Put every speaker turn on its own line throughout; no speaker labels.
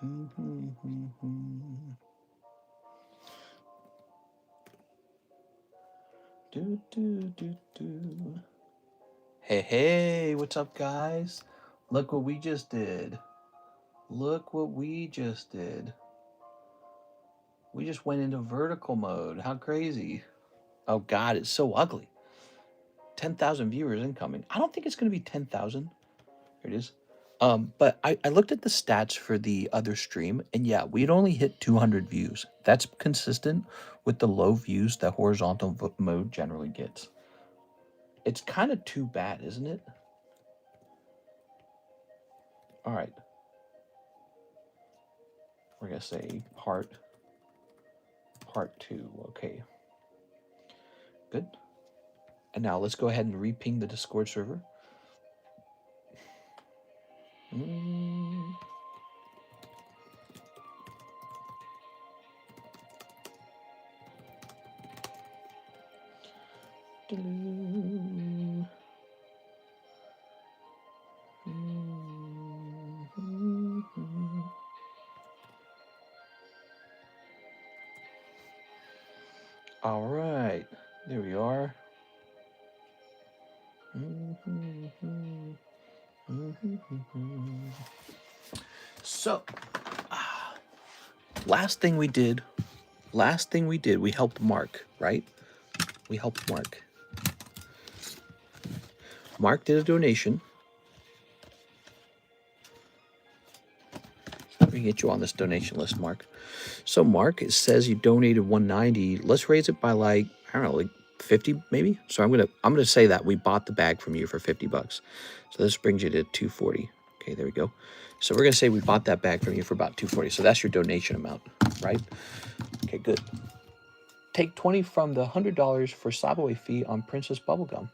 Hey, what's up, guys? Look what we just did. Look what we just did. We just went into vertical mode. How crazy. Oh, God, it's so ugly. 10,000 viewers incoming. I don't think it's going to be 10,000. Here it is. But I looked at the stats for the other stream, and yeah, we'd only hit 200 views. That's consistent with the low views that horizontal mode generally gets. It's kind of too bad, isn't it? All right. We're going to say part 2. Okay. Good. And now let's go ahead and reping the Discord server. All right, there we are. So, last thing we did, we helped Mark, right? We helped Mark. Mark did a donation. Let me get you on this donation list, Mark. So Mark, it says you donated 190. Let's raise it by like, I don't know, like 50 maybe. So I'm gonna say that we bought the bag from you for 50 bucks. So this brings you to 240. Okay, there we go. So we're gonna say we bought that bag from you for about 240. So that's your donation amount, right? Okay, good. Take 20 from the $100 for Subway fee on Princess Bubblegum.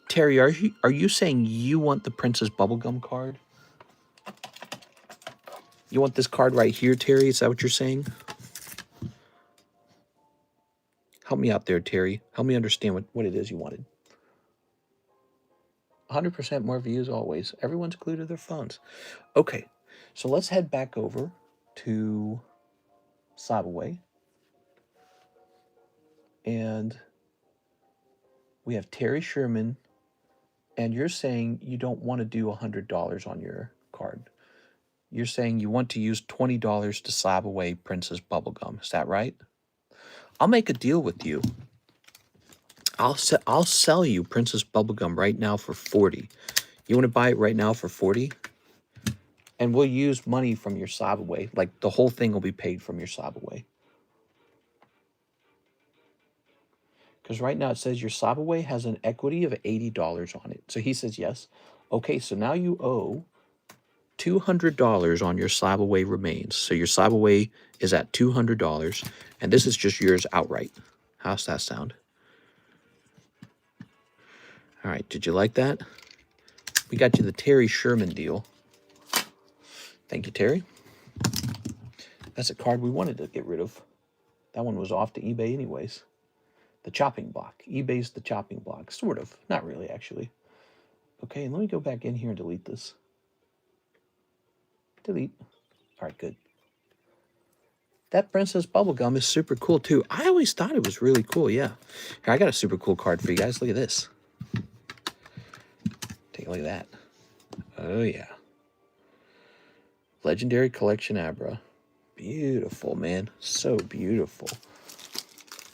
Terry, are you saying you want the Princess Bubblegum card? You want this card right here, Terry? Is that what you're saying? Help me out there, Terry. Help me understand what it is you wanted. 100% more views always. Everyone's glued to their phones. Okay, so let's head back over to Subway. And we have Terry Sherman. And you're saying you don't want to do $100 on your card. You're saying you want to use $20 to slab away Princess Bubblegum. Is that right? I'll make a deal with you. I'll sell you Princess Bubblegum right now for 40. You want to buy it right now for 40? And we'll use money from your slab away. Like the whole thing will be paid from your slab away. Because right now it says your slab away has an equity of $80 on it. So he says yes. Okay, so now you owe $200 on your slab away remains. So your slab away is at $200, and this is just yours outright. How's that sound? All right, did you like that? We got you the Terry Sherman deal. Thank you, Terry. That's a card we wanted to get rid of. That one was off to eBay anyways. The chopping block. eBay's the chopping block. Sort of. Not really, actually. Okay, and let me go back in here and delete this. Delete. All right, good. That Princess Bubblegum is super cool, too. I always thought it was really cool, yeah. Here, I got a super cool card for you guys. Look at this. Take a look at that. Oh, yeah. Legendary Collection Abra. Beautiful, man. So beautiful.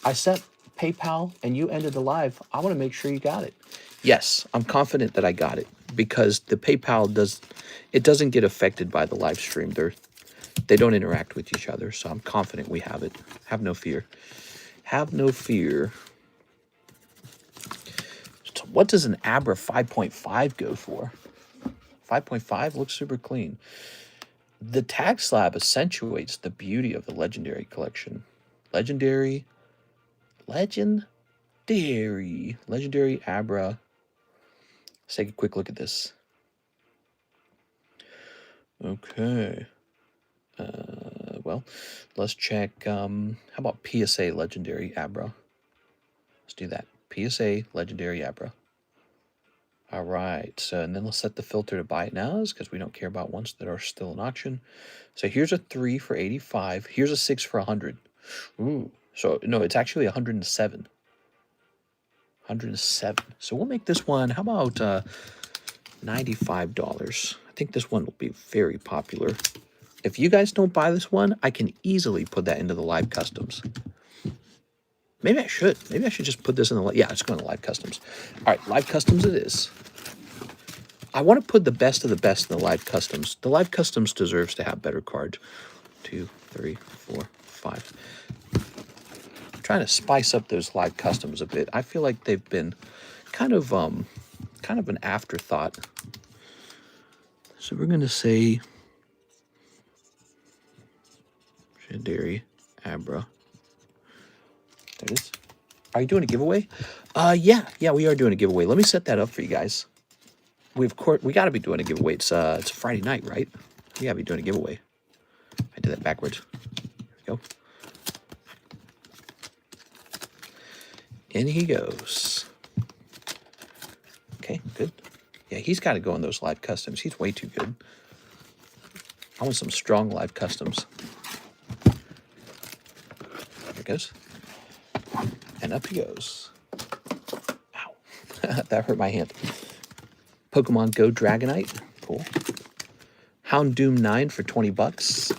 I sent PayPal and you ended the live. I want to make sure you got it. Yes, I'm confident that I got it because the PayPal doesn't get affected by the live stream. They don't interact with each other, so I'm confident we have it. Have no fear. Have no fear. So what does an Abra 5.5 go for? 5.5 looks super clean. The tag slab accentuates the beauty of the legendary collection. Legendary Abra. Let's take a quick look at this. Okay. Well, let's check. How about PSA Legendary Abra? Let's do that. PSA Legendary Abra. All right, so and then let's set the filter to buy it nows because we don't care about ones that are still in auction. So here's a 3 for 85. Here's a 6 for 100. Ooh, so no, it's actually 107. 107. So we'll make this one, how about $95? I think this one will be very popular. If you guys don't buy this one, I can easily put that into the live customs. Maybe I should. Maybe I should just put this in the... Yeah, it's going to live customs. All right, live customs it is. I want to put the best of the best in the live customs. The live customs deserves to have better cards. 2, 3, 4, 5. I'm trying to spice up those live customs a bit. I feel like they've been kind of an afterthought. So we're going to say Shandari, Abra. There it is. Are you doing a giveaway? Yeah, we are doing a giveaway. Let me set that up for you guys. We got to be doing a giveaway. It's Friday night, right? We got to be doing a giveaway. I did that backwards. There we go. In he goes. Okay, good. Yeah, he's got to go in those live customs. He's way too good. I want some strong live customs. There it goes. And up he goes. Ow. That hurt my hand. Pokemon Go Dragonite. Cool. Houndoom 9 for 20 bucks.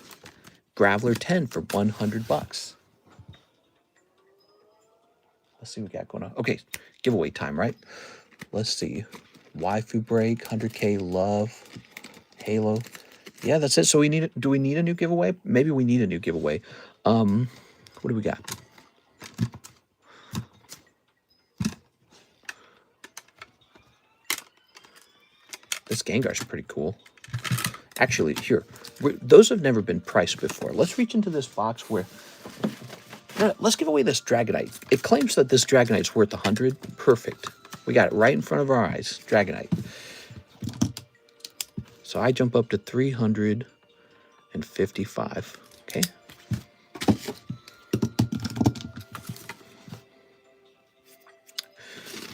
Graveler 10 for 100 bucks. Let's see what we got going on. Okay, giveaway time, right? Let's see. Waifu Break, 100K Love, Halo. Yeah, that's it. So do we need a new giveaway? Maybe we need a new giveaway. What do we got? This Gengar's pretty cool. Actually, here, those have never been priced before. Let's reach into this box where... let's give away this Dragonite. It claims that this Dragonite's worth 100. Perfect. We got it right in front of our eyes. Dragonite. So I jump up to 355. Okay.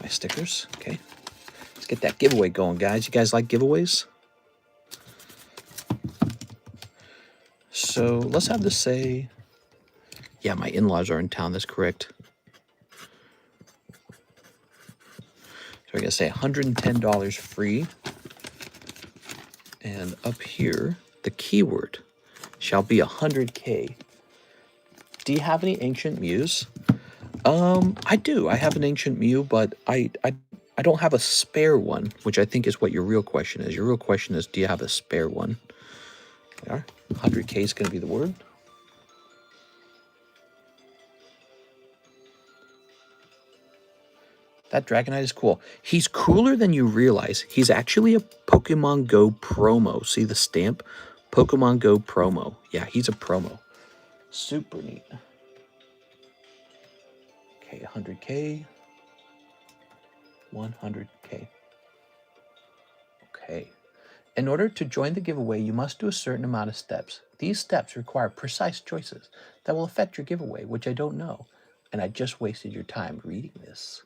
My stickers. Okay. Let's get that giveaway going, guys. You guys like giveaways? So let's have this say... Yeah, my in-laws are in town. That's correct. So we're going to say $110 free. And up here, the keyword shall be 100K. Do you have any Ancient Mews? I do. I have an Ancient Mew, but I don't have a spare one, which I think is what your real question is. Your real question is, do you have a spare one? There. 100K is going to be the word. That Dragonite is cool. He's cooler than you realize. He's actually a Pokemon Go promo. See the stamp? Pokemon Go promo. Yeah, he's a promo. Super neat. Okay, 100K. 100K. Okay. In order to join the giveaway, you must do a certain amount of steps. These steps require precise choices that will affect your giveaway, which I don't know. And I just wasted your time reading this.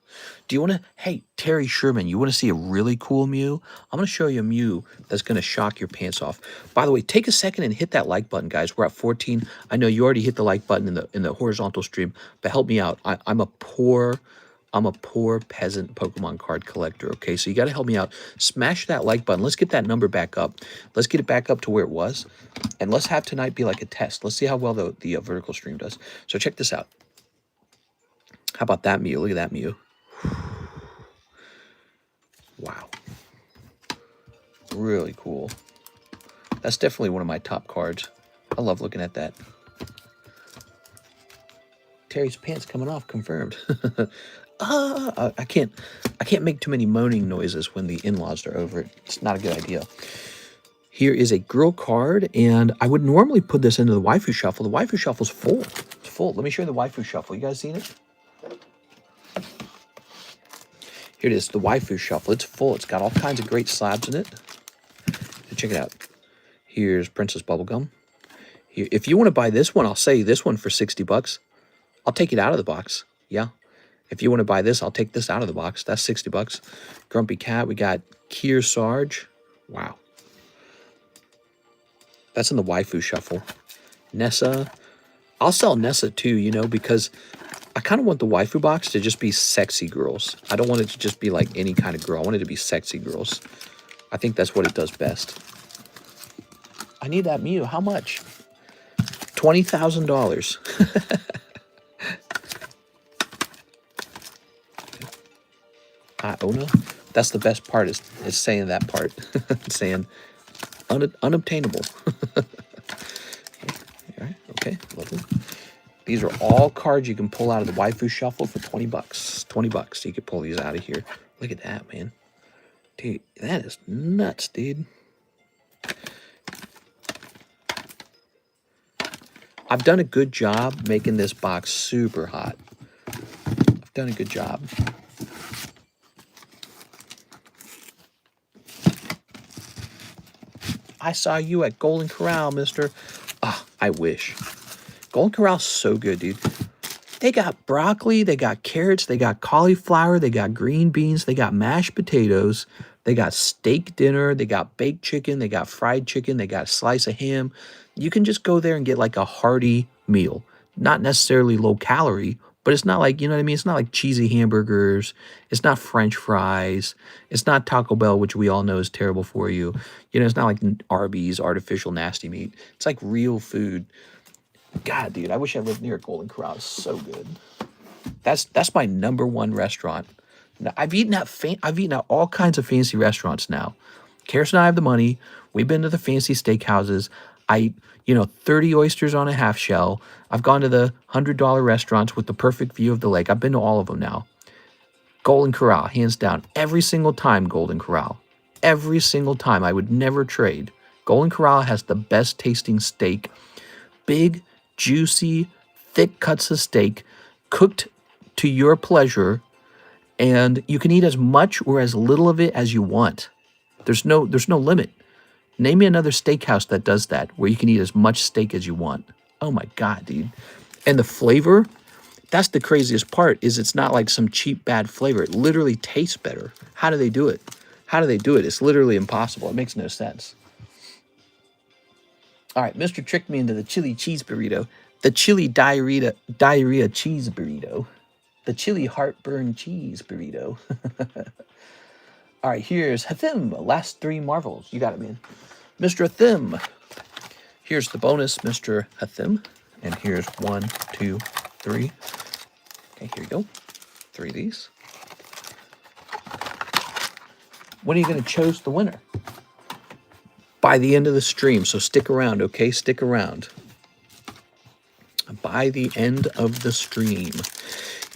Do you want to... Hey, Terry Sherman, you want to see a really cool Mew? I'm going to show you a Mew that's going to shock your pants off. By the way, take a second and hit that like button, guys. We're at 14. I know you already hit the like button in the horizontal stream, but help me out. I'm a poor peasant Pokemon card collector, okay? So you got to help me out. Smash that like button. Let's get that number back up. Let's get it back up to where it was. And let's have tonight be like a test. Let's see how well the vertical stream does. So check this out. How about that Mew? Look at that Mew. Wow. Really cool. That's definitely one of my top cards. I love looking at that. Terry's pants coming off, confirmed. I can't make too many moaning noises when the in-laws are over it. It's not a good idea. Here is a girl card, and I would normally put this into the waifu shuffle. The waifu shuffle's full. It's full. Let me show you the waifu shuffle. You guys seen it? Here it is, the waifu shuffle. It's full. It's got all kinds of great slabs in it. So check it out. Here's Princess Bubblegum. Here, if you want to buy this one, I'll say this one for 60 bucks. I'll take it out of the box. Yeah. If you want to buy this, I'll take this out of the box. That's 60 bucks. Grumpy Cat. We got Kier Sarge. Wow. That's in the waifu shuffle. Nessa. I'll sell Nessa too, you know, because I kind of want the waifu box to just be sexy girls. I don't want it to just be like any kind of girl. I want it to be sexy girls. I think that's what it does best. I need that Mew. How much? $20,000. Ona. That's the best part is saying that part. Saying unobtainable. All right, okay, lovely. These are all cards you can pull out of the waifu shuffle for 20 bucks. 20 bucks. You can pull these out of here. Look at that, man. Dude, that is nuts, dude. I've done a good job making this box super hot. I've done a good job. I saw you at Golden Corral, mister. Ah, I wish. Golden Corral's so good, dude. They got broccoli, they got carrots, they got cauliflower, they got green beans, they got mashed potatoes, they got steak dinner, they got baked chicken, they got fried chicken, they got a slice of ham. You can just go there and get like a hearty meal. Not necessarily low calorie, but it's not like, you know what I mean? It's not like cheesy hamburgers. It's not French fries. It's not Taco Bell, which we all know is terrible for you. You know, it's not like Arby's, artificial nasty meat. It's like real food. God, dude, I wish I lived near Golden Corral. It's so good. That's my #1 restaurant. Now, I've eaten at all kinds of fancy restaurants now. Karis and I have the money. We've been to the fancy steakhouses. I eat, 30 oysters on a half shell. I've gone to the $100 restaurants with the perfect view of the lake. I've been to all of them now. Golden Corral, hands down. Every single time, Golden Corral. Every single time. I would never trade. Golden Corral has the best tasting steak. Big, juicy, thick cuts of steak cooked to your pleasure, and you can eat as much or as little of it as you want. There's no limit. Name me another steakhouse that does that, where you can eat as much steak as you want. Oh my God, dude. And the flavor, that's the craziest part, is it's not like some cheap, bad flavor. It literally tastes better. How do they do it? How do they do it? It's literally impossible. It makes no sense. All right, Mr. tricked me into the chili cheese burrito. The chili diarrhea cheese burrito. The chili heartburn cheese burrito. All right, here's Hathim, last 3 marvels. You got it, man. Mr. Hathim. Here's the bonus, Mr. Hathim. And here's 1, 2, 3. Okay, here you go. 3 of these. When are you going to choose the winner? By the end of the stream, so stick around, okay? Stick around. By the end of the stream.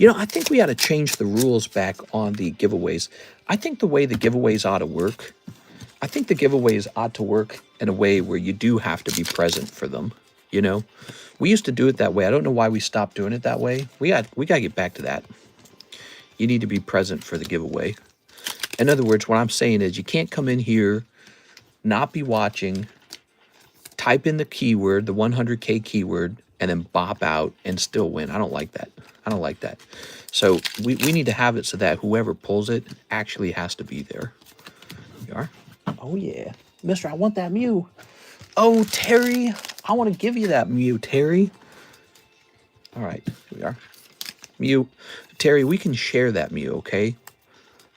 I think we ought to change the rules back on the giveaways. I think the way the giveaways ought to work, I think the giveaways ought to work in a way where you do have to be present for them, We used to do it that way. I don't know why we stopped doing it that way. We got to get back to that. You need to be present for the giveaway. In other words, what I'm saying is you can't come in here, not be watching, type in the keyword, the 100K keyword, and then bop out and still win. I don't like that. I don't like that. So we need to have it so that whoever pulls it actually has to be there. Here we are. Oh, yeah. Mister, I want that Mew. Oh, Terry. I want to give you that Mew, Terry. All right. Here we are. Mew. Terry, we can share that Mew, okay?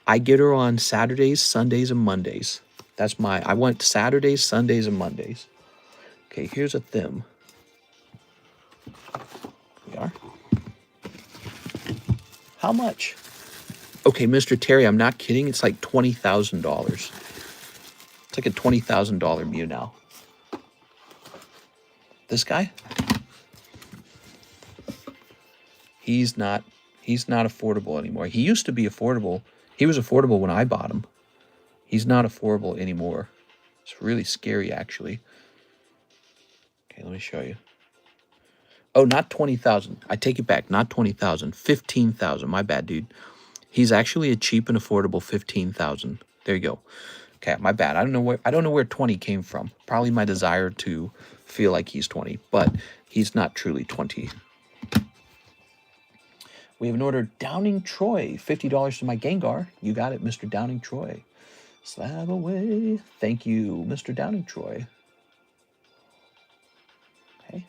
I get her on Saturdays, Sundays, and Mondays. I want Saturdays, Sundays, and Mondays. Okay, here's a Thim. Here we are. How much? Okay, Mr. Terry, I'm not kidding. It's like $20,000. It's like a $20,000 Mew now. This guy? He's not affordable anymore. He used to be affordable. He was affordable when I bought him. He's not affordable anymore. It's really scary, actually. Okay, let me show you. Oh, not 20,000. I take it back. Not 20,000. 15,000. My bad, dude. He's actually a cheap and affordable 15,000. There you go. Okay, my bad. I don't know where 20 came from. Probably my desire to feel like he's 20, but he's not truly 20. We have an order, Downing Troy, $50 to my Gengar. You got it, Mr. Downing Troy. Slab away. Thank you, Mr. Downing Troy. Okay.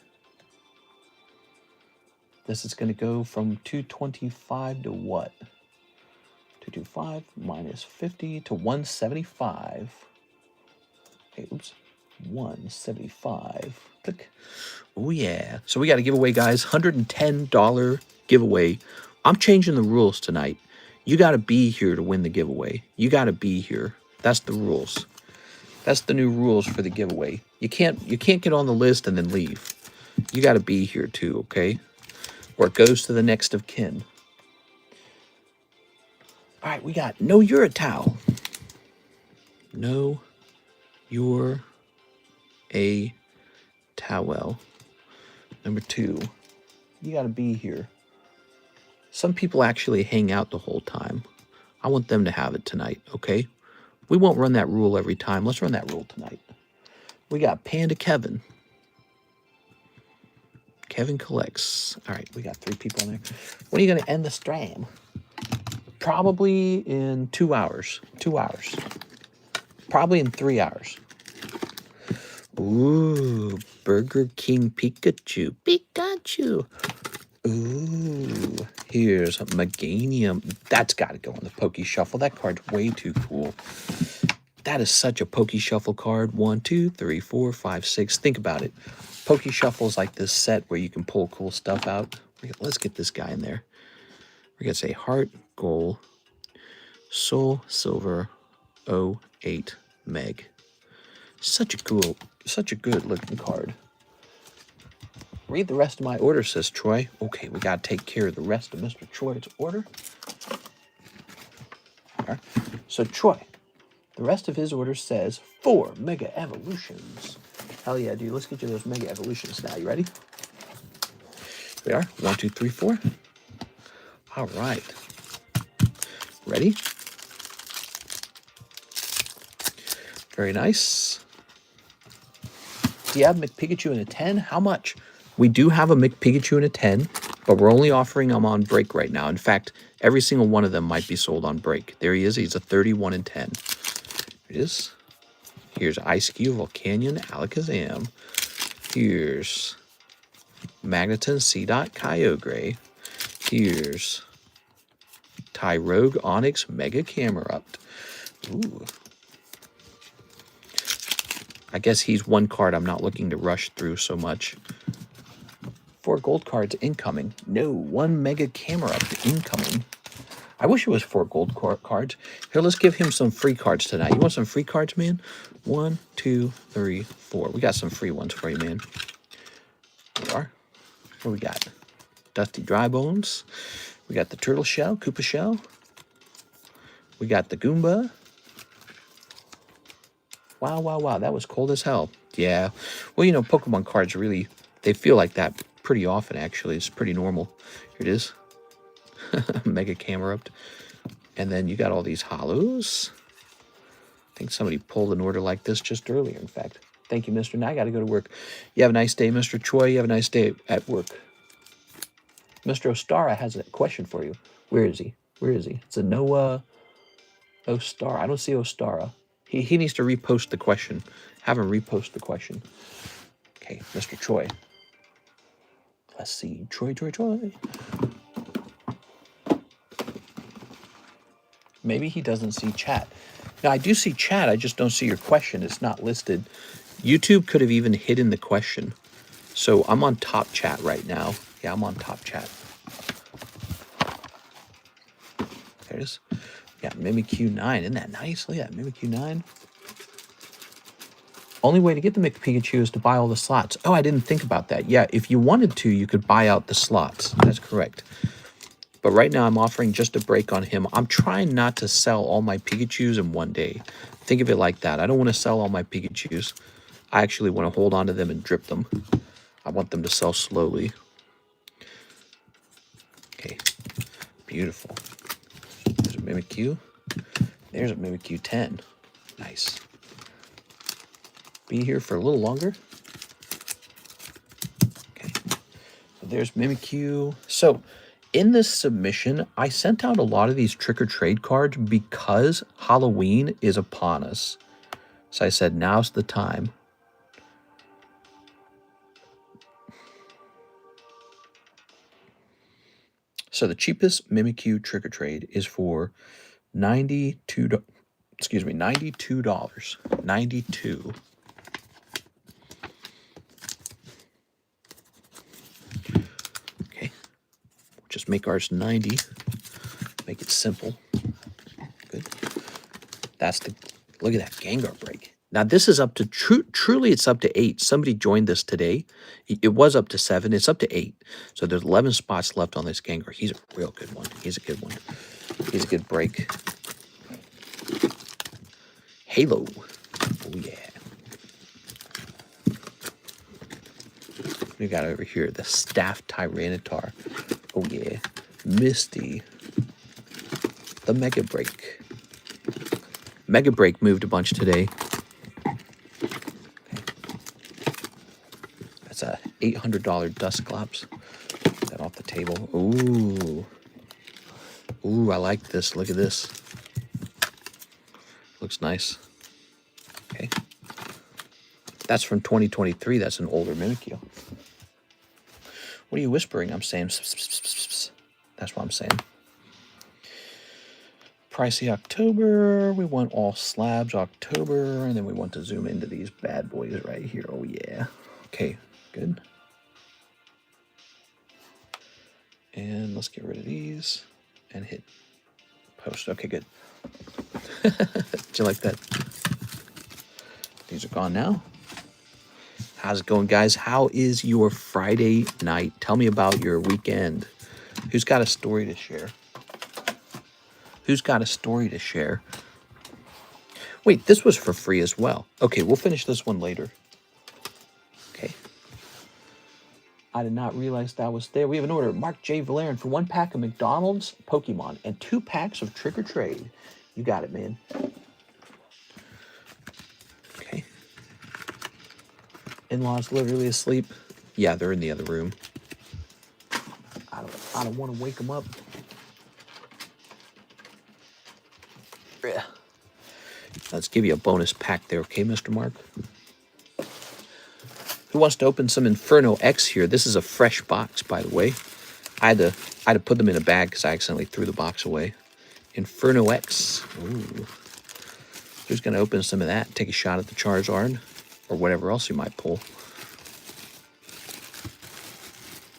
This is going to go from 225 to what? 225 minus 50 to 175. Okay, oops. 175. Click. Oh, yeah. So we got a giveaway, guys. $110 giveaway. I'm changing the rules tonight. You got to be here to win the giveaway. You got to be here. That's the rules. That's the new rules for the giveaway. You can't get on the list and then leave. You got to be here too, okay? Or it goes to the next of kin. All right, we got Know You're a Towel. Know You're a Towel. Number 2, you got to be here. Some people actually hang out the whole time. I want them to have it tonight, okay? We won't run that rule every time. Let's run that rule tonight. We got Panda Kevin. Kevin collects. All right, we got 3 people in there. When are you going to end the stream? Probably in 2 hours. 2 hours. Probably in 3 hours. Ooh, Burger King Pikachu. Pikachu. Ooh, here's a Meganium. That's got to go on the Poke Shuffle. That card's way too cool. That is such a Poke Shuffle card. 1, 2, 3, 4, 5, 6. Think about it. Poke Shuffle is like this set where you can pull cool stuff out. Let's get this guy in there. We're going to say Heart, Gold, Soul, Silver, 08, Meg. Such a good looking card. Read the rest of my order, says Troy. Okay, we got to take care of the rest of Mr. Troy's order. All right. So Troy, the rest of his order says 4 Mega Evolutions. Hell yeah, dude. Let's get you those Mega Evolutions now. You ready? Here we are. 1, 2, 3, 4. All right. Ready? Very nice. Do you have McPikachu in a 10? How much? We do have a McPikachu in a 10, but we're only offering them on break right now. In fact, every single one of them might be sold on break. There he is. He's a 31 and 10. There it is. Here's Ice Cube, Volcanion, Alakazam. Here's Magneton, C-Dot, Kyogre. Here's Tyrogue, Onyx, Mega Camerupt. Ooh. I guess he's one card I'm not looking to rush through so much. 4 gold cards incoming. No, 1 Mega Camerupt incoming. I wish it was 4 gold cards. Here, let's give him some free cards tonight. You want some free cards, man? 1, 2, 3, 4. We got some free ones for you, man. There we are. What we got? Dusty Dry Bones. We got the Turtle Shell, Koopa Shell. We got the Goomba. Wow, wow, wow. That was cold as hell. Yeah. Well, you know, Pokemon cards really, they feel like that pretty often, actually. It's pretty normal. Here it is. Mega Camerupt. And then you got all these hollows. I think somebody pulled an order like this just earlier, in fact. Thank you, Mr. Now I got to go to work. You have a nice day, Mr. Troy. You have a nice day at work. Mr. Ostara has a question for you. Where is he? Where is he? It's a Noah Ostara. I don't see Ostara. He needs to repost the question. Have him repost the question. Okay, Mr. Troy. Let's see. Troy. Maybe he doesn't see chat. Now, I do see chat. I just don't see your question. It's not listed. YouTube could have even hidden the question. So I'm on top chat right now. Yeah, I'm on top chat. There it is. Yeah, Mimikyu 9. Isn't that nice? Look at that, Mimikyu 9. Only way to get the Pikachu is to buy all the slots. Oh, I didn't think about that. Yeah, if you wanted to, you could buy out the slots. That's correct. But right now, I'm offering just a break on him. I'm trying not to sell all my Pikachus in one day. Think of it like that. I don't want to sell all my Pikachus. I actually want to hold on to them and drip them. I want them to sell slowly. Okay, beautiful. There's a Mimikyu. There's a Mimikyu 10. Nice. Be here for a little longer. Okay. So there's Mimikyu. So In this submission, I sent out a lot of these trick or trade cards because Halloween is upon us. So I said, now's the time. So the cheapest Mimikyu trick or trade is for $92. Excuse me, $92. 92. Okay. Just make ours 90. Make it simple. Good. That's the, look at that Gengar break. Now this is up to, truly it's up to 8. Somebody joined this today. It was up to 7. It's up to 8. So there's 11 spots left on this Gengar. He's a real good one. He's a good one. He's a good break. Halo. Oh yeah. We got over here the Staff Tyranitar. Oh yeah. Misty. The Mega Break. Mega Break moved a bunch today. Okay. That's a $800 Dusclops. Get that off the table. Ooh. Ooh, I like this. Look at this. Looks nice. Okay. That's from 2023. That's an older Mimikyu. What are you whispering? I'm saying. That's what I'm saying. Pricey October. We want all slabs October. And then we want to zoom into these bad boys right here. Oh, yeah. Okay, good. And let's get rid of these and hit post. Okay, good. Did you like that? These are gone now. How's it going, guys? How is your Friday night? Tell me about your weekend. Who's got a story to share? Who's got a story to share? Wait, this was for free as well. Okay, we'll finish this one later. Okay. I did not realize that was there. We have an order. Mark J. Valerian for 1 pack of McDonald's Pokemon and 2 packs of Trick or Trade. You got it, man. Okay. In-laws literally asleep. Yeah, they're in the other room. I don't want to wake them up. Let's give you a bonus pack there, okay, Mr. Mark? Who wants to open some Inferno X here? This is a fresh box, by the way. I had to put them in a bag because I accidentally threw the box away. Inferno X. Ooh. Who's going to open some of that? Take a shot at the Charizard or whatever else you might pull.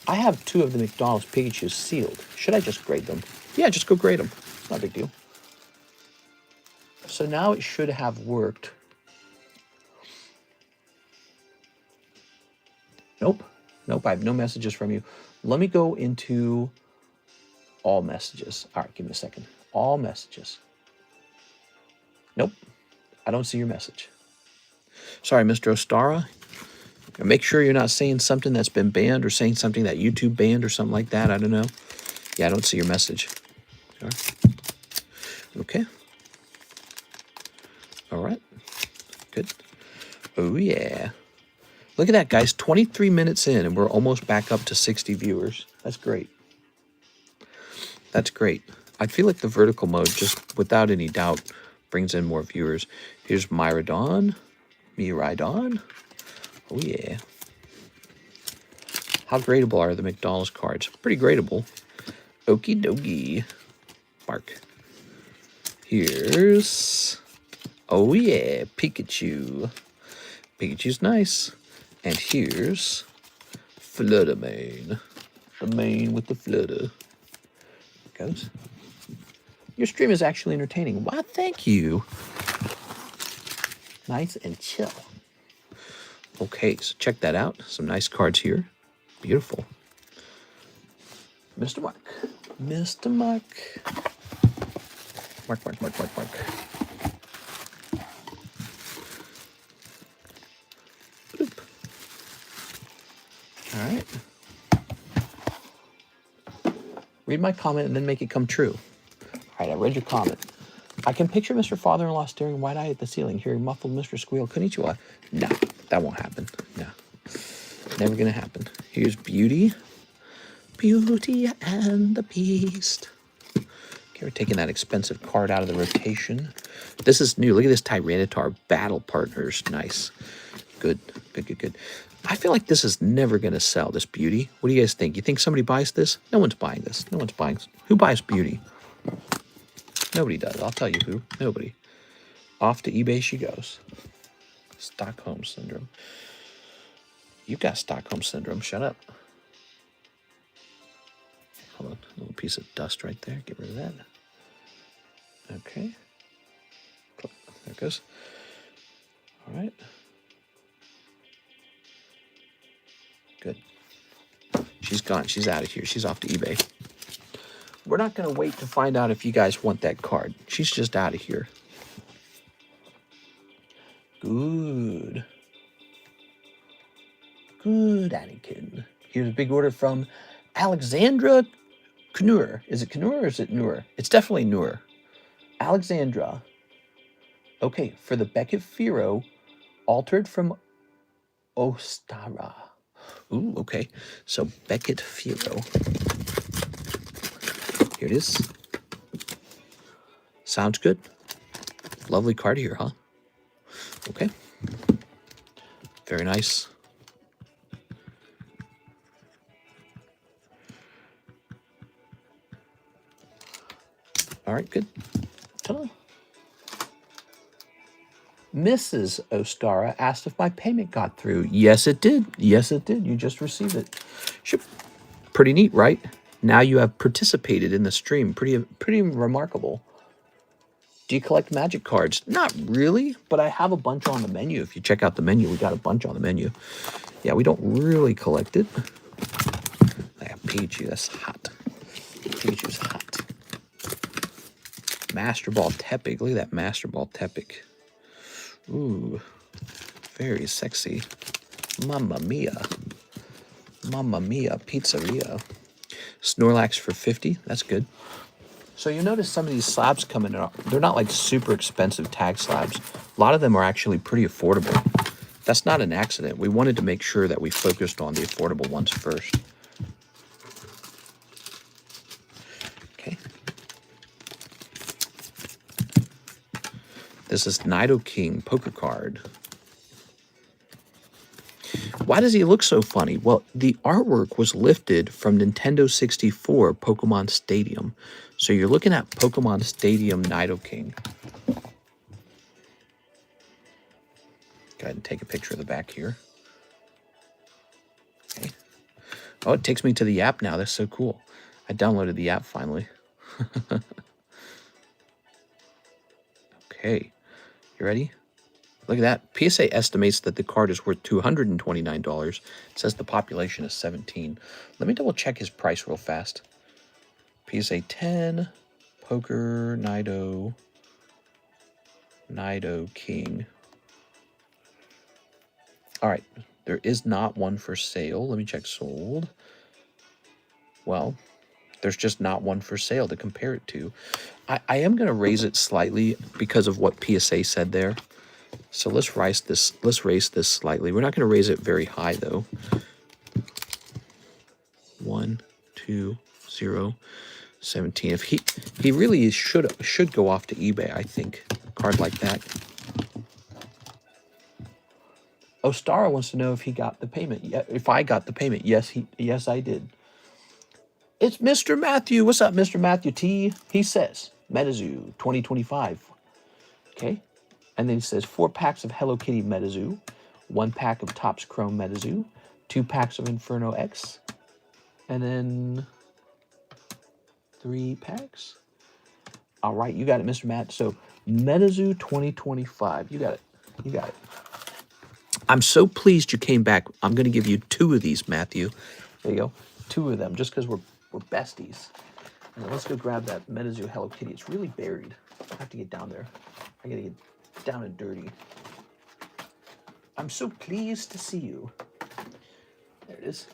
I have 2 of the McDonald's Pikachu sealed. Should I just grade them? Yeah, just go grade them. Not a big deal. So now it should have worked. Nope. Nope, I have no messages from you. Let me go into all messages. All right, give me a second. All messages. Nope. I don't see your message. Sorry, Mr. Ostara. Make sure you're not saying something that's been banned or saying something that YouTube banned or something like that. I don't know. Yeah, I don't see your message. Okay. All right. Good. Oh, yeah. Look at that, guys. 23 minutes in, and we're almost back up to 60 viewers. That's great. That's great. I feel like the vertical mode, just without any doubt, brings in more viewers. Here's Myrodon. Myrodon. Oh, yeah. How gradable are the McDonald's cards? Pretty gradable. Okie dokie. Mark. Here's... Oh, yeah. Pikachu. Pikachu's nice. And here's Fluttermane. The mane with the flutter. Goes. Your stream is actually entertaining. Wow, thank you. Nice and chill. Okay, so check that out. Some nice cards here. Beautiful. Mr. Mark. Mr. Mark. Mark, Mark, Mark, Mark, Mark. Bloop. All right. Read my comment and then make it come true. All right, I read your comment. I can picture Mr. Father-in-law staring wide-eyed at the ceiling, hearing muffled Mr. Squeal, Konnichiwa. No, that won't happen. No. Never gonna happen. Here's Beauty. Beauty and the Beast. Okay, we're taking that expensive card out of the rotation. This is new. Look at this Tyranitar Battle Partners. Nice. Good, good, good, good. I feel like this is never going to sell, this Beauty. What do you guys think? You think somebody buys this? No one's buying this. No one's buying this. Who buys Beauty? Nobody does. I'll tell you who. Nobody. Off to eBay she goes. Stockholm Syndrome. You've got Stockholm Syndrome. Shut up. Hold on. A little piece of dust right there. Get rid of that. Okay. There it goes. All right. Good. She's gone. She's out of here. She's off to eBay. We're not going to wait to find out if you guys want that card. She's just out of here. Good. Good, Anakin. Here's a big order from Alexandra Knur. Is it Knur or is it Nur? It's definitely Nur. Alexandra. Okay, for the Beckett Firo, altered from Ostara. Ooh, okay. So Beckett Firo. Here it is. Sounds good. Lovely card here, huh? Okay. Very nice. All right, good. Ta-da. Mrs. Ostara asked if my payment got through. Yes, it did. Yes, it did. You just received it. Pretty neat, right? Now you have participated in the stream. Pretty remarkable. Do you collect magic cards? Not really, but I have a bunch on the menu. If you check out the menu, we got a bunch on the menu. Yeah, we don't really collect it. Yeah, Pikachu, that's hot. Pikachu's hot. Master Ball Tepic. Look at that Master Ball Tepic. Ooh, very sexy. Mamma mia. Mamma mia, pizzeria. Snorlax for 50. That's good. So you notice some of these slabs coming up. They're not like super expensive tag slabs. A lot of them are actually pretty affordable. That's not an accident. We wanted to make sure that we focused on the affordable ones first. Okay. This is Nidoking poker card. Why does he look so funny? Well, the artwork was lifted from Nintendo 64 Pokemon Stadium. So you're looking at Pokemon Stadium Nidoking. Go ahead and take a picture of the back here. Okay. Oh, it takes me to the app now. That's so cool. I downloaded the app finally. Okay. You ready? Look at that. PSA estimates that the card is worth $229. It says the population is 17. Let me double check his price real fast. PSA 10, Poker, Nido King. All right, there is not one for sale. Let me check sold. Well, there's just not one for sale to compare it to. I am going to raise it slightly because of what PSA said there. So let's raise this slightly. We're not going to raise it very high though. 1, 2, 0. 17. If he really should go off to eBay, I think. A card like that. Ostara wants to know if he got the payment. Yeah, if I got the payment. Yes, I did. It's Mr. Matthew. What's up, Mr. Matthew T? He says Metazoo 2025. Okay. And then he says 4 packs of Hello Kitty Metazoo, 1 pack of Topps Chrome Metazoo, 2 packs of Inferno X, and then 3 packs. All right, you got it, Mr. Matt. So Metazoo 2025. You got it. You got it. I'm so pleased you came back. I'm going to give you 2 of these, Matthew. There you go. 2 of them, just because we're besties. And then let's go grab that Metazoo Hello Kitty. It's really buried. I have to get down there. I got to get down and dirty. I'm so pleased to see you. There it is.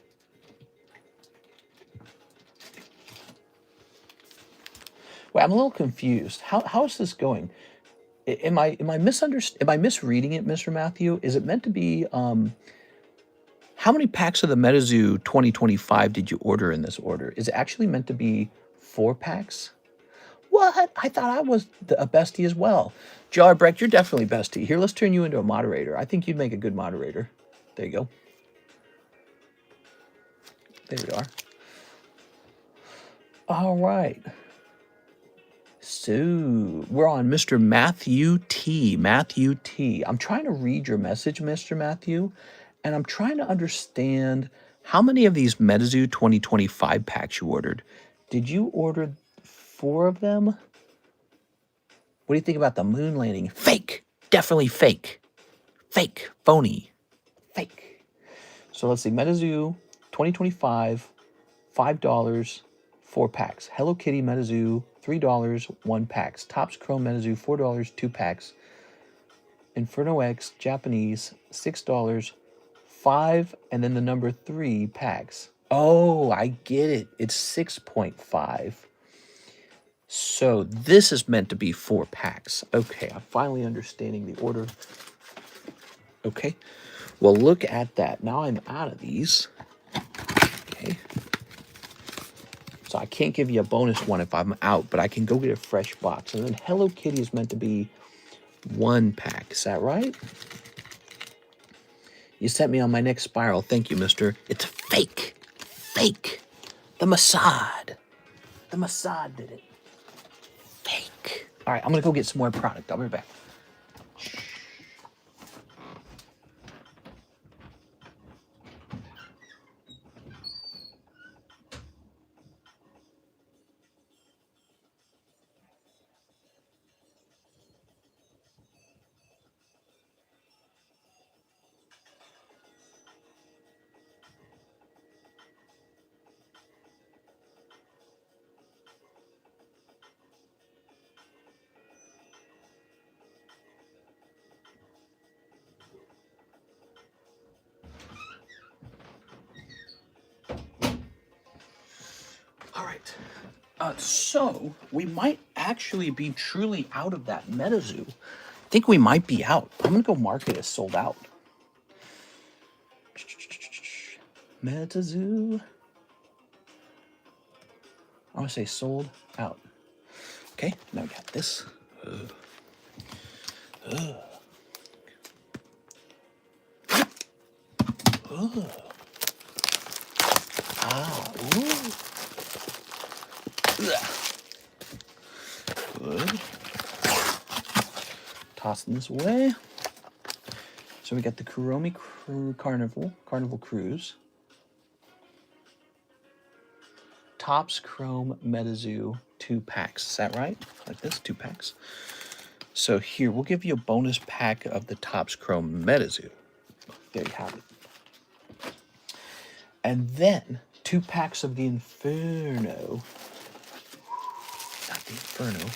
Wait, I'm a little confused. How is this going? Am I misreading it, Mr. Matthew? Is it meant to be How many packs of the MetaZoo 2025 did you order in this order? Is it actually meant to be 4 packs? What? I thought I was a bestie as well. Jarbrecht, you're definitely bestie. Here, let's turn you into a moderator. I think you'd make a good moderator. There you go. There we are. All right. So we're on Mr. Matthew T. Matthew T. I'm trying to read your message, Mr. Matthew, and I'm trying to understand how many of these MetaZoo 2025 packs you ordered. Did you order 4 of them? What do you think about the moon landing? Fake. Definitely fake. Fake. Phony. Fake. So let's see. MetaZoo 2025, $5, 4 packs. Hello Kitty MetaZoo, $3, 1 packs. Topps Chrome MetaZoo, $4, 2 packs. Inferno X Japanese, $6, 5, and then the number 3 packs. Oh, I get it. It's 6.5. So this is meant to be 4 packs. Okay, I'm finally understanding the order. Okay, well, look at that. Now I'm out of these. Okay. So I can't give you a bonus one if I'm out, but I can go get a fresh box. And then Hello Kitty is meant to be 1 pack. Is that right? You sent me on my next spiral. Thank you, mister. It's fake. Fake. The Mossad. The Mossad did it. Fake. All right, I'm going to go get some more product. I'll be right back. All right. So we might actually be truly out of that MetaZoo. I think we might be out. I'm going to go mark it as sold out. MetaZoo. I'm going to say sold out. Okay, now we got this. Ooh. Good. Tossing this away. So we got the Kuromi Carnival Cruise. Topps Chrome MetaZoo 2 packs. Is that right? Like this, 2 packs. So here, we'll give you a bonus pack of the Topps Chrome MetaZoo. There you have it. And then 2 packs of the Inferno. Not the Inferno.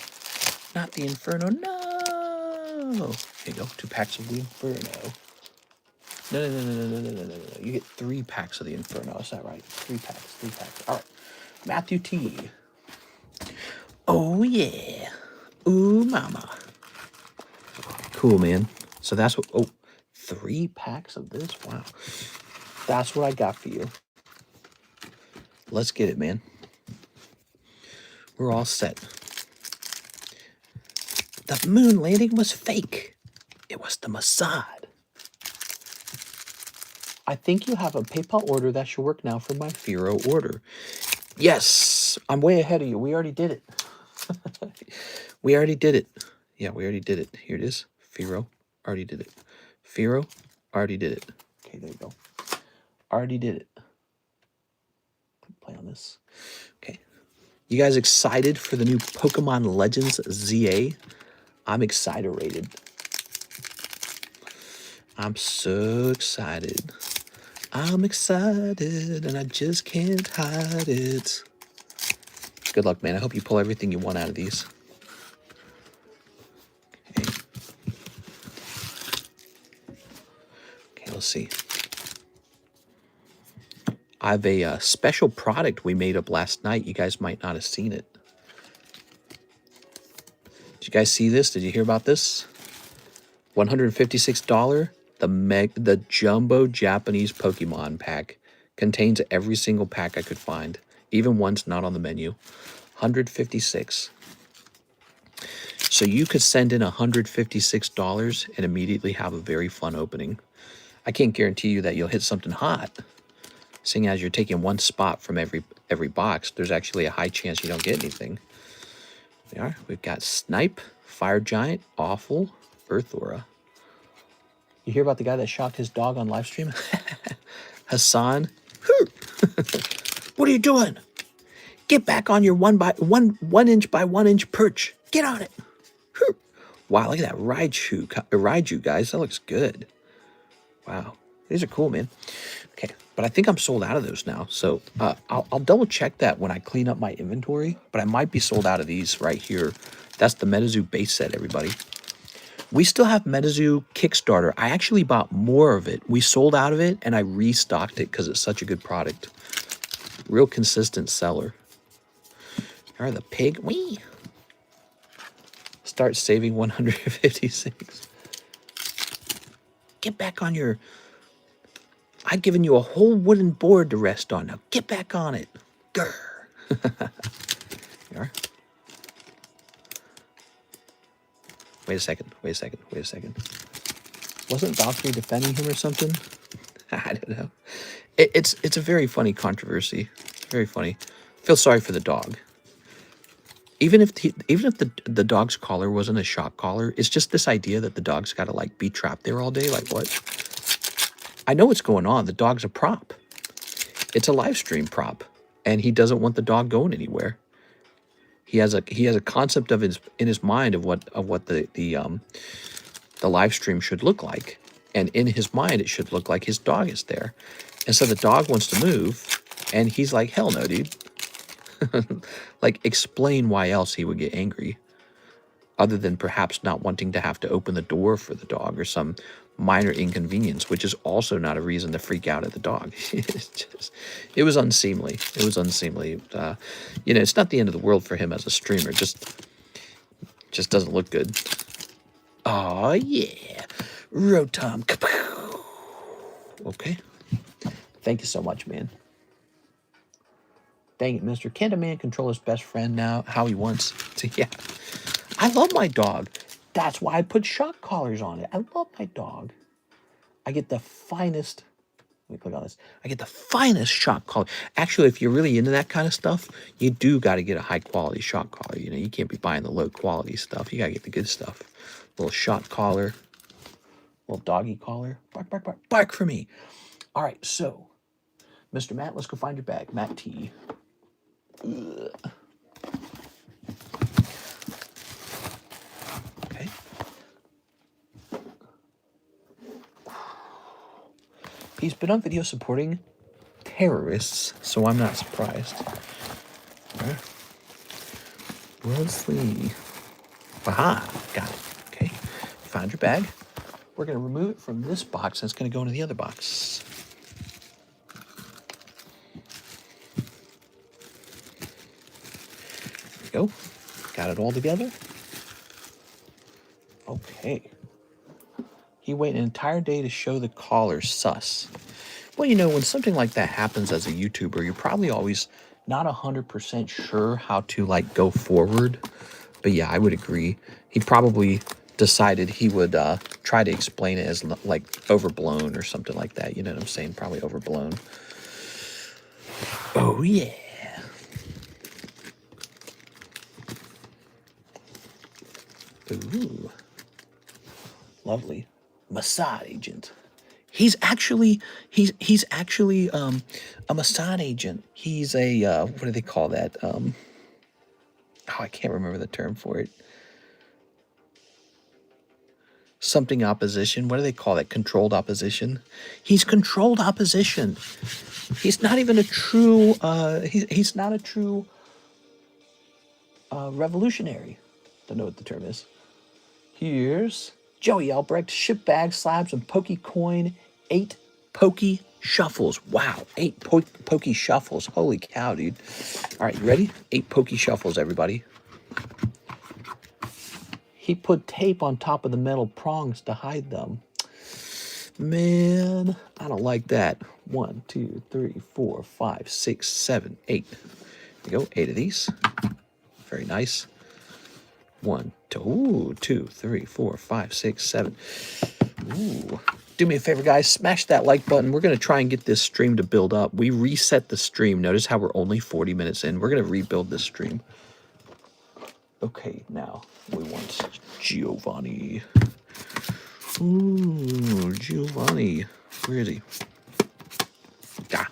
Not the Inferno. No. Here you go. 2 packs of the Inferno. No. You get 3 packs of the Inferno. Is that right? 3 packs. 3 packs. All right. Matthew T. Oh, yeah. Ooh, mama. Cool, man. So that's what... Oh, 3 packs of this? Wow. That's what I got for you. Let's get it, man. We're all set. The moon landing was fake. It was the Mossad. I think you have a PayPal order that should work now for my Firo order. Yes, I'm way ahead of you. We already did it. We already did it. Yeah, we already did it. Here it is. Firo, already did it. Firo, already did it. Okay, there you go. Already did it. Play on this. Okay. You guys excited for the new Pokemon Legends ZA? I'm excited. I'm so excited. I'm excited and I just can't hide it. Good luck, man. I hope you pull everything you want out of these. Okay, let's see. I have a special product we made up last night. You guys might not have seen it. Did you guys see this? Did you hear about this? $156 the jumbo Japanese Pokemon pack. Contains every single pack I could find, even ones not on the menu. 156. So you could send in $156 and immediately have a very fun opening. I can't guarantee you that you'll hit something hot. Seeing as you're taking one spot from every box, there's actually a high chance you don't get anything. There we are. We've got Snipe, Fire Giant, Awful, Earth Aura. You hear about the guy that shocked his dog on live stream? Hassan. What are you doing? Get back on your 1 inch by 1 inch perch. Get on it. Wow, look at that Raiju, guys. That looks good. Wow, these are cool, man. Okay, but I think I'm sold out of those now. So I'll double check that when I clean up my inventory. But I might be sold out of these right here. That's the Metazoo base set, everybody. We still have Metazoo Kickstarter. I actually bought more of it. We sold out of it, and I restocked it because it's such a good product. Real consistent seller. All right, the pig. Wee. Start saving 156. Get back on your... I've given you a whole wooden board to rest on. Now get back on it. Grr. There you are. Wait a second. Wasn't Valkyrie defending him or something? I don't know. It's a very funny controversy. Very funny. Feel sorry for the dog. Even if the dog's collar wasn't a shock collar, it's just this idea that the dog's got to like be trapped there all day. Like what? I know what's going on. The dog's a prop. It's a live stream prop, and he doesn't want the dog going anywhere. He has a concept in his mind of what the live stream should look like, and in his mind it should look like his dog is there, and so the dog wants to move, and he's like, hell no, dude. Like, explain why else he would get angry, other than perhaps not wanting to have to open the door for the dog or some minor inconvenience, which is also not a reason to freak out at the dog. It was unseemly. It was unseemly. You know, it's not the end of the world for him as a streamer. Just doesn't look good. Oh yeah, Rotom. Okay. Thank you so much, man. Dang it, mister. Can't a man control his best friend now how he wants to? Yeah. I love my dog. That's why I put shock collars on it. I love my dog. I get the finest... Let me click on this. I get the finest shock collar. Actually, if you're really into that kind of stuff, you do got to get a high-quality shock collar. You know, you can't be buying the low-quality stuff. You got to get the good stuff. Little shock collar. Little doggy collar. Bark, bark, bark. Bark for me. All right, so... Mr. Matt, let's go find your bag. Matt T. Ugh. Okay. He's been on video supporting terrorists, so I'm not surprised. Right. Wesley. Aha, got it. Okay, found your bag. We're going to remove it from this box, and it's going to go into the other box. There we go. Got it all together. Okay. He waited an entire day to show the collar. Sus. Well, you know, when something like that happens as a YouTuber, you're probably always not 100% sure how to, like, go forward. But yeah, I would agree. He probably decided he would try to explain it as, like, overblown or something like that. You know what I'm saying? Probably overblown. Oh, yeah. Ooh. Lovely. Mossad agent. He's actually a Mossad agent. He's a what do they call that? Oh, I can't remember the term for it. Something opposition. What do they call that? Controlled opposition. He's controlled opposition. He's not even a true. He's not a true revolutionary. Don't know what the term is. Here's Joey Albrecht, ship bag, slabs, and pokey coin. 8 pokey shuffles. Wow, 8 pokey shuffles. Holy cow, dude. All right, you ready? 8 pokey shuffles, everybody. He put tape on top of the metal prongs to hide them. Man, I don't like that. 1, 2, 3, 4, 5, 6, 7, 8. There you go, 8 of these. Very nice. 1, 2, 2, 3, 4, 5, 6, 7. Ooh. Do me a favor, guys. Smash that like button. We're going to try and get this stream to build up. We reset the stream. Notice how we're only 40 minutes in. We're going to rebuild this stream. Okay, now we want Giovanni. Ooh, Giovanni. Where is he? Ah,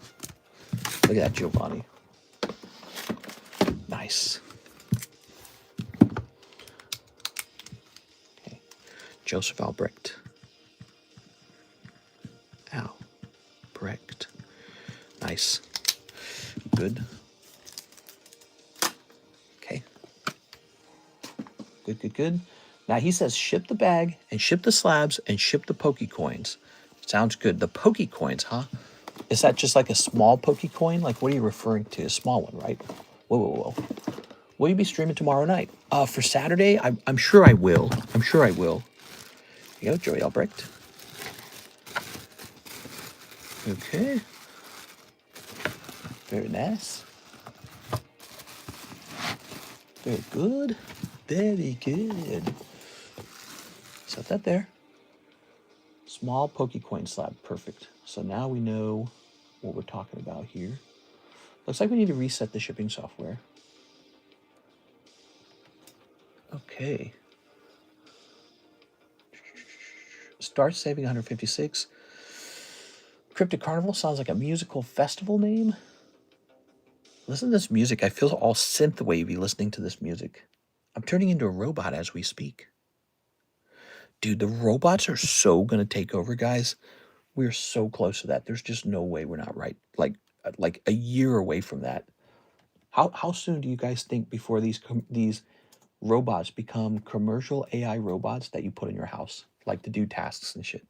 look at that Giovanni. Nice. Okay. Joseph Albrecht. Albrecht. Nice. Good. Okay. Good, good, good. Now he says ship the bag and ship the slabs and ship the Poke Coins. Sounds good. The Poke Coins, huh? Is that just like a small Poke Coin? Like, what are you referring to? A small one, right? Whoa, whoa, whoa. Will you be streaming tomorrow night? For Saturday, I'm sure I will. I'm sure I will. Here you go, Joey Albrecht. Okay. Very nice. Very good. Very good. Set that there. Small Pokecoin slab. Perfect. So now we know what we're talking about here. Looks like we need to reset the shipping software. Okay. Start saving 156. Cryptic Carnival sounds like a musical festival name. Listen to this music. I feel all synth wavy listening to this music. I'm turning into a robot as we speak. Dude, the robots are so going to take over, guys. We're so close to that. There's just no way we're not right. Like a year away from that. How soon do you guys think before these robots become commercial AI robots that you put in your house, like to do tasks and shit?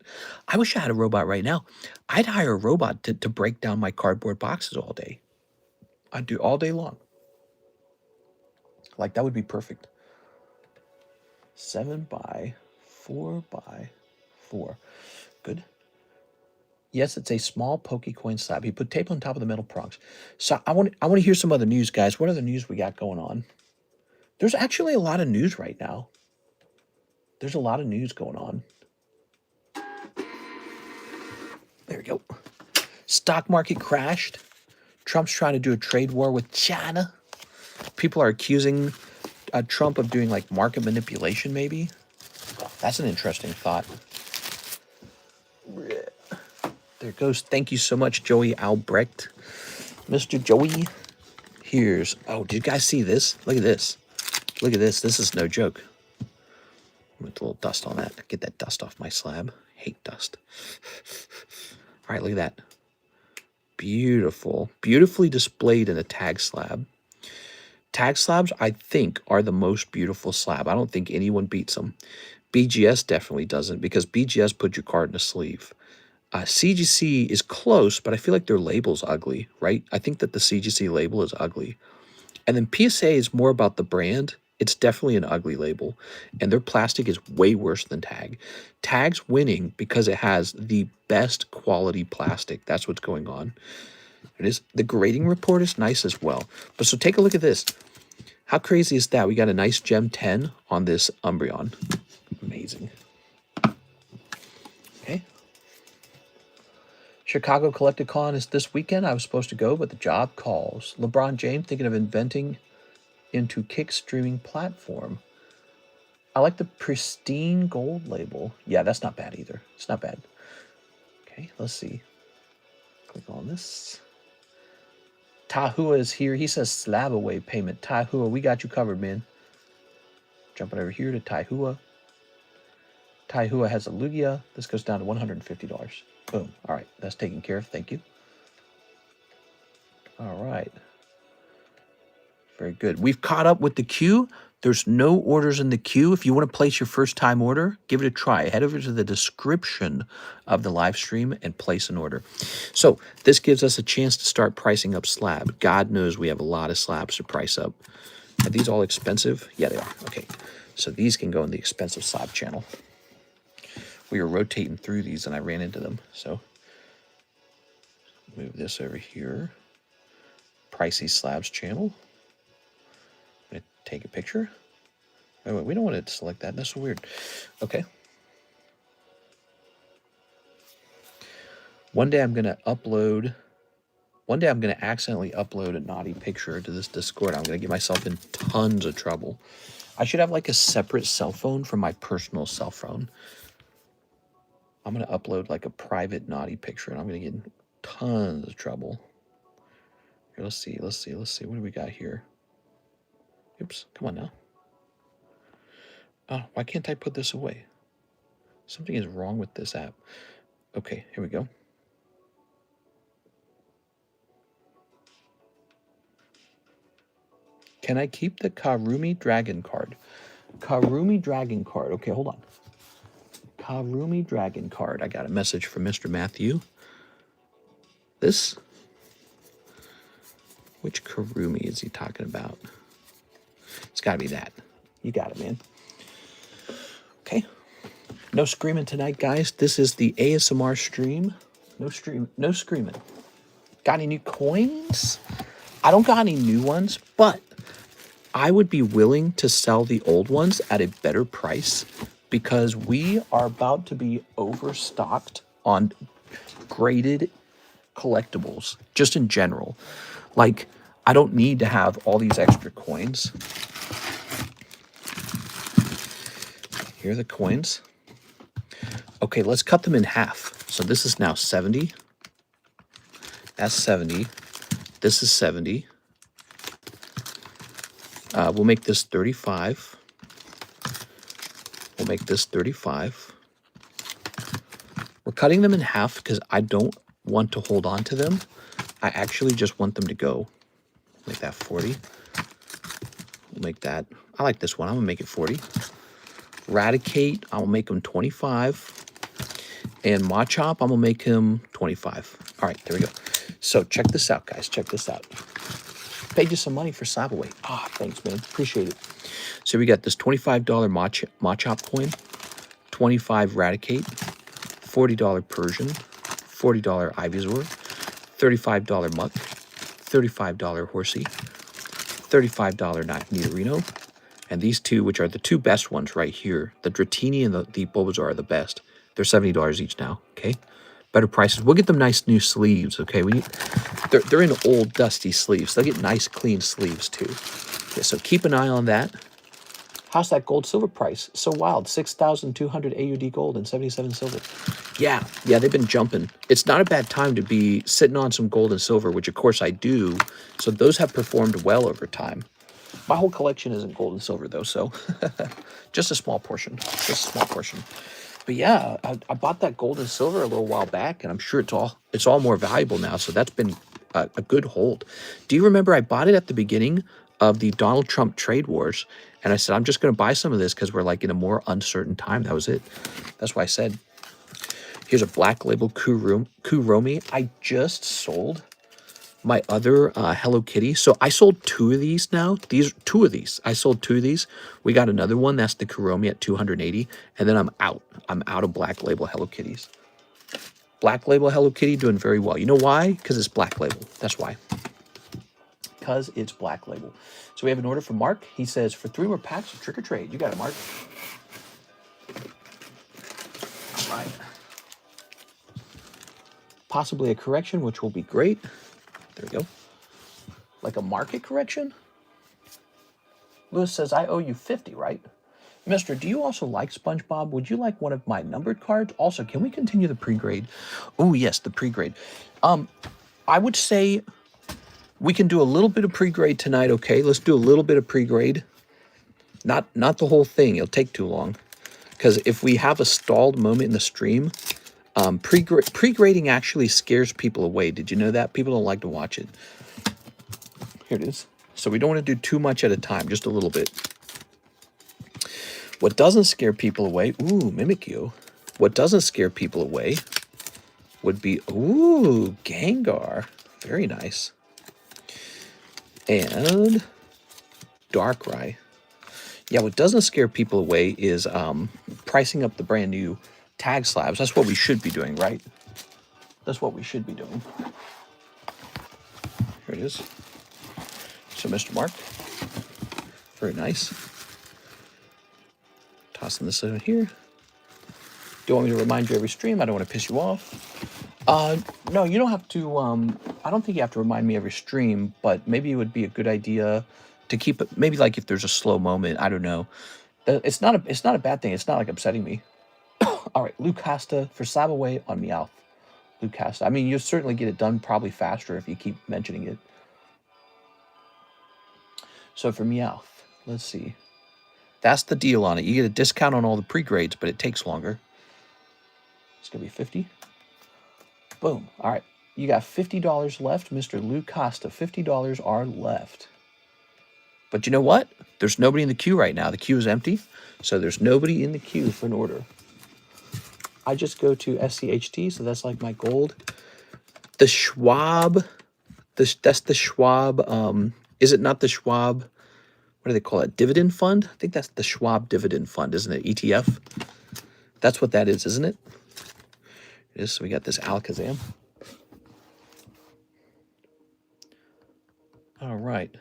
I wish I had a robot right now. I'd hire a robot to break down my cardboard boxes all day. I'd do all day long. Like, that would be perfect. 7 by 4 by 4. Good. Yes, it's a small Pokecoin slab. He put tape on top of the metal prongs. So I want to hear some other news, guys. What other news we got going on? There's actually a lot of news right now. There's a lot of news going on. There we go. Stock market crashed. Trump's trying to do a trade war with China. People are accusing Trump of doing like market manipulation, maybe. That's an interesting thought. There it goes. Thank you so much, Joey Albrecht. Mr. Joey. Here's... Oh, did you guys see this? Look at this. Look at this. This is no joke. With a little dust on that. Get that dust off my slab. Hate dust. All right, look at that. Beautiful. Beautifully displayed in a tag slab. Tag slabs, I think, are the most beautiful slab. I don't think anyone beats them. BGS definitely doesn't, because BGS put your card in a sleeve. CGC is close, but I feel like their label's ugly, right? I think that the CGC label is ugly. And then PSA is more about the brand. It's definitely an ugly label. And their plastic is way worse than Tag. Tag's winning because it has the best quality plastic. That's what's going on. It is. The grading report is nice as well. But so take a look at this. How crazy is that? We got a nice Gem 10 on this Umbreon. Amazing. Okay. Chicago Collecticon is this weekend. I was supposed to go, but the job calls. LeBron James thinking of inventing into Kick streaming platform. I like the pristine gold label. Yeah, that's not bad either. It's not bad. Okay, let's see. Click on this. Tahua is here. He says slab away payment. Tahua, we got you covered, man. Jumping over here to Tahua. Tahua has a Lugia. This goes down to $150. Boom. All right, that's taken care of. Thank you. All right. Very good. We've caught up with the queue. There's no orders in the queue. If you want to place your first time order, give it a try. Head over to the description of the live stream and place an order. So this gives us a chance to start pricing up slab. God knows we have a lot of slabs to price up. Are these all expensive? Yeah, they are. Okay. So these can go in the expensive slab channel. We were rotating through these and I ran into them. So move this over here. Pricey Slabs channel. I'm going to take a picture. Oh, wait, we don't want to select that. That's so weird. Okay. One day I'm going to accidentally upload a naughty picture to this Discord. I'm going to get myself in tons of trouble. I should have like a separate cell phone from my personal cell phone. I'm going to upload like a private naughty picture and I'm going to get in tons of trouble. Here, let's see. What do we got here? Oops, come on now. Oh, why can't I put this away? Something is wrong with this app. Okay, here we go. Can I keep the Karumi Dragon card? Karumi Dragon card. Okay, hold on. Karumi Dragon card. I got a message from Mr. Matthew. This? Which Karumi is he talking about? It's got to be that. You got it, man. Okay. No screaming tonight, guys. This is the ASMR stream. No screaming. Got any new coins? I don't got any new ones, but I would be willing to sell the old ones at a better price because we are about to be overstocked on graded collectibles, just in general. Like, I don't need to have all these extra coins. Here are the coins. Okay, let's cut them in half. So this is now 70. That's 70. This is 70. We'll make this 35. We'll make this 35. We're cutting them in half because I don't want to hold on to them. I actually just want them to go. Make that 40. We'll make that. I like this one. I'm going to make it 40. Eradicate, I'll make him 25. And Machop, I'm going to make him 25. All right, there we go. So check this out, guys. Check this out. Paid you some money for Slab away. Ah, thanks, man. Appreciate it. So we got this $25 Machop coin, 25 Eradicate, $40 Persian, $40 Ivysaur, $35 Muck, $35 Horsey, $35 Nidorino, and these two, which are the two best ones right here, the Dratini and the Bulbasaur are the best. They're $70 each now, okay? Better prices. We'll get them nice new sleeves, okay? They're in old, dusty sleeves. They'll get nice, clean sleeves, too. Okay, so keep an eye on that. How's that gold-silver price? So wild. 6,200 AUD gold and 77 silver. Yeah, they've been jumping. It's not a bad time to be sitting on some gold and silver, which, of course, I do. So those have performed well over time. My whole collection isn't gold and silver, though, so just a small portion. Just a small portion. But yeah, I bought that gold and silver a little while back, and I'm sure it's all more valuable now. So that's been a good hold. Do you remember I bought it at the beginning of the Donald Trump trade wars, and I said I'm just going to buy some of this because we're like in a more uncertain time. That was it. That's why I said. Here's a black label Kuromi. I just sold my other Hello Kitty. So I sold two of these now. Two of these. I sold two of these. We got another one. That's the Kuromi at 280. And then I'm out. I'm out of black label Hello Kitties. Black label Hello Kitty doing very well. You know why? Because it's black label. That's why. Because it's black label. So we have an order from Mark. He says, for 3 more packs of Trick or Trade. You got it, Mark. All right. Possibly a correction, which will be great. There we go. Like a market correction? Lewis says, I owe you 50, right? Mister, do you also like SpongeBob? Would you like one of my numbered cards? Also, can we continue the pre-grade? Oh, yes, the pre-grade. I would say we can do a little bit of pre-grade tonight, okay? Let's do a little bit of pre-grade. Not the whole thing. It'll take too long. Because if we have a stalled moment in the stream, pre-grading actually scares people away. Did you know that? People don't like to watch it. Here it is. So we don't want to do too much at a time, just a little bit. What doesn't scare people away, ooh, Mimikyu. What doesn't scare people away would be, ooh, Gengar. Very nice. And Darkrai. Yeah, what doesn't scare people away is pricing up the brand new tag slabs. That's what we should be doing, right? That's what we should be doing. Here it is. So, Mr. Mark, very nice. Tossing this in here. Do you want me to remind you every stream? I don't want to piss you off. No, you don't have to. I don't think you have to remind me every stream, but maybe it would be a good idea to keep it. Maybe like if there's a slow moment, I don't know. It's not a bad thing. It's not like upsetting me. All right, Lucasta for Slab away on Meowth. Lucasta. I mean, you'll certainly get it done probably faster if you keep mentioning it. So for Meowth, let's see. That's the deal on it. You get a discount on all the pre-grades, but it takes longer. It's going to be 50. Boom. All right. You got $50 left, Mr. Lou Costa. $50 are left. But you know what? There's nobody in the queue right now. The queue is empty, so there's nobody in the queue for an order. I just go to SCHT, so that's like my gold. The Schwab, that's the Schwab, is it not the Schwab, what do they call it, dividend fund? I think that's the Schwab dividend fund, isn't it, ETF? That's what that is, isn't it? It is, so we got this Alakazam. All right.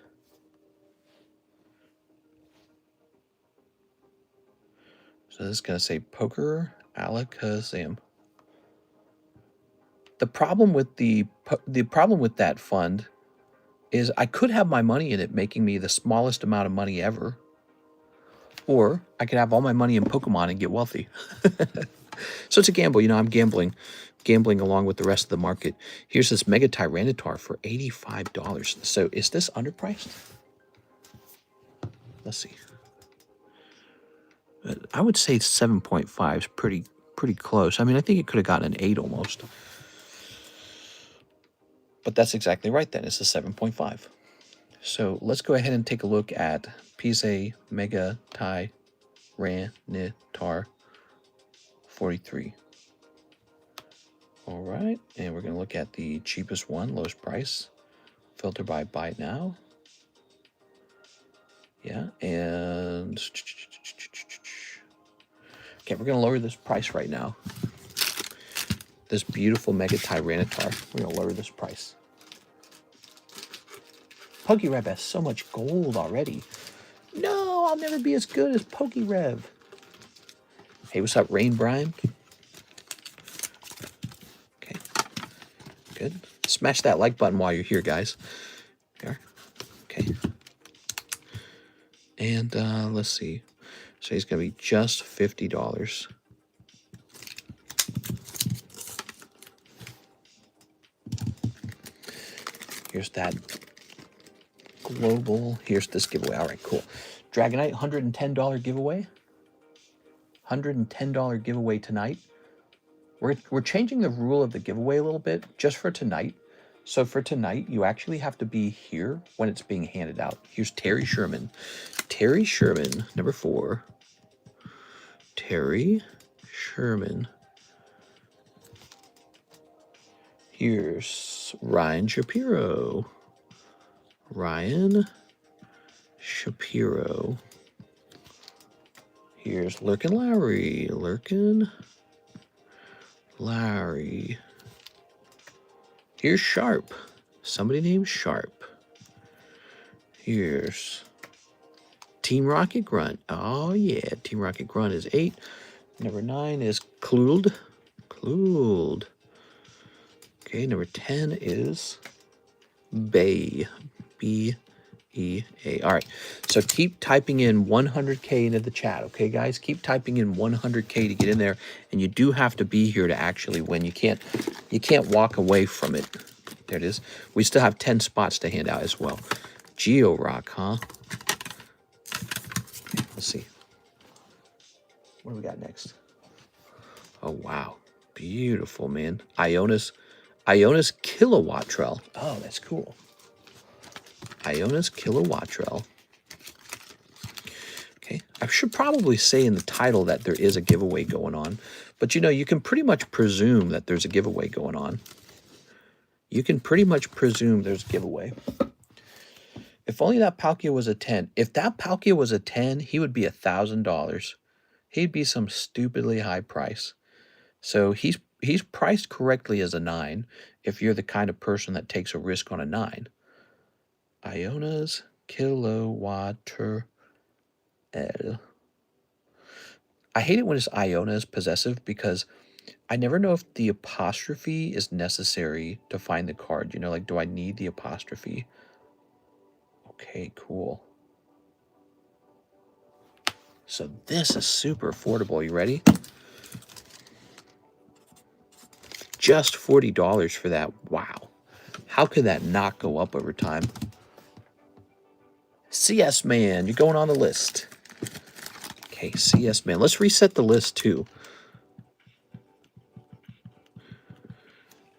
So this is going to say Poker Alakazam. The problem with that fund is I could have my money in it making me the smallest amount of money ever. Or I could have all my money in Pokemon and get wealthy. So it's a gamble. You know, I'm gambling along with the rest of the market. Here's this Mega Tyranitar for $85. So is this underpriced? Let's see. I would say 7.5 is pretty close. I mean, I think it could have gotten an 8 almost. But that's exactly right then. It's a 7.5. So let's go ahead and take a look at Pisa Mega Tyranitar 43. All right, and we're going to look at the cheapest one, lowest price. Filter by buy it now. Yeah, and okay, we're going to lower this price right now. This beautiful Mega Tyranitar. We're going to lower this price. PokeRev has so much gold already. No, I'll never be as good as PokeRev. Hey, what's up, Rain Brian? Okay, good. Smash that like button while you're here, guys. There. Okay. And let's see. So he's going to be just $50. Here's that global. Here's this giveaway. All right, cool. Dragonite, $110 giveaway. $110 giveaway tonight. We're changing the rule of the giveaway a little bit just for tonight. So for tonight, you actually have to be here when it's being handed out. Here's Terry Sherman. Terry Sherman, number 4. Terry Sherman. Here's Ryan Shapiro. Ryan Shapiro. Here's Lurkin Lowry. Lurkin Lowry. Here's Sharp. Somebody named Sharp. Here's Team Rocket Grunt. Oh, yeah. Team Rocket Grunt is 8. Number 9 is Kluld. Kluld. Okay, number 10 is Bay. B-E-A. All right, so keep typing in 100K into the chat, okay, guys? Keep typing in 100K to get in there, and you do have to be here to actually win. You can't walk away from it. There it is. We still have 10 spots to hand out as well. Geo Rock, huh? Okay, let's see. What do we got next? Oh, wow. Beautiful, man. Ionis Kilowattrel. Oh, that's cool. Ionis Kilowattrel. Okay, I should probably say in the title that there is a giveaway going on, but you know, you can pretty much presume that there's a giveaway going on. You can pretty much presume there's a giveaway. If only that Palkia was a 10. If that Palkia was a 10, he would be $1,000. He'd be some stupidly high price. So he's priced correctly as a 9 if you're the kind of person that takes a risk on a 9. Ionas Kilowatt L. I hate it when it's Ionas possessive because I never know if the apostrophe is necessary to find the card. You know, like, do I need the apostrophe? Okay, cool. So this is super affordable. You ready? Just $40 for that. Wow. How could that not go up over time? CS Man, you're going on the list. Okay, CS Man. Let's reset the list too.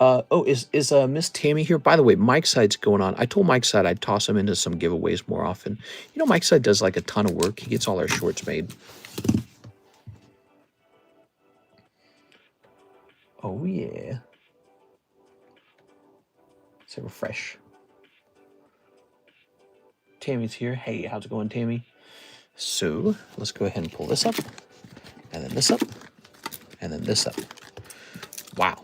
Oh, is Miss Tammy here? By the way, Mike's Side's going on. I told Mike's Side I'd toss him into some giveaways more often. You know, Mike's Side does like a ton of work. He gets all our shorts made. Oh, yeah. Let's refresh. Tammy's here. Hey, how's it going, Tammy? So, let's go ahead and pull this up. And then this up. And then this up. Wow.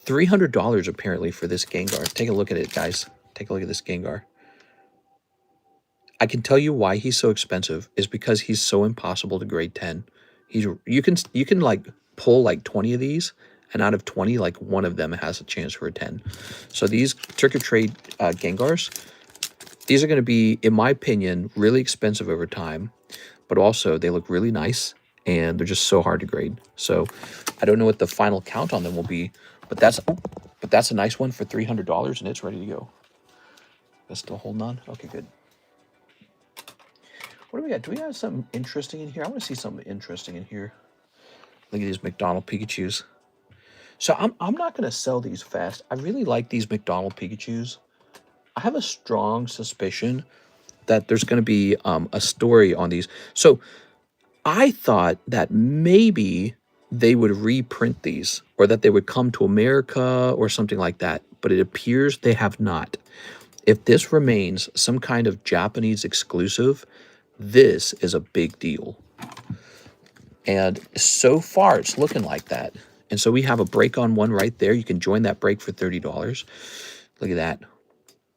$300 apparently for this Gengar. Take a look at it, guys. Take a look at this Gengar. I can tell you why he's so expensive is because he's so impossible to grade 10. You can like pull like 20 of these, and out of 20, like one of them has a chance for a 10. So these Trick or Trade Gengars, these are going to be, in my opinion, really expensive over time, but also they look really nice and they're just so hard to grade. So I don't know what the final count on them will be, but that's a nice one for $300 and it's ready to go. That's still holding on? Okay, good. What do we got? Do we have something interesting in here? I want to see something interesting in here. Look at these McDonald Pikachus. So I'm not going to sell these fast. I really like these McDonald Pikachus. I have a strong suspicion that there's going to be a story on these. So I thought that maybe they would reprint these or that they would come to America or something like that. But it appears they have not. If this remains some kind of Japanese exclusive, this is a big deal. And so far, it's looking like that. And so we have a break on one right there. You can join that break for $30. Look at that.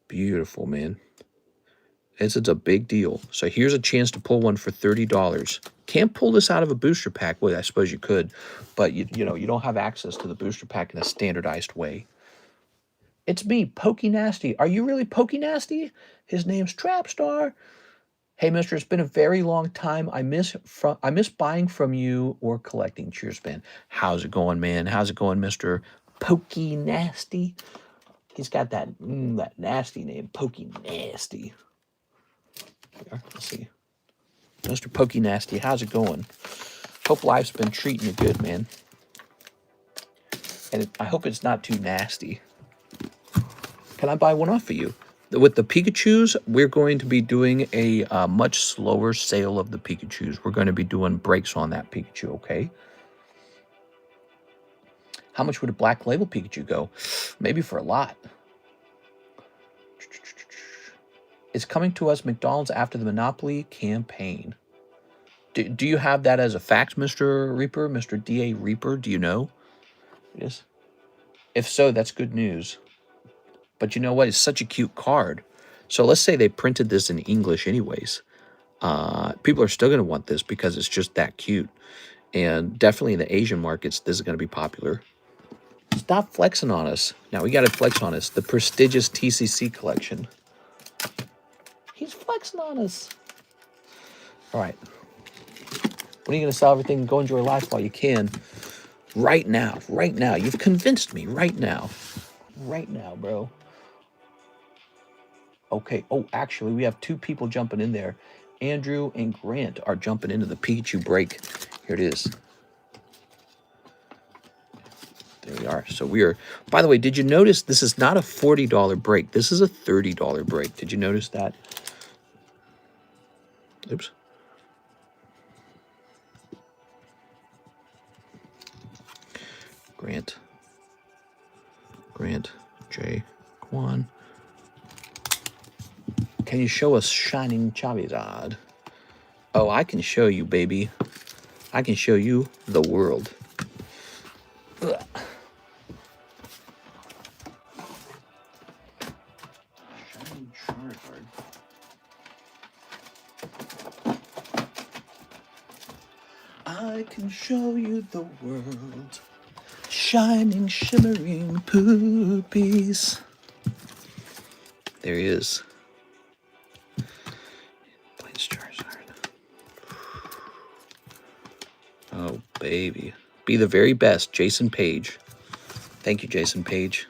Beautiful, man. It's a big deal. So here's a chance to pull one for $30. Can't pull this out of a booster pack. Well, I suppose you could, but you know, you don't have access to the booster pack in a standardized way. It's me, Pokey Nasty. Are you really Pokey Nasty? His name's Trapstar. Hey, mister, it's been a very long time. I miss buying from you or collecting. Cheers, man. How's it going, man? How's it going, Mr. Pokey Nasty? He's got that nasty name, Pokey Nasty. Let's see. Mr. Pokey Nasty, how's it going? Hope life's been treating you good, man. And I hope it's not too nasty. Can I buy one off for you? With the Pikachus, we're going to be doing a much slower sale of the Pikachus. We're going to be doing breaks on that Pikachu, okay? How much would a Black Label Pikachu go? Maybe for a lot. It's coming to us, McDonald's, after the Monopoly campaign. Do you have that as a fact, Mr. Reaper? Mr. D.A. Reaper, do you know? Yes. If so, that's good news. But you know what? It's such a cute card. So let's say they printed this in English anyways. People are still going to want this because it's just that cute. And definitely in the Asian markets, this is going to be popular. Stop flexing on us. Now, we got to flex on us. The prestigious TCC collection. He's flexing on us. All right. When are you going to sell everything and go enjoy life while you can? Right now. Right now. You've convinced me. Right now. Right now, bro. Okay. Oh, actually, we have two people jumping in there. Andrew and Grant are jumping into the Pikachu break. Here it is. There we are. So we are... By the way, did you notice this is not a $40 break? This is a $30 break. Did you notice that? Oops. Grant, J, Quan. Can you show us Shining Charizard? Oh, I can show you, baby. I can show you the world. Ugh. Shining Charizard. I can show you the world. Shining, shimmering poopies. There he is. Plains Charizard. Oh, baby. Be the very best, Jason Page. Thank you, Jason Page.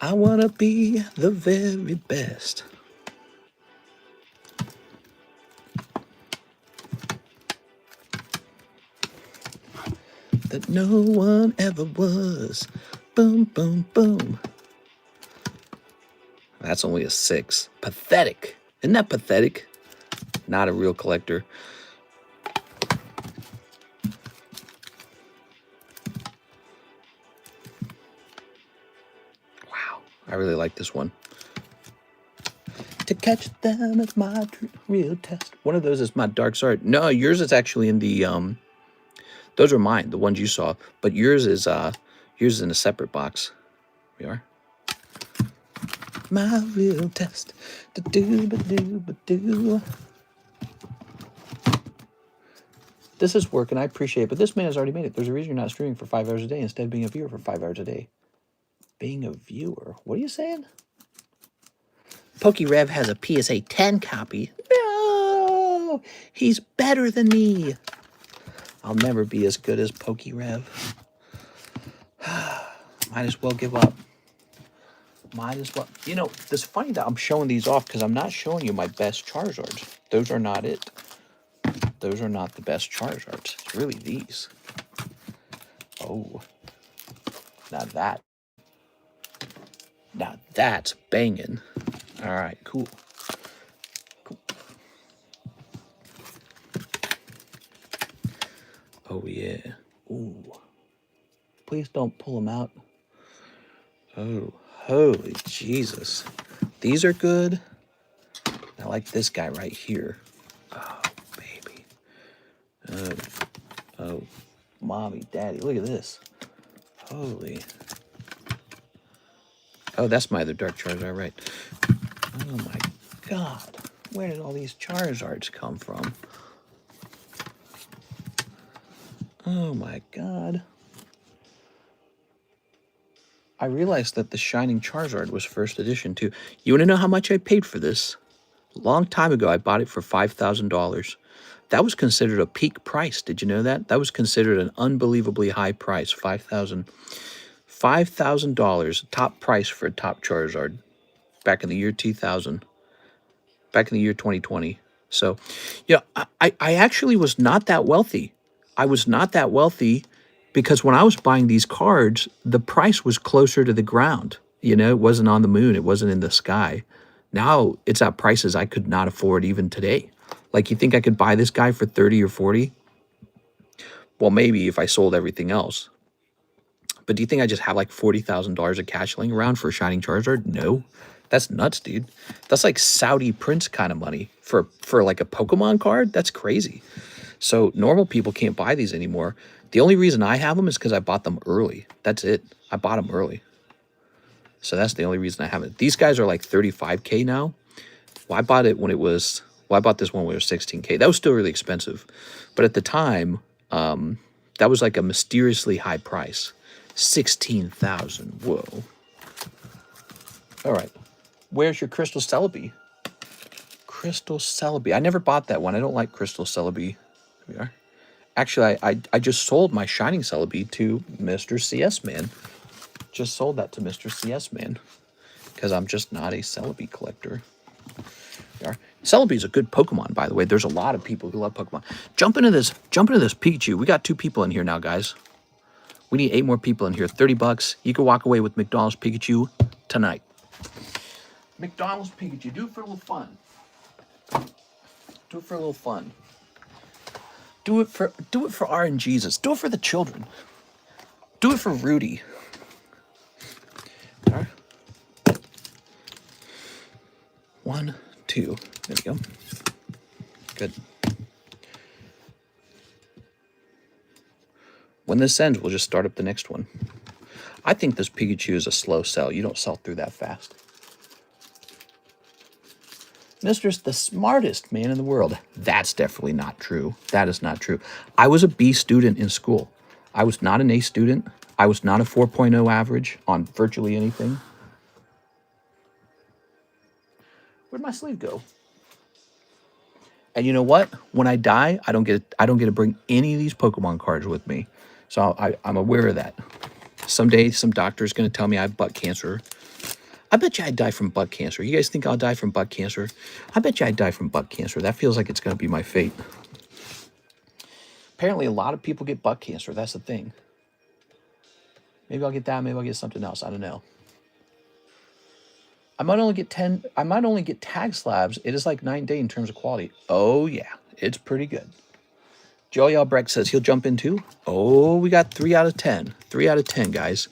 I want to be the very best. That no one ever was. Boom, boom, boom. That's only a 6. Pathetic. Isn't that pathetic? Not a real collector. Wow. I really like this one. To catch them is my real test. One of those is my dark side. No, yours is actually in the those are mine, the ones you saw. But yours is in a separate box. We are. My real test. Do-do-ba-do-ba-do. This is working, I appreciate it, but this man has already made it. There's a reason you're not streaming for 5 hours a day instead of being a viewer for 5 hours a day. Being a viewer? What are you saying? PokeRev has a PSA 10 copy. No! He's better than me. I'll never be as good as PokeRev. Might as well give up. Might as well. You know, it's funny that I'm showing these off because I'm not showing you my best Charizards. Those are not it. Those are not the best Charizards. It's really these. Oh. Now that's banging. All right, cool. Cool. Oh, yeah. Ooh. Please don't pull them out. Oh, holy Jesus. These are good. I like this guy right here. Oh, baby. Oh, mommy, daddy, look at this. Holy. Oh, that's my other Dark Charizard, right. Oh, my God. Where did all these Charizards come from? Oh, my God. I realized that the Shining Charizard was first edition, too. You want to know how much I paid for this? A long time ago, I bought it for $5,000. That was considered a peak price. Did you know that? That was considered an unbelievably high price, $5,000, top price for a top Charizard back in the year 2000, back in the year 2020. So, yeah, I actually was not that wealthy. I was not that wealthy because when I was buying these cards, the price was closer to the ground. You know, it wasn't on the moon. It wasn't in the sky. Now it's at prices I could not afford even today. Like, you think I could buy this guy for 30 or 40? Well, maybe if I sold everything else. But do you think I just have like $40,000 of cash laying around for a Shining Charizard? No. That's nuts, dude. That's like Saudi Prince kind of money for like a Pokemon card. That's crazy. So normal people can't buy these anymore. The only reason I have them is because I bought them early. That's it. I bought them early. So that's the only reason I have it. These guys are like 35K now. Well, I bought it when it was, well, I bought this one when it was 16K. That was still really expensive. But at the time, that was like a mysteriously high price. 16,000. Whoa. All right. Where's your Crystal Celebi? Crystal Celebi. I never bought that one. I don't like Crystal Celebi. There we are. Actually, I just sold my Shining Celebi to Mr. CS Man. Just sold that to Mr. CS Man. Because I'm just not a Celebi collector. There are. Celebi is a good Pokemon, by the way. There's a lot of people who love Pokemon. Jump into this Pikachu. We got 2 people in here now, guys. We need 8 more people in here. $30. You can walk away with McDonald's Pikachu tonight. McDonald's Pikachu. Do it for a little fun. Do it for a little fun. Do it for RNGesus. Do it for the children. Do it for Rudy. All right. 1, 2. There we go. Good. When this ends, we'll just start up the next one. I think this Pikachu is a slow sell. You don't sell through that fast. Mister's the smartest man in the world. That's definitely not true. That is not true. I was a B student in school. I was not an A student. I was not a 4.0 average on virtually anything. Where'd my sleeve go? And you know what? When I die, I don't get to bring any of these Pokemon cards with me. So I'm aware of that. Someday, some doctor's going to tell me I have butt cancer. I bet you I'd die from butt cancer. You guys think I'll die from butt cancer? I bet you I'd die from butt cancer. That feels like it's going to be my fate. Apparently, a lot of people get butt cancer. That's the thing. Maybe I'll get that. Maybe I'll get something else. I don't know. I might only get 10. I might only get tag slabs. It is like 9-day in terms of quality. Oh, yeah. It's pretty good. Joey Albrecht says he'll jump in too. Oh, we got 3 out of 10. 3 out of 10, guys.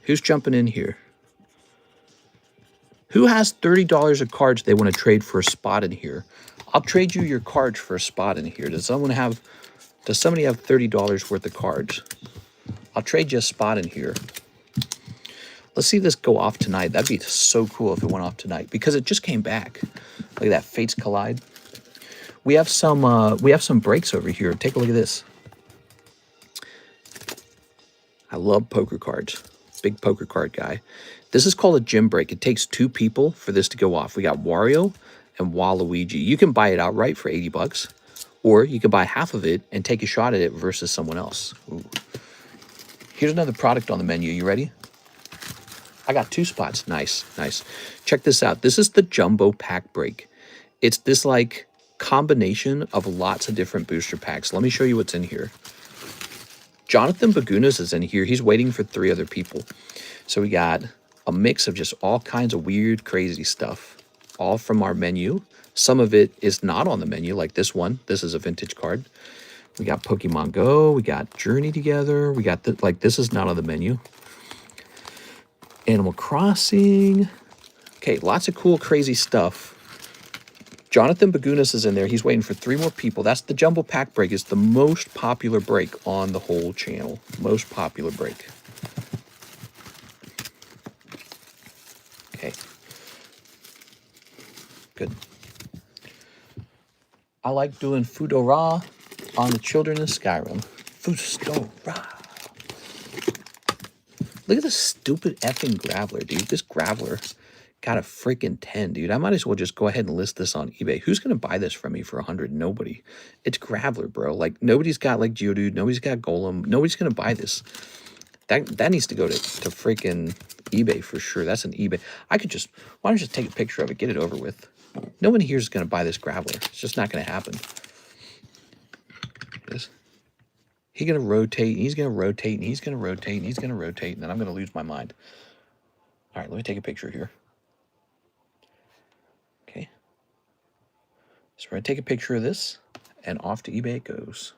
Who's jumping in here? Who has $30 of cards they want to trade for a spot in here? I'll trade you your cards for a spot in here. Does somebody have $30 worth of cards? I'll trade you a spot in here. Let's see this go off tonight. That'd be so cool if it went off tonight because it just came back. Look at that, Fates Collide. We have some breaks over here. Take a look at this. I love poker cards. Big poker card guy. This is called a gym break. It takes 2 people for this to go off. We got Wario and Waluigi. You can buy it outright for 80 bucks, or you can buy half of it and take a shot at it versus someone else. Ooh. Here's another product on the menu. You ready? I got 2 spots. Nice, nice. Check this out. This is the Jumbo Pack Break. It's this like combination of lots of different booster packs. Let me show you what's in here. Jonathan Bagunas is in here. He's waiting for 3 other people. So we got a mix of just all kinds of weird, crazy stuff, all from our menu. Some of it is not on the menu, like this one. This is a vintage card. We got Pokemon Go. We got Journey Together. We got, this is not on the menu. Animal Crossing. Okay, lots of cool, crazy stuff. Jonathan Bagunas is in there. He's waiting for 3 more people. That's the Jumbo Pack Break. It's the most popular break on the whole channel. Most popular break. Okay. Good. I like doing Fudora on the children in Skyrim. Fudora. Look at this stupid effing Graveler, dude. This Graveler got a freaking 10, dude. I might as well just go ahead and list this on eBay. Who's going to buy this from me for 100? Nobody. It's Graveler, bro. Like, nobody's got, like, Geodude. Nobody's got Golem. Nobody's going to buy this. That needs to go to freaking eBay for sure. That's an eBay. I could just, why don't you just take a picture of it, get it over with. No one here is going to buy this Graveler. It's just not going to happen. He's going to rotate, and he's going to rotate, and he's going to rotate, and he's going to rotate, and then I'm going to lose my mind. All right, let me take a picture here. Okay. So we're going to take a picture of this, and off to eBay it goes.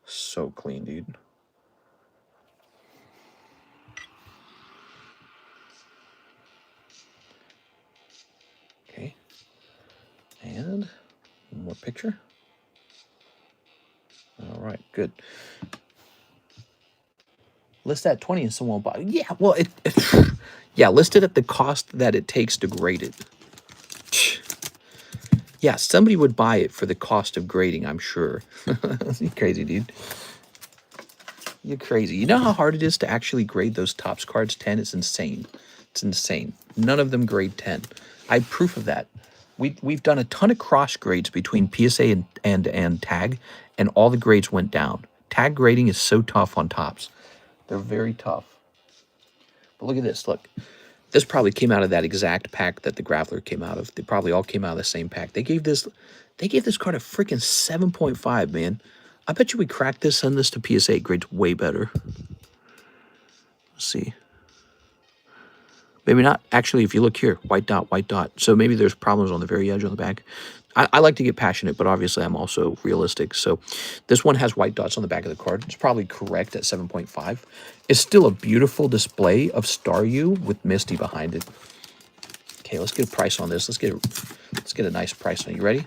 So clean, dude. Okay. And one more picture. All right, good. List at 20 and someone will buy. Yeah, well, yeah, list it at the cost that it takes to grade it. Yeah, somebody would buy it for the cost of grading, I'm sure. You're crazy, dude. You're crazy. You know how hard it is to actually grade those Topps cards 10? It's insane. It's insane. None of them grade 10. I have proof of that. We've done a ton of cross grades between PSA and tag, and all the grades went down. Tag grading is so tough on Topps. They're very tough. But look at this. Look. This probably came out of that exact pack that the Graveler came out of. They probably all came out of the same pack. They gave this card a freaking 7.5, man. I bet you we cracked this, send this to PSA, grades way better. Let's see. Maybe not. Actually, if you look here, white dot, white dot. So maybe there's problems on the very edge on the back. I like to get passionate, but obviously I'm also realistic. So this one has white dots on the back of the card. It's probably correct at 7.5. It's still a beautiful display of Staryu with Misty behind it. Okay, let's get a price on this. Let's get a nice price on it. You ready?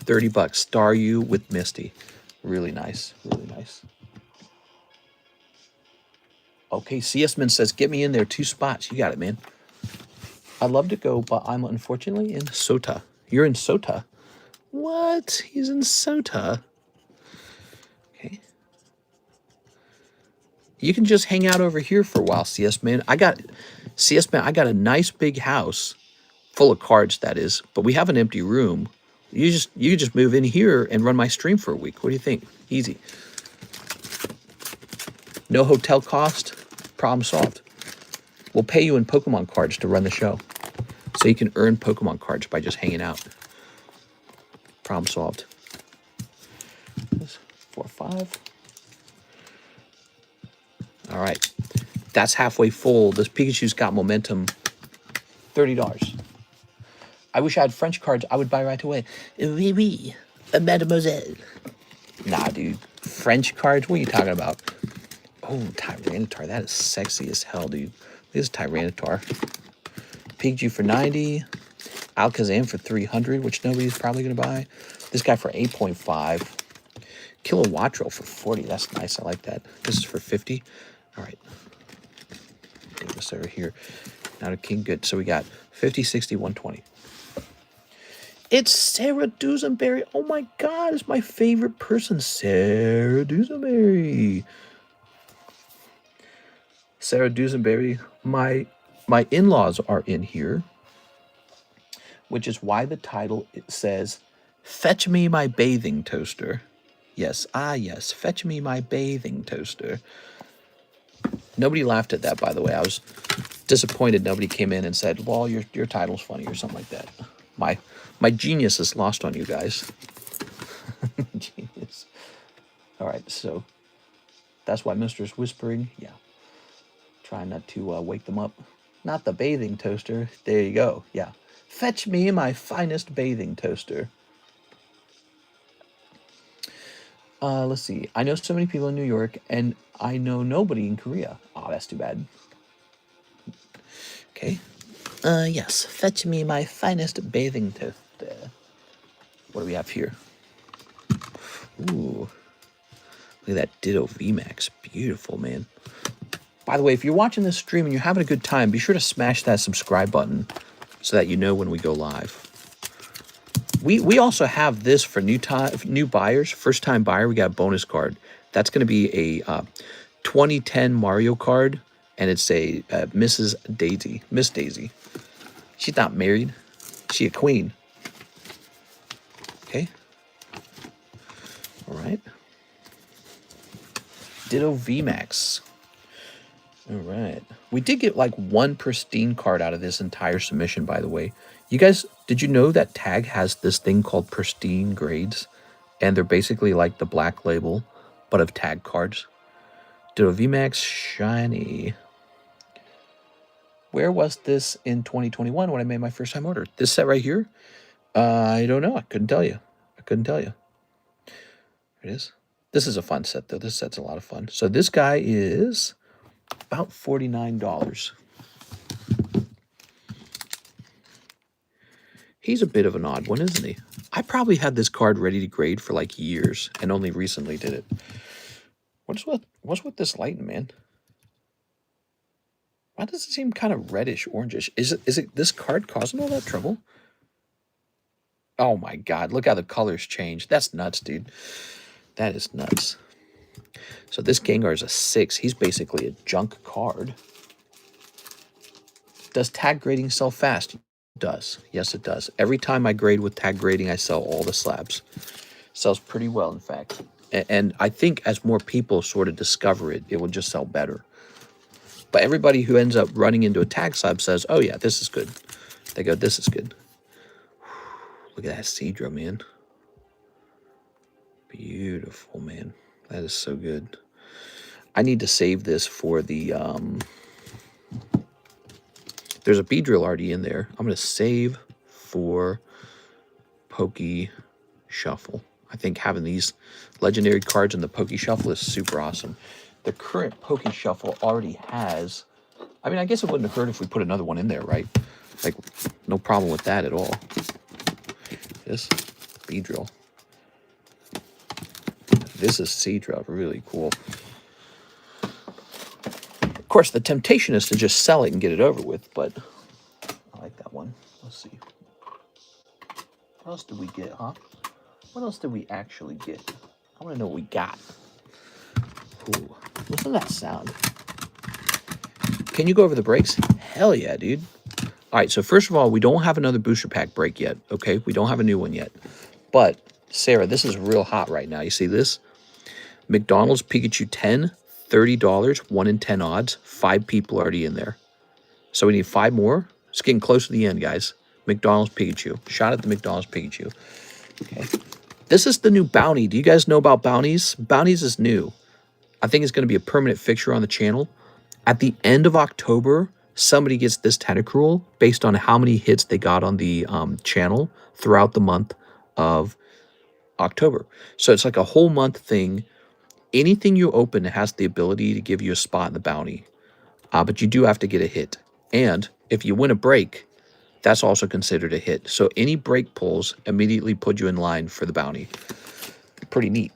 $30. Star You with Misty. Really nice. Really nice. Okay, CSman says, get me in there. 2 spots. You got it, man. I'd love to go, but I'm unfortunately in Sota. You're in Sota? What? He's in Sota. Okay. You can just hang out over here for a while, CSman. I got a nice big house full of cards, that is, but we have an empty room. You just move in here and run my stream for a week. What do you think? Easy. No hotel cost. Problem solved. We'll pay you in Pokemon cards to run the show. So you can earn Pokemon cards by just hanging out. Problem solved. 4, 5. All right. That's halfway full. This Pikachu's got momentum. $30. I wish I had French cards. I would buy right away. Oui, oui. Mademoiselle. Nah, dude. French cards? What are you talking about? Oh, Tyranitar. That is sexy as hell, dude. This is Tyranitar. Pikachu for 90. Alakazam for 300, which nobody's probably going to buy. This guy for 8.5. Kilowattrel for 40. That's nice. I like that. This is for 50. All right. Get this over here. Now to King. Good. So we got 50, 60, 120. It's Sarah Dusenberry. Oh my God, it's my favorite person, Sarah Dusenberry. Sarah Dusenberry, my in-laws are in here, which is why the title it says, "Fetch me my bathing toaster." Yes, yes, fetch me my bathing toaster. Nobody laughed at that, by the way. I was disappointed nobody came in and said, "Well, your title's funny," or something like that. My genius is lost on you guys. Genius. All right, so that's why Mister's whispering. Yeah. Trying not to wake them up. Not the bathing toaster. There you go. Yeah. Fetch me my finest bathing toaster. Let's see. I know so many people in New York, and I know nobody in Korea. Oh, that's too bad. Okay. Yes. Fetch me my finest bathing toaster. What do we have here? Ooh. Look at that Ditto VMAX. Beautiful, man. By the way, if you're watching this stream and you're having a good time, be sure to smash that subscribe button so that you know when we go live. We also have this for new buyers, first-time buyer. We got a bonus card. That's going to be a 2010 Mario card, and it's a Miss Daisy. She's not married. She's a queen. Okay. All right. Ditto VMAX. All right. We did get like 1 pristine card out of this entire submission, by the way. You guys, did you know that Tag has this thing called pristine grades? And they're basically like the Black Label, but of Tag cards. Ditto VMAX Shiny. Where was this in 2021 when I made my first time order? This set right here? I don't know. I couldn't tell you. There it is. This is a fun set, though. This set's a lot of fun. So this guy is about $49. He's a bit of an odd one, isn't he? I probably had this card ready to grade for like years and only recently did it. What's with this lighting, man? Why does it seem kind of reddish, orangish? Is it this card causing all that trouble? Oh my God, look how the colors change. That's nuts, dude. That is nuts. So this Gengar is a 6. He's basically a junk card. Does tag grading sell fast? It does. Yes, it does. Every time I grade with tag grading, I sell all the slabs. Sells pretty well, in fact. And I think as more people sort of discover it, it will just sell better. But everybody who ends up running into a tag slab says, oh yeah, this is good. They go, this is good. Look at that Seadra, man. Beautiful, man. That is so good. I need to save this for the, there's a Beedrill already in there. I'm going to save for Poke Shuffle. I think having these legendary cards in the Poke Shuffle is super awesome. The current Poke Shuffle already has, I mean, I guess it wouldn't have hurt if we put another one in there, right? Like, no problem with that at all. This, speed drill. This is Seadrill, really cool. Of course, the temptation is to just sell it and get it over with, but I like that one. Let's see. What else did we get, huh? What else did we actually get? I want to know what we got. Ooh, listen to that sound. Can you go over the breaks? Hell yeah, dude. All right, so first of all, we don't have another booster pack break yet, okay? We don't have a new one yet. But, Sarah, this is real hot right now. You see this? McDonald's Pikachu 10, $30, 1 in 10 odds. 5 people already in there. So we need 5 more. It's getting close to the end, guys. McDonald's Pikachu. Shout out to McDonald's Pikachu. Okay. This is the new bounty. Do you guys know about bounties? Bounties is new. I think it's going to be a permanent fixture on the channel. At the end of October, somebody gets this Tentacruel based on how many hits they got on the channel throughout the month of October. So it's like a whole month thing. Anything you open has the ability to give you a spot in the bounty. But you do have to get a hit. And if you win a break, that's also considered a hit. So any break pulls immediately put you in line for the bounty. Pretty neat.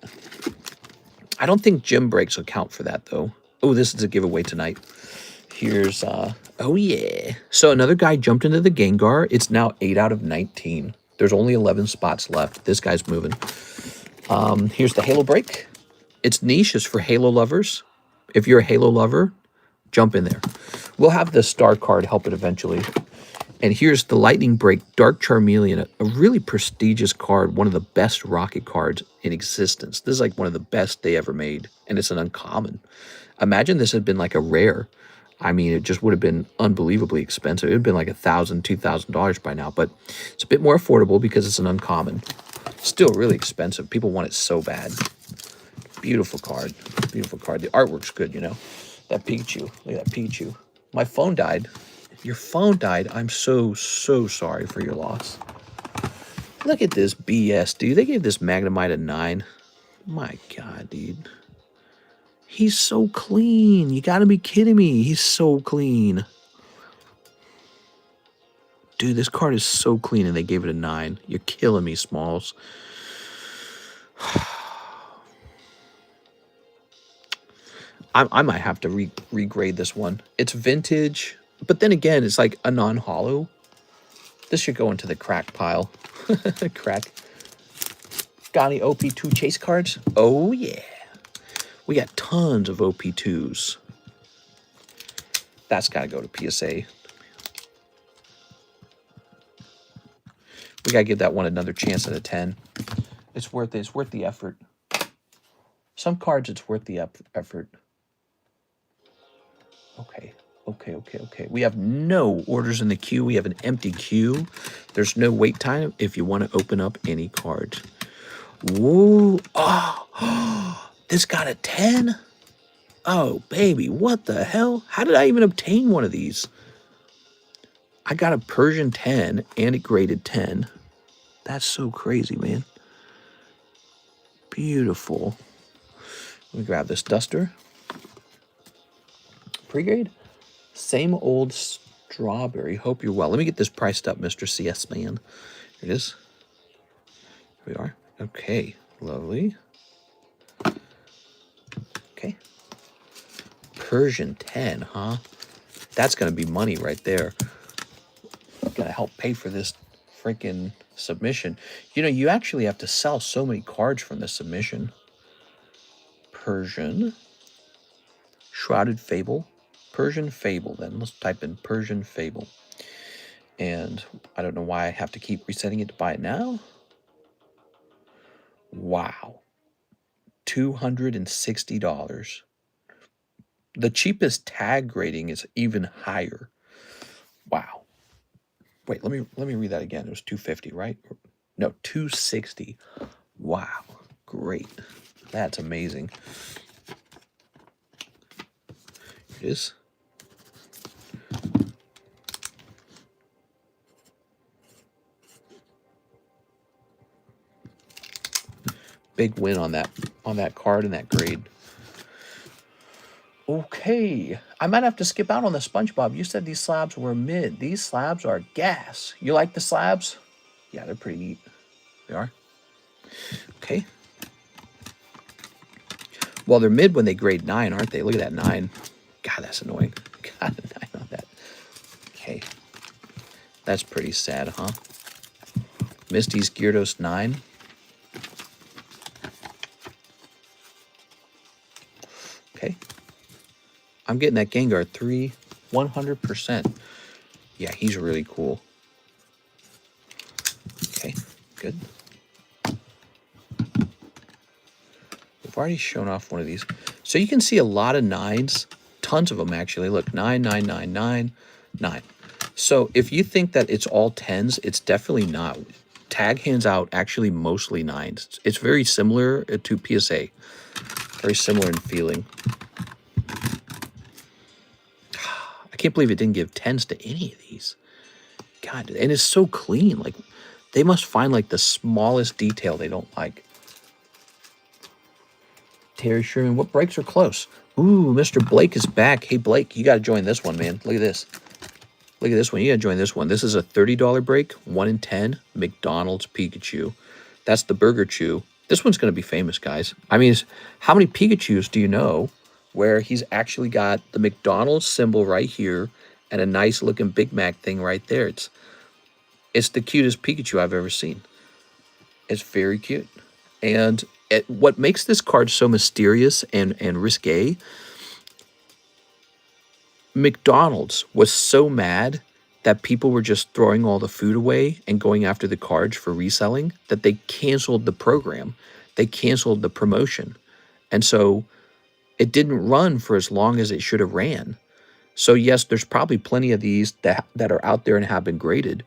I don't think gym breaks will count for that, though. Oh, this is a giveaway tonight. Here's, oh yeah. So another guy jumped into the Gengar. It's now 8 out of 19. There's only 11 spots left. This guy's moving. Here's the Halo break. It's niche. It's for Halo lovers. If you're a Halo lover, jump in there. We'll have the star card help it eventually. And here's the Lightning Break Dark Charmeleon, a really prestigious card, one of the best Rocket cards in existence. This is like one of the best they ever made, and it's an uncommon. Imagine this had been like a rare. I mean, it just would have been unbelievably expensive. It would have been like $1,000, $2,000 by now, but it's a bit more affordable because it's an uncommon. Still really expensive. People want it so bad. Beautiful card. Beautiful card. The artwork's good, you know. That Pikachu. Look at that Pikachu. My phone died. Your phone died. I'm so sorry for your loss. Look at this BS, dude. They gave this Magnemite a 9. My God, dude. He's so clean. You gotta be kidding me. He's so clean. Dude, this card is so clean and they gave it a 9. You're killing me, Smalls. I might have to regrade this one. It's vintage, but then again, it's like a non-hollow. This should go into the crack pile. Crack. Got any OP2 chase cards? Oh, yeah. We got tons of OP2s. That's got to go to PSA. We got to give that one another chance at a 10. It's worth it. It's worth the effort. Some cards, it's worth the effort. Okay. We have no orders in the queue. We have an empty queue. There's no wait time if you want to open up any cards. Whoa. Oh, this got a 10? Oh, baby, what the hell? How did I even obtain one of these? I got a Persian 10 and a graded 10. That's so crazy, man. Beautiful. Let me grab this duster. Pre-grade? Same old strawberry. Hope you're well. Let me get this priced up, Mr. CS Man. Here it is. Here we are. Okay. Lovely. Okay. Persian 10, huh? That's going to be money right there. Going to help pay for this freaking submission. You know, you actually have to sell so many cards from the submission. Persian. Shrouded Fable. Persian Fable, then. Let's type in Persian Fable. And I don't know why I have to keep resetting it to buy it now. Wow. $260. The cheapest tag grading is even higher. Wow. Wait, let me read that again. It was $250, right? No, $260. Wow. Great. That's amazing. Here it is. Big win on that card and that grade. Okay, I might have to skip out on the SpongeBob. You said these slabs were mid. These slabs are gas. You like the slabs? Yeah, they're pretty neat. They are. Okay. Well, they're mid when they grade 9, aren't they? Look at that 9. God, that's annoying. God, a 9 on that. Okay. That's pretty sad, huh? Misty's Gyarados 9. Okay. I'm getting that Gengar 3, 100%. Yeah, he's really cool. Okay, good. We've already shown off one of these. So you can see a lot of 9s, tons of them actually. Look, 9, 9, 9, 9, 9. So if you think that it's all 10s, it's definitely not. Tag hands out actually mostly 9s. It's very similar to PSA. Very similar in feeling. I can't believe it didn't give 10s to any of these. God, and it's so clean. Like, they must find like the smallest detail they don't like. Terry Sherman, what breaks are close? Ooh, Mr. Blake is back. Hey, Blake, you got to join this one, man. Look at this. Look at this one. You got to join this one. This is a $30 break, 1 in 10, McDonald's Pikachu. That's the BURGERCHU. This one's going to be famous, guys. I mean, how many Pikachus do you know where he's actually got the McDonald's symbol right here and a nice looking Big Mac thing right there? It's the cutest Pikachu I've ever seen. It's very cute. And what makes this card so mysterious and risque, McDonald's was so mad that people were just throwing all the food away and going after the cards for reselling that they canceled the program. They canceled the promotion. And so it didn't run for as long as it should have ran. So yes, there's probably plenty of these that are out there and have been graded,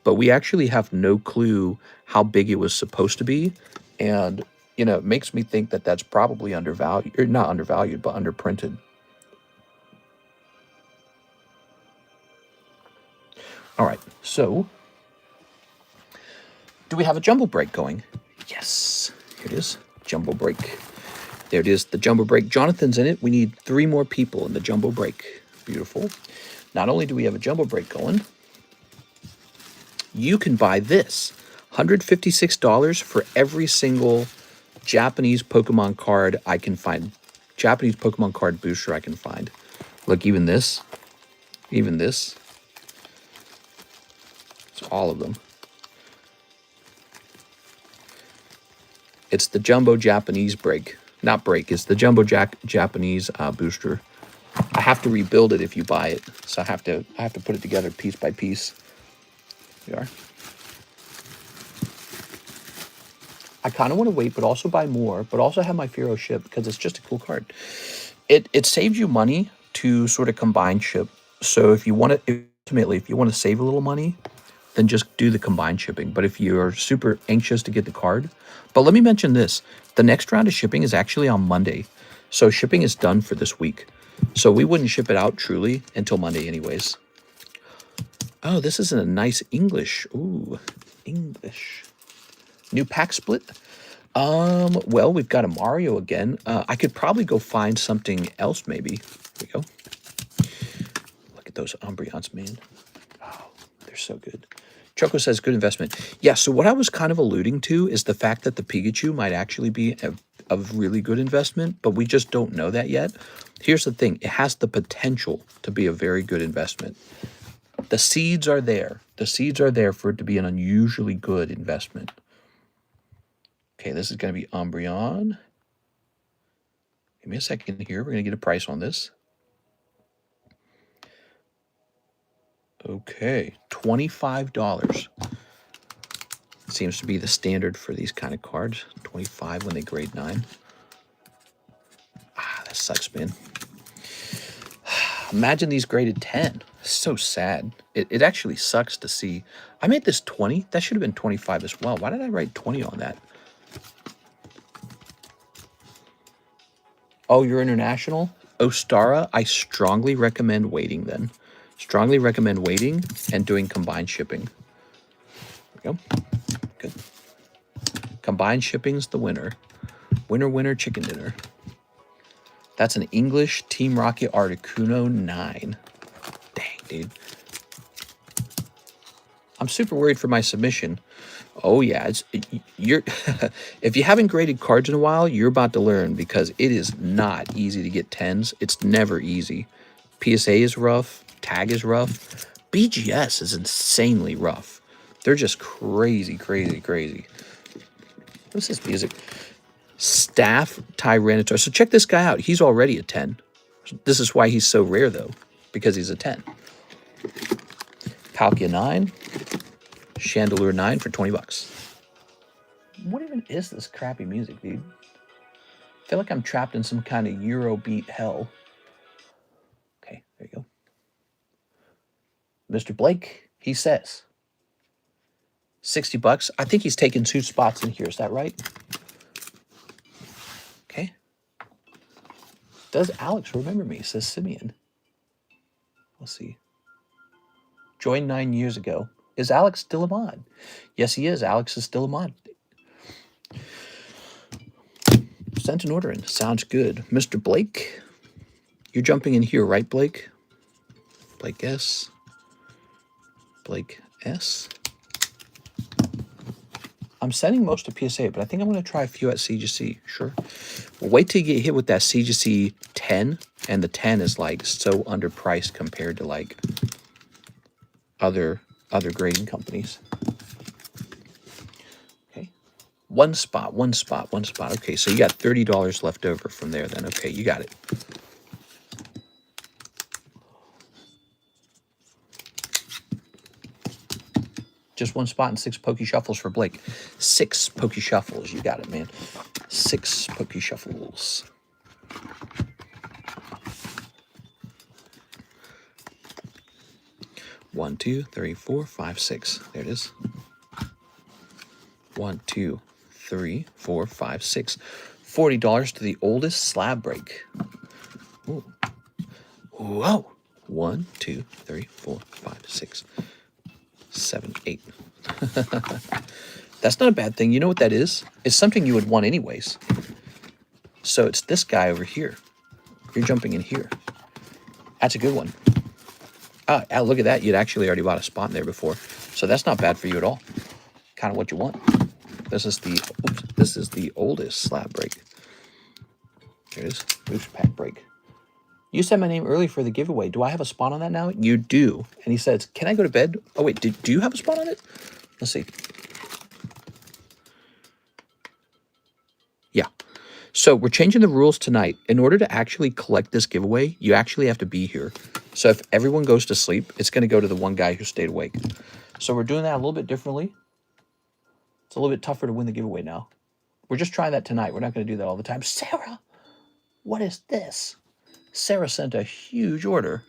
but we actually have no clue how big it was supposed to be. And, you know, it makes me think that that's probably undervalued, or not undervalued, but underprinted. All right, so do we have a jumbo break going? Yes, here it is, jumbo break. There it is, the jumbo break. Jonathan's in it. We need 3 more people in the jumbo break. Beautiful. Not only do we have a jumbo break going, you can buy this, $156 for every single Japanese Pokemon card I can find. Japanese Pokemon card booster I can find. Look, even this. Even this. It's all of them. It's the jumbo Japanese break. Not break, it's the jumbo Japanese booster. I have to rebuild it if you buy it. So I have to put it together piece by piece. Here we are. I kind of want to wait, but also buy more, but also have my Firo ship because it's just a cool card. It saves you money to sort of combine ship. So if you want to, ultimately, if you want to save a little money, then just do the combined shipping. But if you're super anxious to get the card, but let me mention this, the next round of shipping is actually on Monday. So shipping is done for this week. So we wouldn't ship it out truly until Monday anyways. Oh, this is a nice English. Ooh, English. New pack split. Well, we've got a Mario again. I could probably go find something else maybe. Here we go. Look at those Umbreons, man. Oh, they're so good. Choco says, good investment. Yeah, so what I was kind of alluding to is the fact that the Pikachu might actually be a really good investment, but we just don't know that yet. Here's the thing. It has the potential to be a very good investment. The seeds are there. The seeds are there for it to be an unusually good investment. Okay, this is going to be Umbreon. Give me a second here. We're going to get a price on this. Okay, $25. Seems to be the standard for these kind of cards. 25 when they grade 9. Ah, that sucks, man. Imagine these graded 10. So sad. It actually sucks to see. I made this 20. That should have been 25 as well. Why did I write 20 on that? Oh, you're international? Ostara, I strongly recommend waiting then. Strongly recommend waiting and doing combined shipping. There we go. Good. Combined shipping's the winner. Winner, winner, chicken dinner. That's an English Team Rocket Articuno 9. Dang, dude. I'm super worried for my submission. Oh yeah, you're if you haven't graded cards in a while, you're about to learn, because it is not easy to get 10s. It's never easy. PSA is rough, tag is rough, BGS is insanely rough. They're just crazy, crazy, crazy. What's this music? Staff Tyranitar. So check this guy out. He's already a 10. This is why he's so rare though, because he's a 10. Palkia 9. Chandelure 9 for 20 bucks. What even is this crappy music, dude? I feel like I'm trapped in some kind of Eurobeat hell. Okay, there you go. Mr. Blake, he says 60 bucks. I think he's taking 2 spots in here. Is that right? Okay. Does Alex remember me? Says Simeon. We'll see. Joined 9 years ago. Is Alex still a mod? Yes, he is. Alex is still a mod. Sent an order in. Sounds good. Mr. Blake, you're jumping in here, right, Blake? Blake S. Blake S. I'm sending most to PSA, but I think I'm going to try a few at CGC. Sure. Well, wait till you get hit with that CGC 10, and the 10 is like so underpriced compared to like other grading companies. Okay. One spot. Okay, so you got $30 left over from there then. Okay, you got it. Just 1 spot and 6 Pokey Shuffles for Blake. 6 Pokey Shuffles. You got it, man. 6 Pokey Shuffles. One, 2, 3, 4, 5, 6. There it is. 1, 2, 3, 4, 5, 6. $40 to the oldest slab break. Ooh. Whoa. 1, 2, 3, 4, 5, 6. 7, 8. That's not a bad thing. You know what that is? It's something you would want anyways. So it's this guy over here. You're jumping in here. That's a good one. Ah, look at that. You'd actually already bought a spot in there before. So that's not bad for you at all. Kind of what you want. This is the oldest slab break. There it is. Boost pack break. You said my name early for the giveaway. Do I have a spot on that now? You do. And he says, can I go to bed? Oh, wait, do you have a spot on it? Let's see. Yeah. So we're changing the rules tonight. In order to actually collect this giveaway, you actually have to be here. So if everyone goes to sleep, it's going to go to the one guy who stayed awake. So we're doing that a little bit differently. It's a little bit tougher to win the giveaway now. We're just trying that tonight. We're not going to do that all the time. Sarah, what is this? Sarah sent a huge order.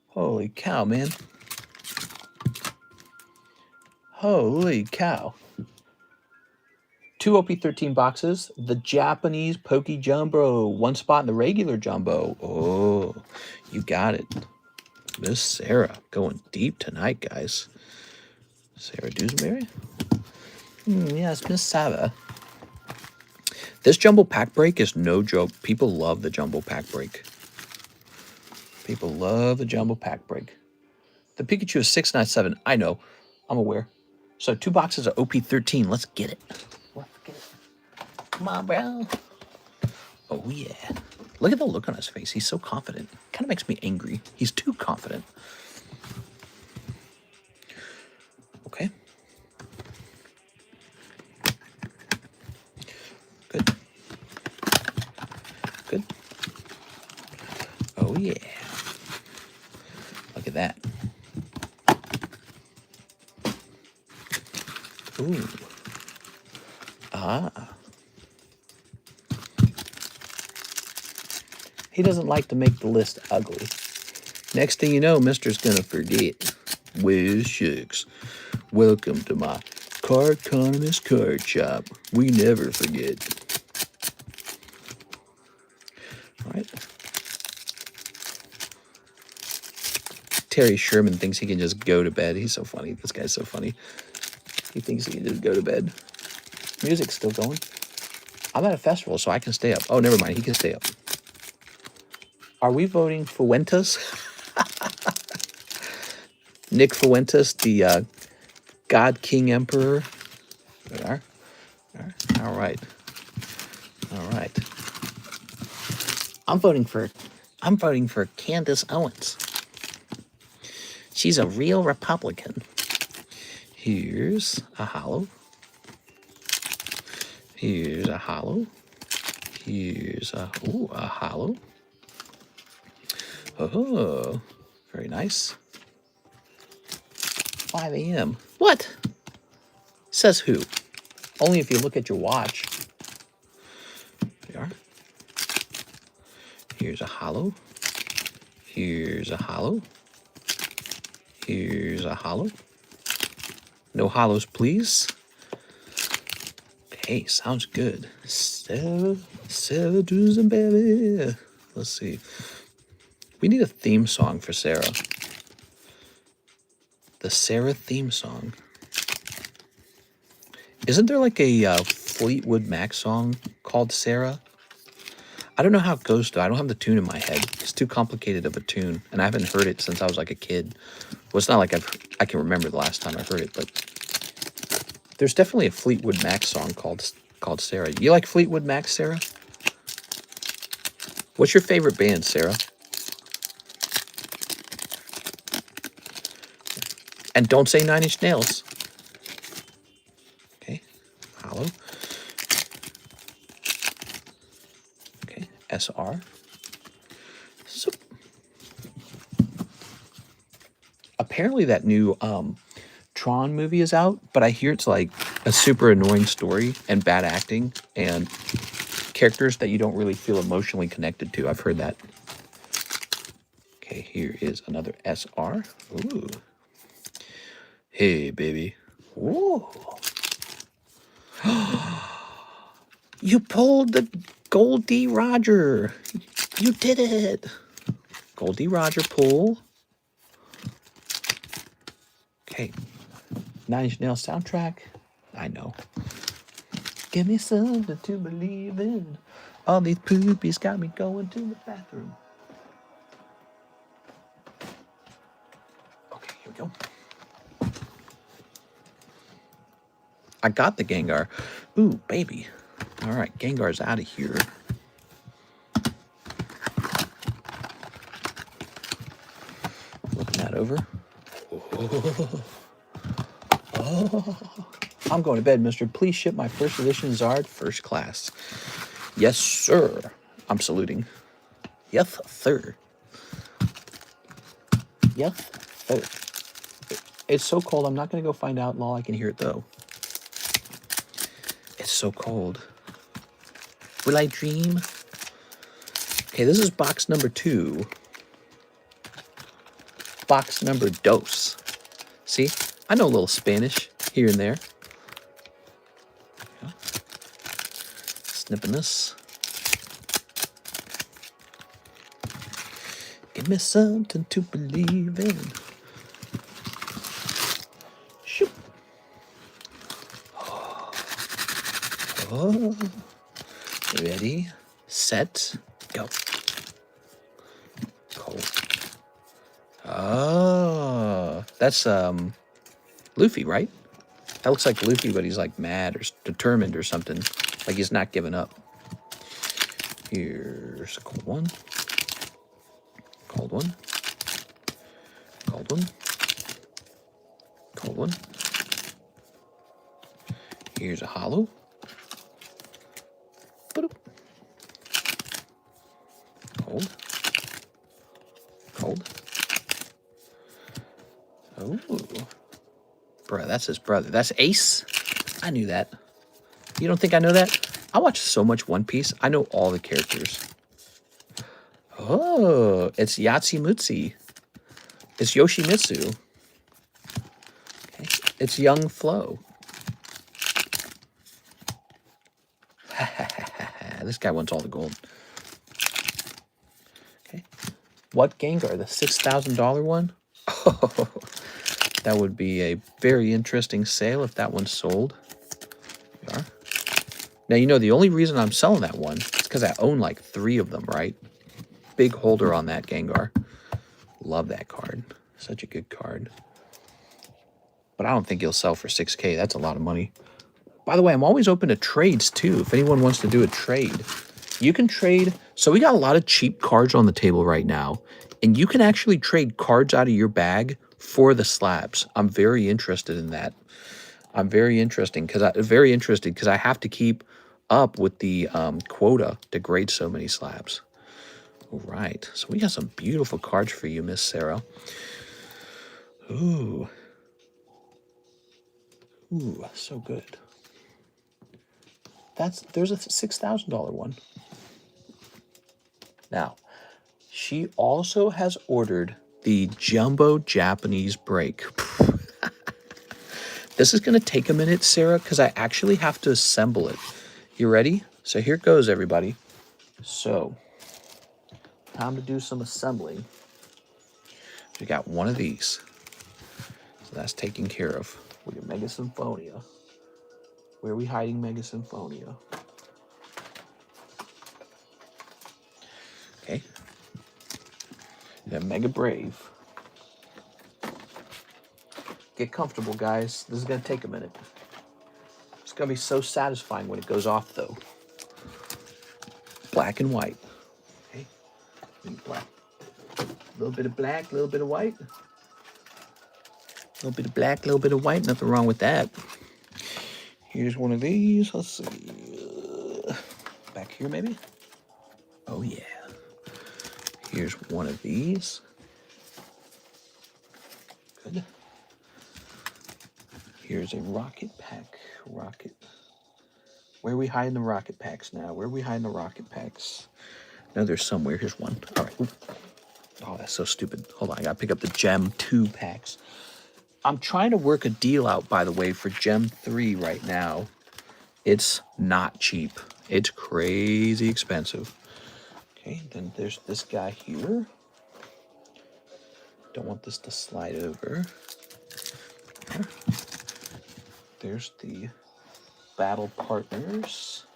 Holy cow, man. Holy cow. 2 OP13 boxes. The Japanese Poke Jumbo. 1 spot in the regular Jumbo. Oh, you got it. Miss Sarah going deep tonight, guys. Sarah Dewsbury? Yes, Miss Sarah. This jumbo pack break is no joke. People love the jumbo pack break. People love the jumbo pack break. The Pikachu is 697. I know. I'm aware. So 2 boxes of OP13. Let's get it. Let's get it. Come on, bro. Oh, yeah. Look at the look on his face. He's so confident. Kind of makes me angry. He's too confident. Okay. Good. Good. Oh, yeah. Look at that. Ooh. Ah. He doesn't like to make the list ugly. Next thing you know, Mister's gonna forget. Whiz shucks. Welcome to my Cardconomist card shop. We never forget. All right. Terry Sherman thinks he can just go to bed. He's so funny. This guy's so funny. He thinks he can just go to bed. Music's still going. I'm at a festival, so I can stay up. Oh, never mind. He can stay up. Are we voting Fuentes? Nick Fuentes, God King Emperor. There we are. All right. All right. I'm voting for Candace Owens. She's a real Republican. Here's a hollow. Here's a hollow. Here's a hollow. Oh, very nice. 5 a.m. What? Says who? Only if you look at your watch. There you are. Here's a hollow. Here's a hollow. Here's a hollow. No hollows, please. Okay, sounds good. Sarah Drusen, baby. Let's see. We need a theme song for Sarah. The Sarah theme song. Isn't there like a Fleetwood Mac song called Sarah? I don't know how it goes though. I don't have the tune in my head. It's too complicated of a tune, and I haven't heard it since I was like a kid. Well, it's not like I can remember the last time I heard it, but there's definitely a Fleetwood Mac song called Sarah. You like Fleetwood Mac, Sarah? What's your favorite band, Sarah? And don't say 9 Inch Nails. Okay, hollow. Okay, SR. So, apparently that new Tron movie is out, but I hear it's like a super annoying story and bad acting and characters that you don't really feel emotionally connected to. I've heard that. Okay, here is another SR. Ooh. Hey, baby. Whoa. You pulled the Goldie Roger. You did it. Goldie Roger pull. Okay. 9 Inch Nails soundtrack. I know. Give me something to believe in. All these poopies got me going to the bathroom. Okay, here we go. I got the Gengar. Ooh, baby. All right, Gengar's out of here. Looking that over. Oh. I'm going to bed, mister. Please ship my first edition Zard first class. Yes, sir. I'm saluting. Yes, sir. Yes, sir. It's so cold. I'm not going to go find out. Lol, I can hear it, though. It's so cold. Will I dream? Okay, this is box number 2. Box number dos. See? I know a little Spanish here and there. Snipping this. Give me something to believe in. Shoot. Oh. Ready, set, go. Cold. Oh, that's Luffy, right? That looks like Luffy, but he's like mad or determined or something. Like he's not giving up. Here's a cold one. Cold one. Cold one. Cold one. Here's a hollow. Cold. Cold. Oh. Bruh, that's his brother. That's Ace? I knew that. You don't think I know that? I watch so much One Piece. I know all the characters. Oh, it's Yatsumutsi. It's Yoshimitsu. Okay. It's Young Flo. This guy wants all the gold. Okay. What Gengar? The $6,000 one? Oh, that would be a very interesting sale if that one's sold. There we are. Now, you know, the only reason I'm selling that one is because I own like 3 of them, right? Big holder on that Gengar. Love that card. Such a good card. But I don't think he'll sell for 6K. That's a lot of money. By the way, I'm always open to trades too. If anyone wants to do a trade, you can trade. So we got a lot of cheap cards on the table right now, and you can actually trade cards out of your bag for the slabs. I'm very interested in that. I'm very interested because I have to keep up with the quota to grade so many slabs. All right, so we got some beautiful cards for you, Miss Sarah. Ooh, so good. There's a $6,000 one. Now, she also has ordered the Jumbo Japanese break. This is going to take a minute, Sarah, because I actually have to assemble it. You ready? So here goes, everybody. So, time to do some assembling. We got one of these. So that's taken care of. We got Mega Symphonia. Where are we hiding Mega Symphonia? Okay. We got Mega Brave. Get comfortable, guys. This is going to take a minute. It's going to be so satisfying when it goes off, though. Black and white. Okay. Black. A little bit of black, a little bit of white. A little bit of black, a little bit of white. Nothing wrong with that. Here's one of these. Let's see. Back here, maybe? Oh, yeah. Here's one of these. Good. Here's a rocket pack. Rocket. Where are we hiding the rocket packs now? Where are we hiding the rocket packs? No, there's somewhere. Here's one. All right. Oh, that's so stupid. Hold on. I got to pick up the Gem 2 packs. I'm trying to work a deal out, by the way, for Gem 3 right now. It's not cheap. It's crazy expensive. Okay, then there's this guy here. Don't want this to slide over. There's the Battle Partners.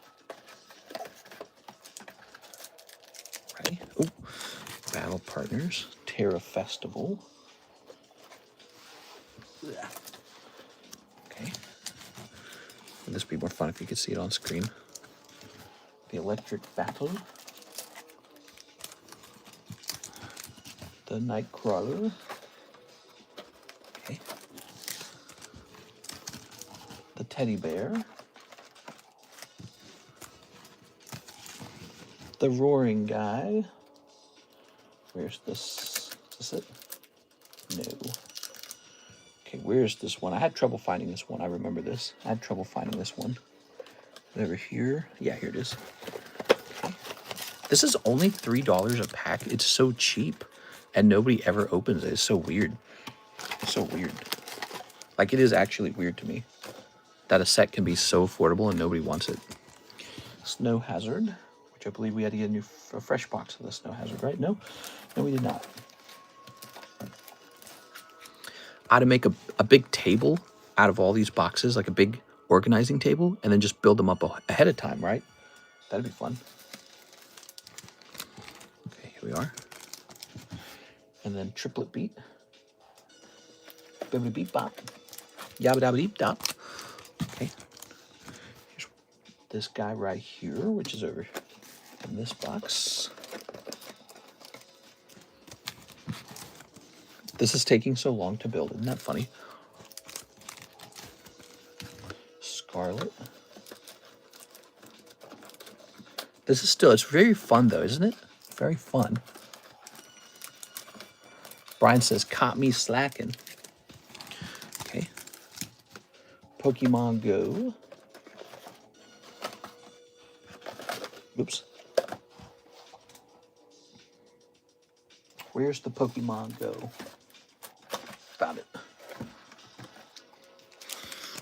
Right. Oh, Battle Partners. Terra Festival. Okay. Would this be more fun if you could see it on screen? The Electric Battle. The Nightcrawler. Okay. The Teddy Bear. The Roaring Guy. Where's this? Is this it? No. Okay, where's this one? I had trouble finding this one. I remember this. I had trouble finding this one. Over here. Yeah, here it is. Okay. This is only $3 a pack. It's so cheap. And nobody ever opens it. It's so weird. It's so weird. Like, it is actually weird to me that a set can be so affordable and nobody wants it. Snow Hazard, which I believe we had to get a fresh box of the Snow Hazard, right? No? No, we did not. I had to make a big table out of all these boxes, like a big organizing table, and then just build them up ahead of time, right? That'd be fun. Okay, here we are. And then Triplet Beat. Bibbidi Beep Bop. Yabba Dabba Deep Dop. Okay. Here's this guy right here, which is over in this box. This is taking so long to build. Isn't that funny? Scarlet. This is still, it's very fun though, isn't it? Very fun. Brian says, caught me slacking. Okay. Pokemon Go. Oops. Where's the Pokemon Go? Found it.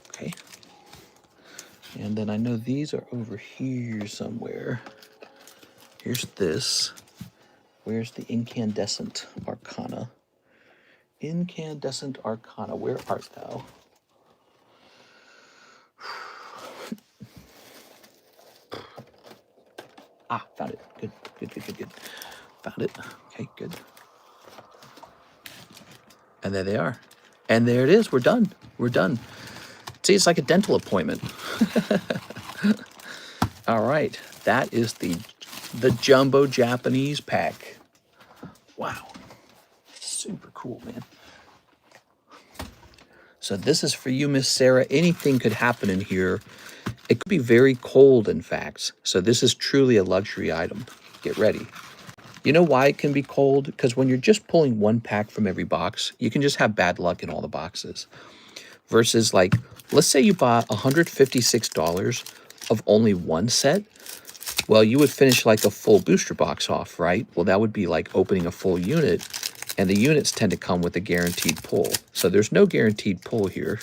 Okay. And then I know these are over here somewhere. Here's this. Where's the Incandescent Arcana? Incandescent Arcana, where art thou? Ah, found it. Good, good, good, good, good. Found it. Okay, good. And there they are. And there it is. We're done. We're done. See, it's like a dental appointment. All right. That is the jumbo Japanese pack. Wow. Super cool, man. So this is for you, Miss Sarah. Anything could happen in here. It could be very cold, in fact. So this is truly a luxury item. Get ready. You know why it can be cold? Because when you're just pulling one pack from every box, you can just have bad luck in all the boxes. Versus like, let's say you bought $156 of only one set. Well, you would finish like a full booster box off, right? Well, that would be like opening a full unit. And the units tend to come with a guaranteed pull. So there's no guaranteed pull here.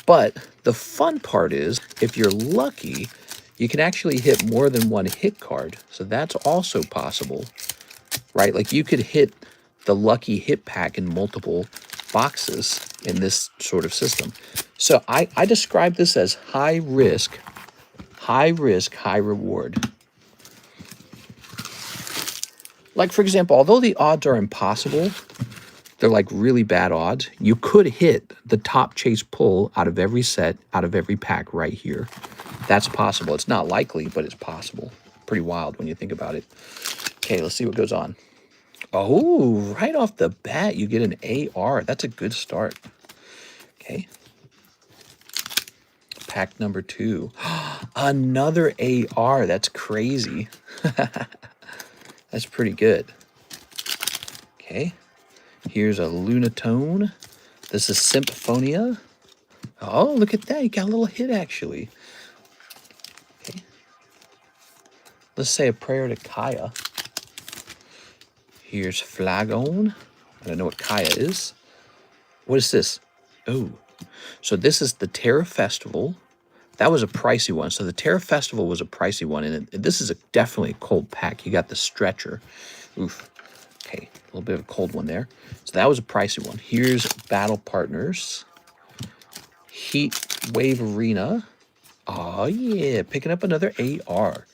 But the fun part is, if you're lucky, you can actually hit more than one hit card. So that's also possible, right? Like you could hit the lucky hit pack in multiple boxes in this sort of system. So I describe this as high risk, high reward. Like, for example, although the odds are impossible, they're like really bad odds, you could hit the top chase pull out of every set, out of every pack right here. That's possible. It's not likely, but it's possible. Pretty wild when you think about it. Okay, let's see what goes on. Oh, right off the bat, you get an AR. That's a good start. Okay. Pack number 2. Another AR. That's crazy. That's pretty good. Okay. Here's a Lunatone. This is Symphonia. Oh, look at that. You got a little hit, actually. Okay. Let's say a prayer to Kaya. Here's Flagon. I don't know what Kaya is. What is this? Oh. So this is the Terra Festival. That was a pricey one. So the Terra Festival was a pricey one. And this is definitely a cold pack. You got the stretcher. Oof. Okay, a little bit of a cold one there. So that was a pricey one. Here's Battle Partners. Heat Wave Arena. Oh, yeah. Picking up another AR.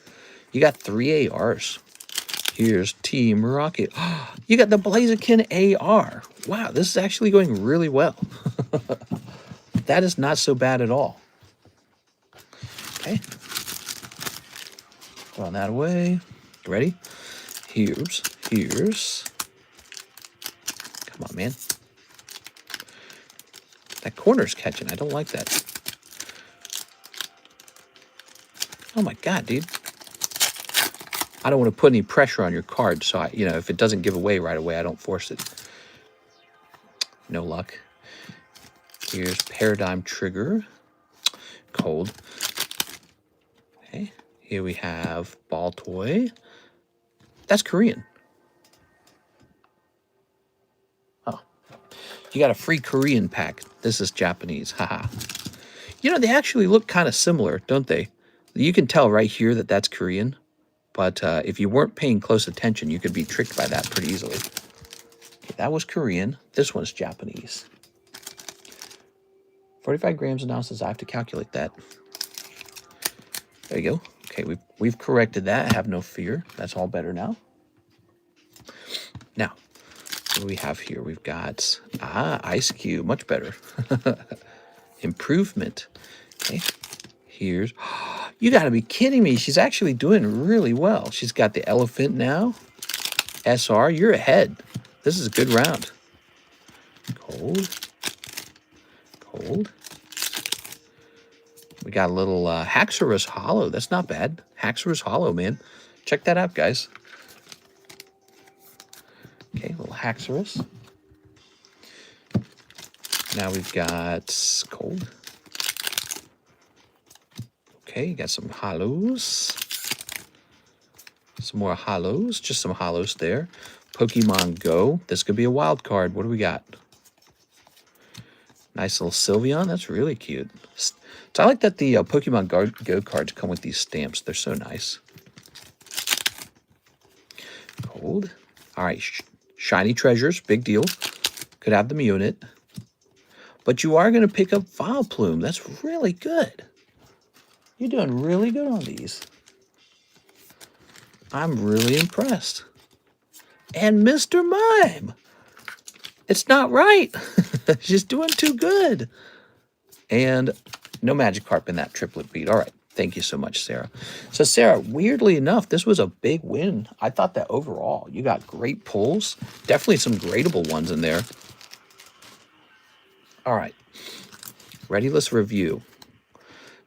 You got 3 ARs. Here's Team Rocket. You got the Blaziken AR. Wow, this is actually going really well. That is not so bad at all. Okay. Throwing that away. Ready? Here's. Come on, man. That corner's catching. I don't like that. Oh my God, dude. I don't want to put any pressure on your card, so if it doesn't give away right away, I don't force it. No luck. Here's Paradigm Trigger. Cold. Okay. Here we have Ball Toy. That's Korean. Oh. You got a free Korean pack. This is Japanese. Haha. They actually look kind of similar, don't they? You can tell right here that that's Korean. But if you weren't paying close attention, you could be tricked by that pretty easily. Okay, that was Korean. This one's Japanese. 45 grams an ounces. I have to calculate that. There you go. Okay, we've corrected that. Have no fear. That's all better now. Now, what do we have here? We've got Ice Cube. Much better. Improvement. Okay. Here's... You got to be kidding me. She's actually doing really well. She's got the elephant now. SR, you're ahead. This is a good round. Cold. We got a little Haxorus Hollow. That's not bad. Haxorus Hollow, man. Check that out, guys. Okay, a little Haxorus. Now we've got Cold. Okay, got some hollows. Some more hollows. Just some hollows there. Pokemon Go. This could be a wild card. What do we got? Nice little Sylveon. That's really cute. So I like that the Pokemon Go cards come with these stamps. They're so nice. Cold. All right. Shiny Treasures. Big deal. Could have them unit. But you are going to pick up Vileplume. That's really good. You're doing really good on these. I'm really impressed. And Mr. Mime. It's not right. She's doing too good. And no Magikarp in that triplet beat. All right. Thank you so much, Sarah. So, Sarah, weirdly enough, this was a big win. I thought that overall, you got great pulls. Definitely some gradable ones in there. All right. Ready? Let's review.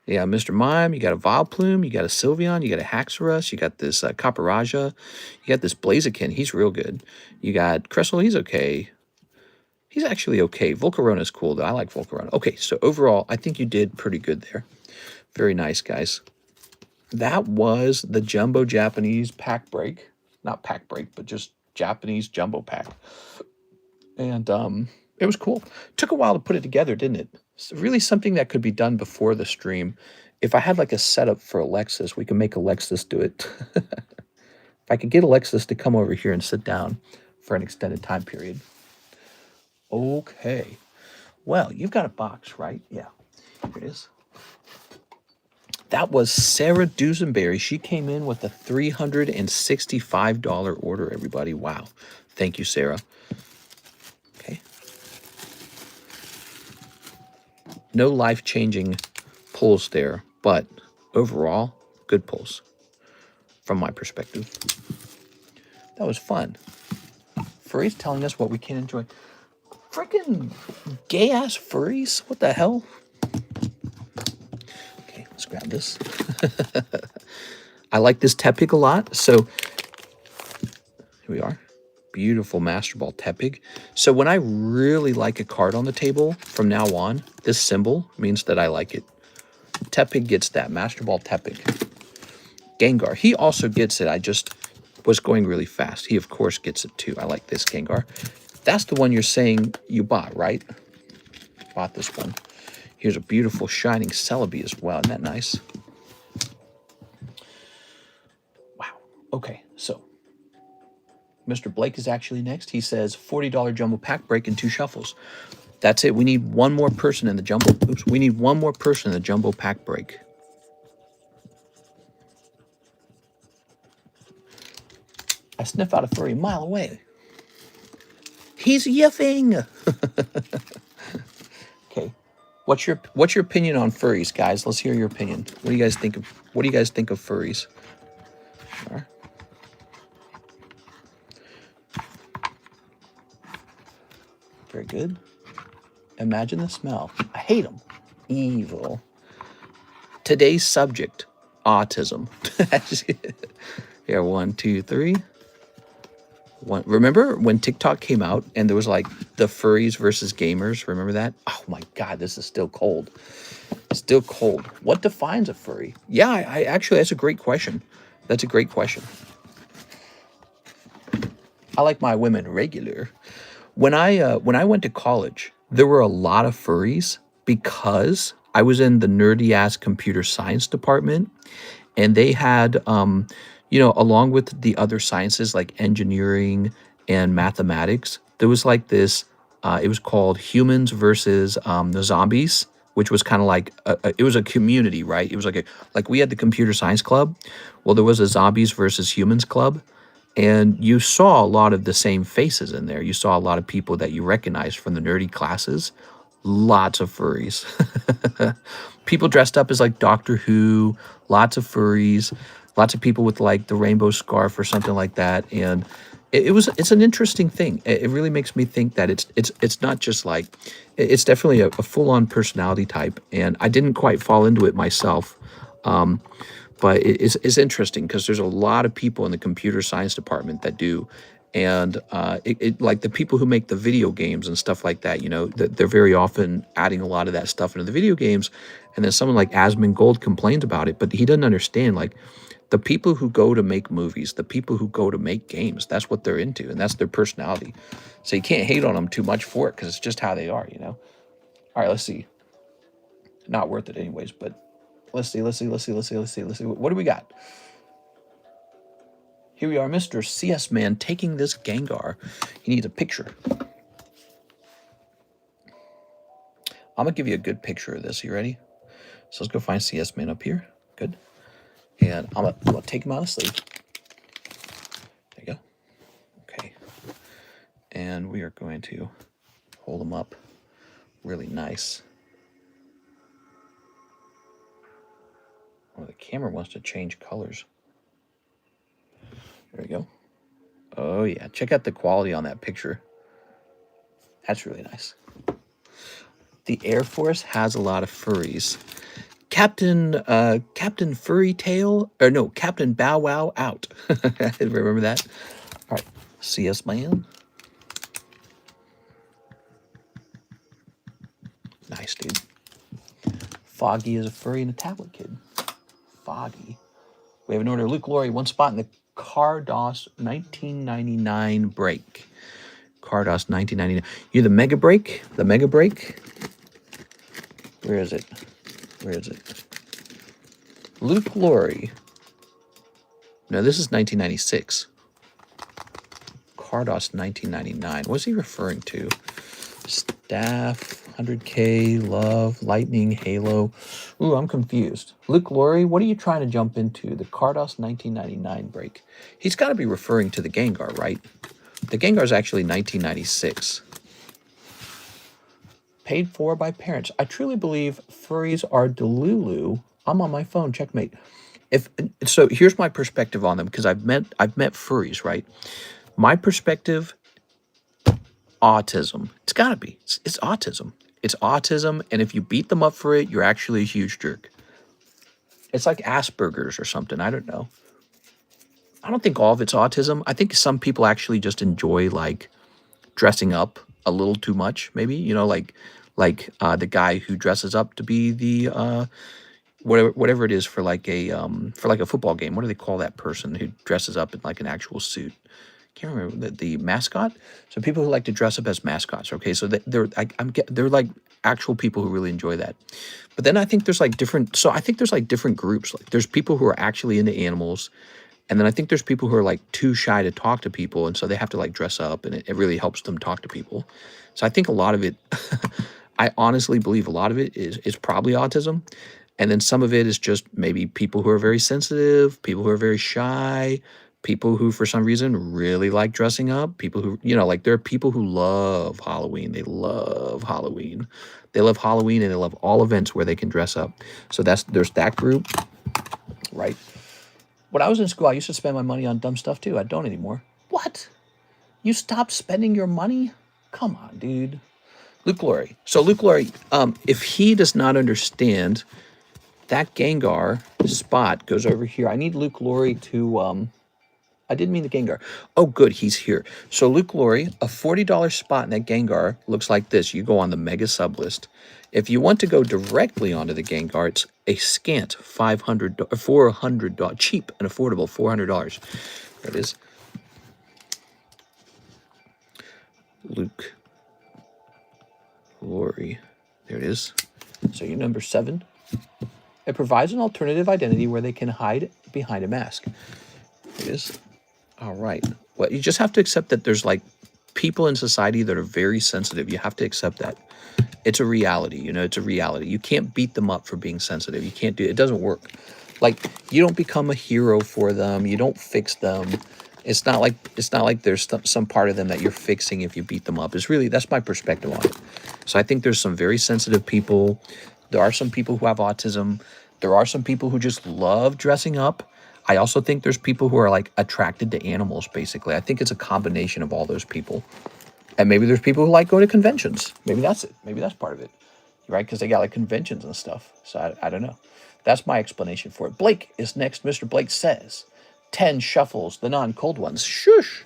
Yeah, Mr. Mime, you got a Vileplume, you got a Sylveon, you got a Haxorus, you got this Copperajah, you got this Blaziken, he's real good. You got Cressel, he's okay. He's actually okay. Volcarona's cool, though. I like Volcarona. Okay, so overall, I think you did pretty good there. Very nice, guys. That was the Jumbo Japanese pack break. Not pack break, but just Japanese Jumbo pack. And it was cool. Took a while to put it together, didn't it? It's really something that could be done before the stream. If I had like a setup for Alexis, we can make Alexis do it. If I could get Alexis to come over here and sit down for an extended time period. Okay. Well, you've got a box, right? Yeah. Here it is. That was Sarah Dusenberry. She came in with a $365 order, everybody. Wow. Thank you, Sarah. Okay. No life-changing pulls there, but overall, good pulls from my perspective. That was fun. Furries telling us what we can enjoy. Freaking gay-ass furries? What the hell? Okay, let's grab this. I like this Tepig a lot, so here we are. Beautiful Master Ball Tepig. So when I really like a card on the table, from now on, this symbol means that I like it. Tepig gets that. Master Ball Tepig. Gengar. He also gets it. I just was going really fast. He, of course, gets it too. I like this Gengar. That's the one you're saying you bought, right? Bought this one. Here's a beautiful Shining Celebi as well. Isn't that nice? Wow. Okay, so Mr. Blake is actually next. He says $40 jumbo pack break and 2 shuffles. That's it. We need one more person in the jumbo. Oops. We need one more person in the jumbo pack break. I sniff out a furry a mile away. He's yiffing. Okay. What's your opinion on furries, guys? Let's hear your opinion. What do you guys think of furries? All right. Very good. Imagine the smell. I hate them. Evil. Today's subject, autism. Here, 1, 2, 3. One. Remember when TikTok came out and there was like the furries versus gamers? Remember that? Oh my God, this is still cold. Still cold. What defines a furry? Yeah, I actually, that's a great question. That's a great question. I like my women regular. When I went to college, there were a lot of furries because I was in the nerdy ass computer science department, and they had you know, along with the other sciences like engineering and mathematics, there was like this, it was called Humans versus the Zombies, which was kind of like, it was a community, right? It was like we had the computer science club. Well, there was a Zombies versus Humans club. And you saw a lot of the same faces in there. You saw a lot of people that you recognized from the nerdy classes. Lots of furries. People dressed up as like Doctor Who, lots of furries, lots of people with like the rainbow scarf or something like that. And it's an interesting thing. It really makes me think that it's not just like, it's definitely a full-on personality type. And I didn't quite fall into it myself. But it's interesting because there's a lot of people in the computer science department that do. And like the people who make the video games and stuff like that, you know, they're very often adding a lot of that stuff into the video games. And then someone like Asmongold complains about it, but he doesn't understand, like, the people who go to make movies, the people who go to make games, that's what they're into, and that's their personality. So you can't hate on them too much for it because it's just how they are, you know? All right, let's see. Not worth it anyways, but let's see. What do we got? Here we are, Mr. CS Man taking this Gengar. He needs a picture. I'm going to give you a good picture of this. You ready? So let's go find CS Man up here. Good. And I'm going to take him out of sleep. There you go. Okay. And we are going to hold them up really nice. Oh, the camera wants to change colors. There we go. Oh yeah, check out the quality on that picture. That's really nice. The Air Force has a lot of furries. Captain Furry Tail, or no, Captain Bow Wow out. Remember that? All right, CS man. Nice, dude. Foggy is a furry and a tablet kid. Foggy. We have an order. Luke Laurie, 1 spot in the Carddass 1999 break. Carddass 1999. You the mega break? The mega break? Where is it? Where is it? Luke Laurie. No, this is 1996. Carddass 1999. What's he referring to? Staff, 100K, Love, Lightning, Halo. Ooh, I'm confused. Luke Laurie, what are you trying to jump into? The Carddass 1999 break. He's got to be referring to the Gengar, right? The Gengar is actually 1996. Paid for by parents. I truly believe furries are delulu. I'm on my phone. Checkmate. So here's my perspective on them, because I've met furries, right? My perspective, autism. It's got to be. It's autism. It's autism, and if you beat them up for it, you're actually a huge jerk. It's like Asperger's or something. I don't know. I don't think all of it's autism. I think some people actually just enjoy, like, dressing up a little too much, maybe. You know, like the guy who dresses up to be the whatever it is for like a football game. What do they call that person who dresses up in like an actual suit? Can't remember the mascot. So people who like to dress up as mascots. Okay, so they're like actual people who really enjoy that. But then I think there's like different. So I think there's like different groups. Like there's people who are actually into animals, and then I think there's people who are like too shy to talk to people, and so they have to like dress up, and it really helps them talk to people. So I think a lot of it, I honestly believe a lot of it is probably autism. And then some of it is just maybe people who are very sensitive, people who are very shy, people who for some reason really like dressing up, people who, you know, like there are people who love Halloween. They love Halloween. They love Halloween and they love all events where they can dress up. So there's that group, right? When I was in school, I used to spend my money on dumb stuff too. I don't anymore. What? You stopped spending your money? Come on, dude. Luke Laurie. So Luke Laurie, if he does not understand, that Gengar spot goes over here. I need Luke Laurie to, I didn't mean the Gengar. Oh, good, he's here. So Luke Laurie, a $40 spot in that Gengar looks like this. You go on the mega sub list. If you want to go directly onto the Gengar, it's a scant $400, cheap and affordable $400. There it is. Luke Laurie. There it is. So you're number 7. It provides an alternative identity where they can hide behind a mask. It is. All right. Well, you just have to accept that there's like people in society that are very sensitive. You have to accept that. It's a reality, you know, it's a reality. You can't beat them up for being sensitive. You can't do it. It doesn't work. Like, you don't become a hero for them. You don't fix them. It's not like there's some part of them that you're fixing if you beat them up. It's really, that's my perspective on it. So I think there's some very sensitive people. There are some people who have autism. There are some people who just love dressing up. I also think there's people who are like attracted to animals, basically. I think it's a combination of all those people. And maybe there's people who like going to conventions. Maybe that's it. Maybe that's part of it, right? Because they got like conventions and stuff. So I don't know. That's my explanation for it. Blake is next. Mr. Blake says, 10 shuffles, the non-cold ones. Shush.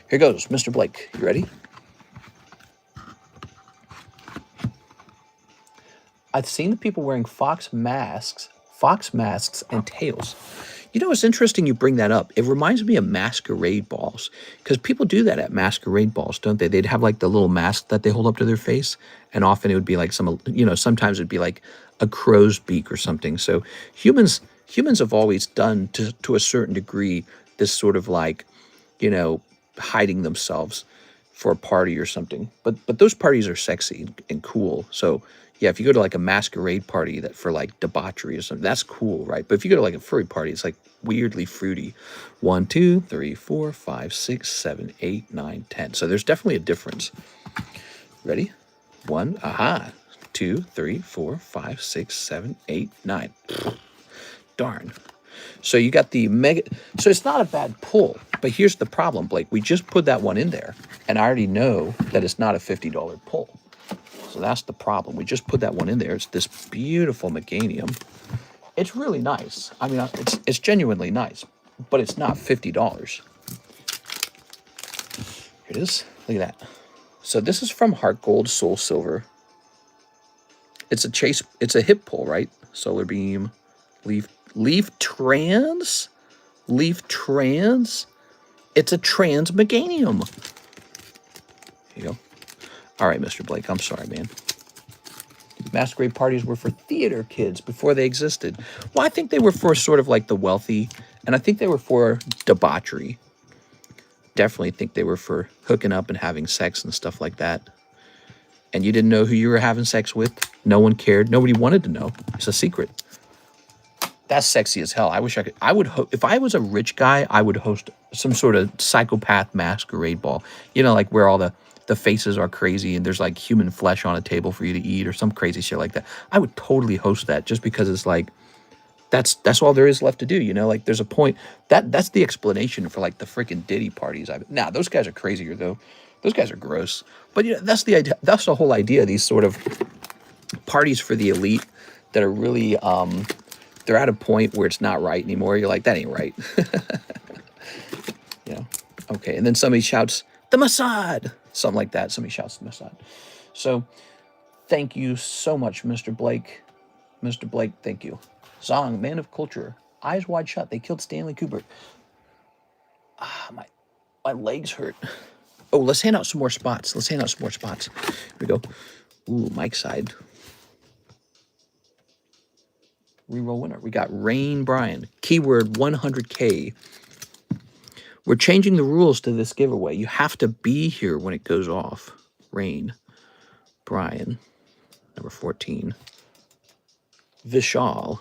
Here goes, Mr. Blake. You ready? I've seen the people wearing fox masks and tails. You know, it's interesting you bring that up. It reminds me of masquerade balls, because people do that at masquerade balls, don't they? They'd have like the little mask that they hold up to their face, and often it would be like some, you know, sometimes it'd be like a crow's beak or something. So humans have always done to a certain degree this sort of like, you know, hiding themselves for a party or something. But those parties are sexy and cool. So yeah, if you go to like a masquerade party that for like debauchery or something, that's cool, right? But if you go to like a furry party, it's like weirdly fruity. 1, 2, 3, 4, 5, 6, 7, 8, 9, 10. So there's definitely a difference. Ready? 1, aha, 2, 3, 4, 5, 6, 7, 8, 9. Darn. So you got the mega. So it's not a bad pull, but here's the problem, Blake. We just put that one in there, and I already know that it's not a $50 pull. So that's the problem. We just put that one in there. It's this beautiful Meganium. It's really nice. I mean, it's genuinely nice, but it's not $50. Here it is. Look at that. So this is from Heart Gold, Soul Silver. It's a chase. It's a hip pull, right? Solar Beam, Leaf Trans. It's a Trans Meganium. Here you go. All right, Mr. Blake. I'm sorry, man. Masquerade parties were for theater kids before they existed. Well, I think they were for sort of like the wealthy, and I think they were for debauchery. Definitely think they were for hooking up and having sex and stuff like that. And you didn't know who you were having sex with. No one cared. Nobody wanted to know. It's a secret. That's sexy as hell. I wish I could. If I was a rich guy, I would host some sort of psychopath masquerade ball. You know, like where all the faces are crazy and there's like human flesh on a table for you to eat or some crazy shit like that. I would totally host that just because it's like, that's all there is left to do. You know, like there's a point that's the explanation for like the freaking Diddy parties. Nah, those guys are crazier though. Those guys are gross. But you know, that's the idea. That's the whole idea. These sort of parties for the elite that are really, they're at a point where it's not right anymore. You're like, that ain't right. You know? Okay. And then somebody shouts, the Mossad. Something like that. Somebody shouts the Mossad. So thank you so much, Mr. Blake. Mr. Blake, thank you. Zong, man of culture. Eyes wide shut. They killed Stanley Kubrick. Ah, my legs hurt. Oh, let's hand out some more spots. Here we go. Ooh, Mike's side. Reroll winner. We got Rain Brian. Keyword 100K. We're changing the rules to this giveaway. You have to be here when it goes off. Rain Brian. Number 14. Vishal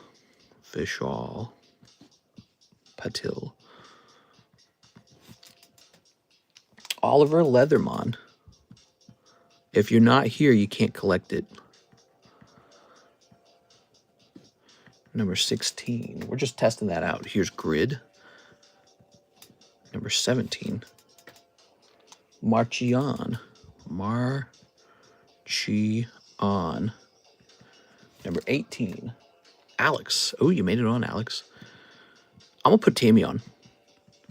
Patil. Oliver Leatherman. If you're not here, you can't collect it. Number 16. We're just testing that out. Here's Grid. Number 17. Marchion. Number 18. Alex. Oh, you made it on, Alex. I'm going to put Tammy on.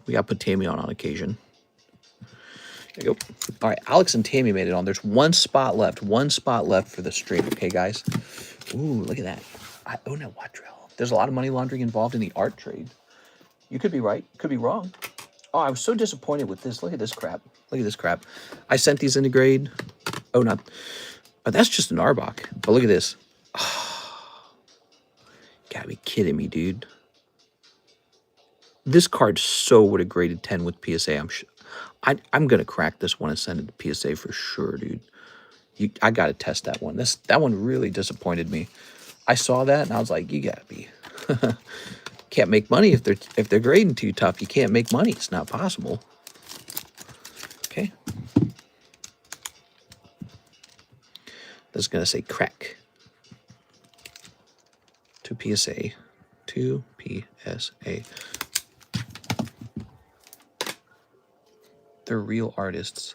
We got to put Tammy on occasion. There you go. All right, Alex and Tammy made it on. There's one spot left. One spot left for the stream. Okay, guys? Ooh, look at that. I own a Watrel. There's a lot of money laundering involved in the art trade. You could be right. Could be wrong. Oh, I was so disappointed with this. Look at this crap. I sent these into grade. Oh, not. Oh, that's just an Arbok. But look at this. Oh, gotta be kidding me, dude. This card so would have graded 10 with PSA. I'm gonna crack this one and send it to PSA for sure, dude. I gotta test that one. That one really disappointed me. I saw that and I was like, you gotta be. Can't make money if they're grading too tough. You can't make money. It's not possible. Okay. That's gonna say crack. To PSA. To PSA. They're real artists.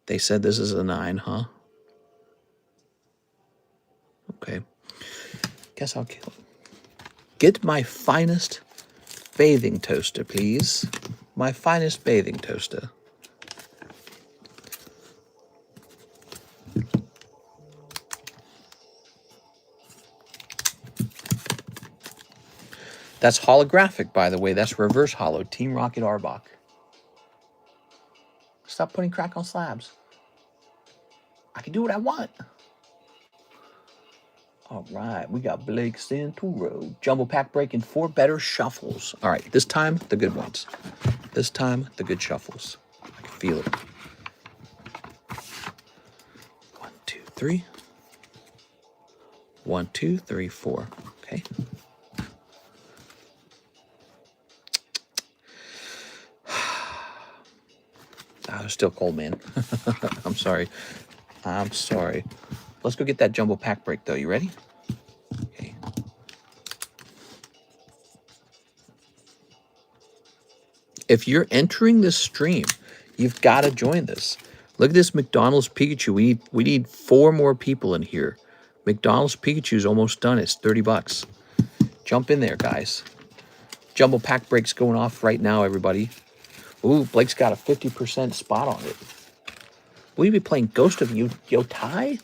They said this is a 9, huh? Okay. Guess I'll kill it. Get my finest bathing toaster, please. My finest bathing toaster. That's holographic, by the way. That's reverse hollow. Team Rocket Arbok. Stop putting crack on slabs. I can do what I want. All right, we got Blake Santoro. Jumbo pack breaking 4 better shuffles. All right, this time, the good ones. This time, the good shuffles. I can feel it. 1, 2, 3. 1, 2, 3, 4. Okay. Still cold, man. I'm sorry. I'm sorry. Let's go get that jumbo pack break, though. You ready? Okay. If you're entering this stream, you've got to join this. Look at this McDonald's Pikachu. We need 4 more people in here. McDonald's Pikachu is almost done. It's 30 bucks. Jump in there, guys. Jumbo pack breaks going off right now, everybody. Ooh, Blake's got a 50% spot on it. Will you be playing Ghost of Yotai?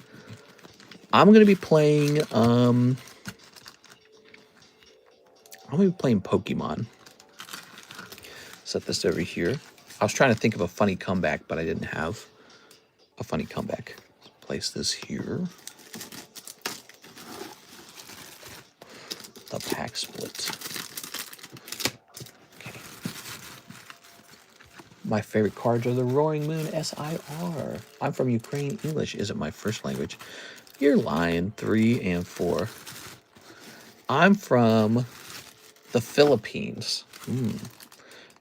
I'm going to be playing, I'm going to be playing Pokemon. Set this over here. I was trying to think of a funny comeback, but I didn't have a funny comeback. Place this here. The pack split. Okay. My favorite cards are the Roaring Moon SIR. I'm from Ukraine. English isn't my first language. You're lying. 3 and 4. I'm from the Philippines.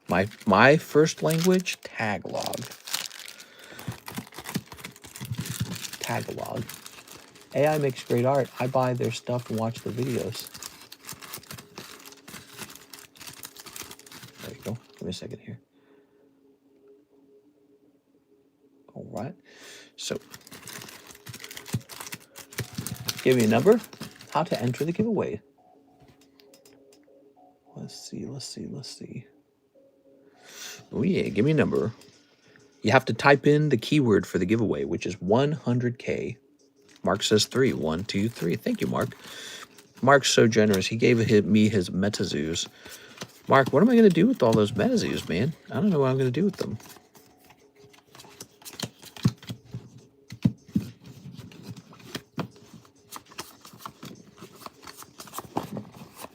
My first language, Tagalog. Tagalog. AI makes great art. I buy their stuff and watch the videos. There you go. Give me a second here. All right. So, give me a number. How to enter the giveaway. Let's see. Oh yeah, give me a number. You have to type in the keyword for the giveaway, which is 100K. Mark says 3. 1, 2, 3. Thank you, Mark. Mark's so generous. He gave me his MetaZoos. Mark, what am I going to do with all those MetaZoos, man? I don't know what I'm going to do with them.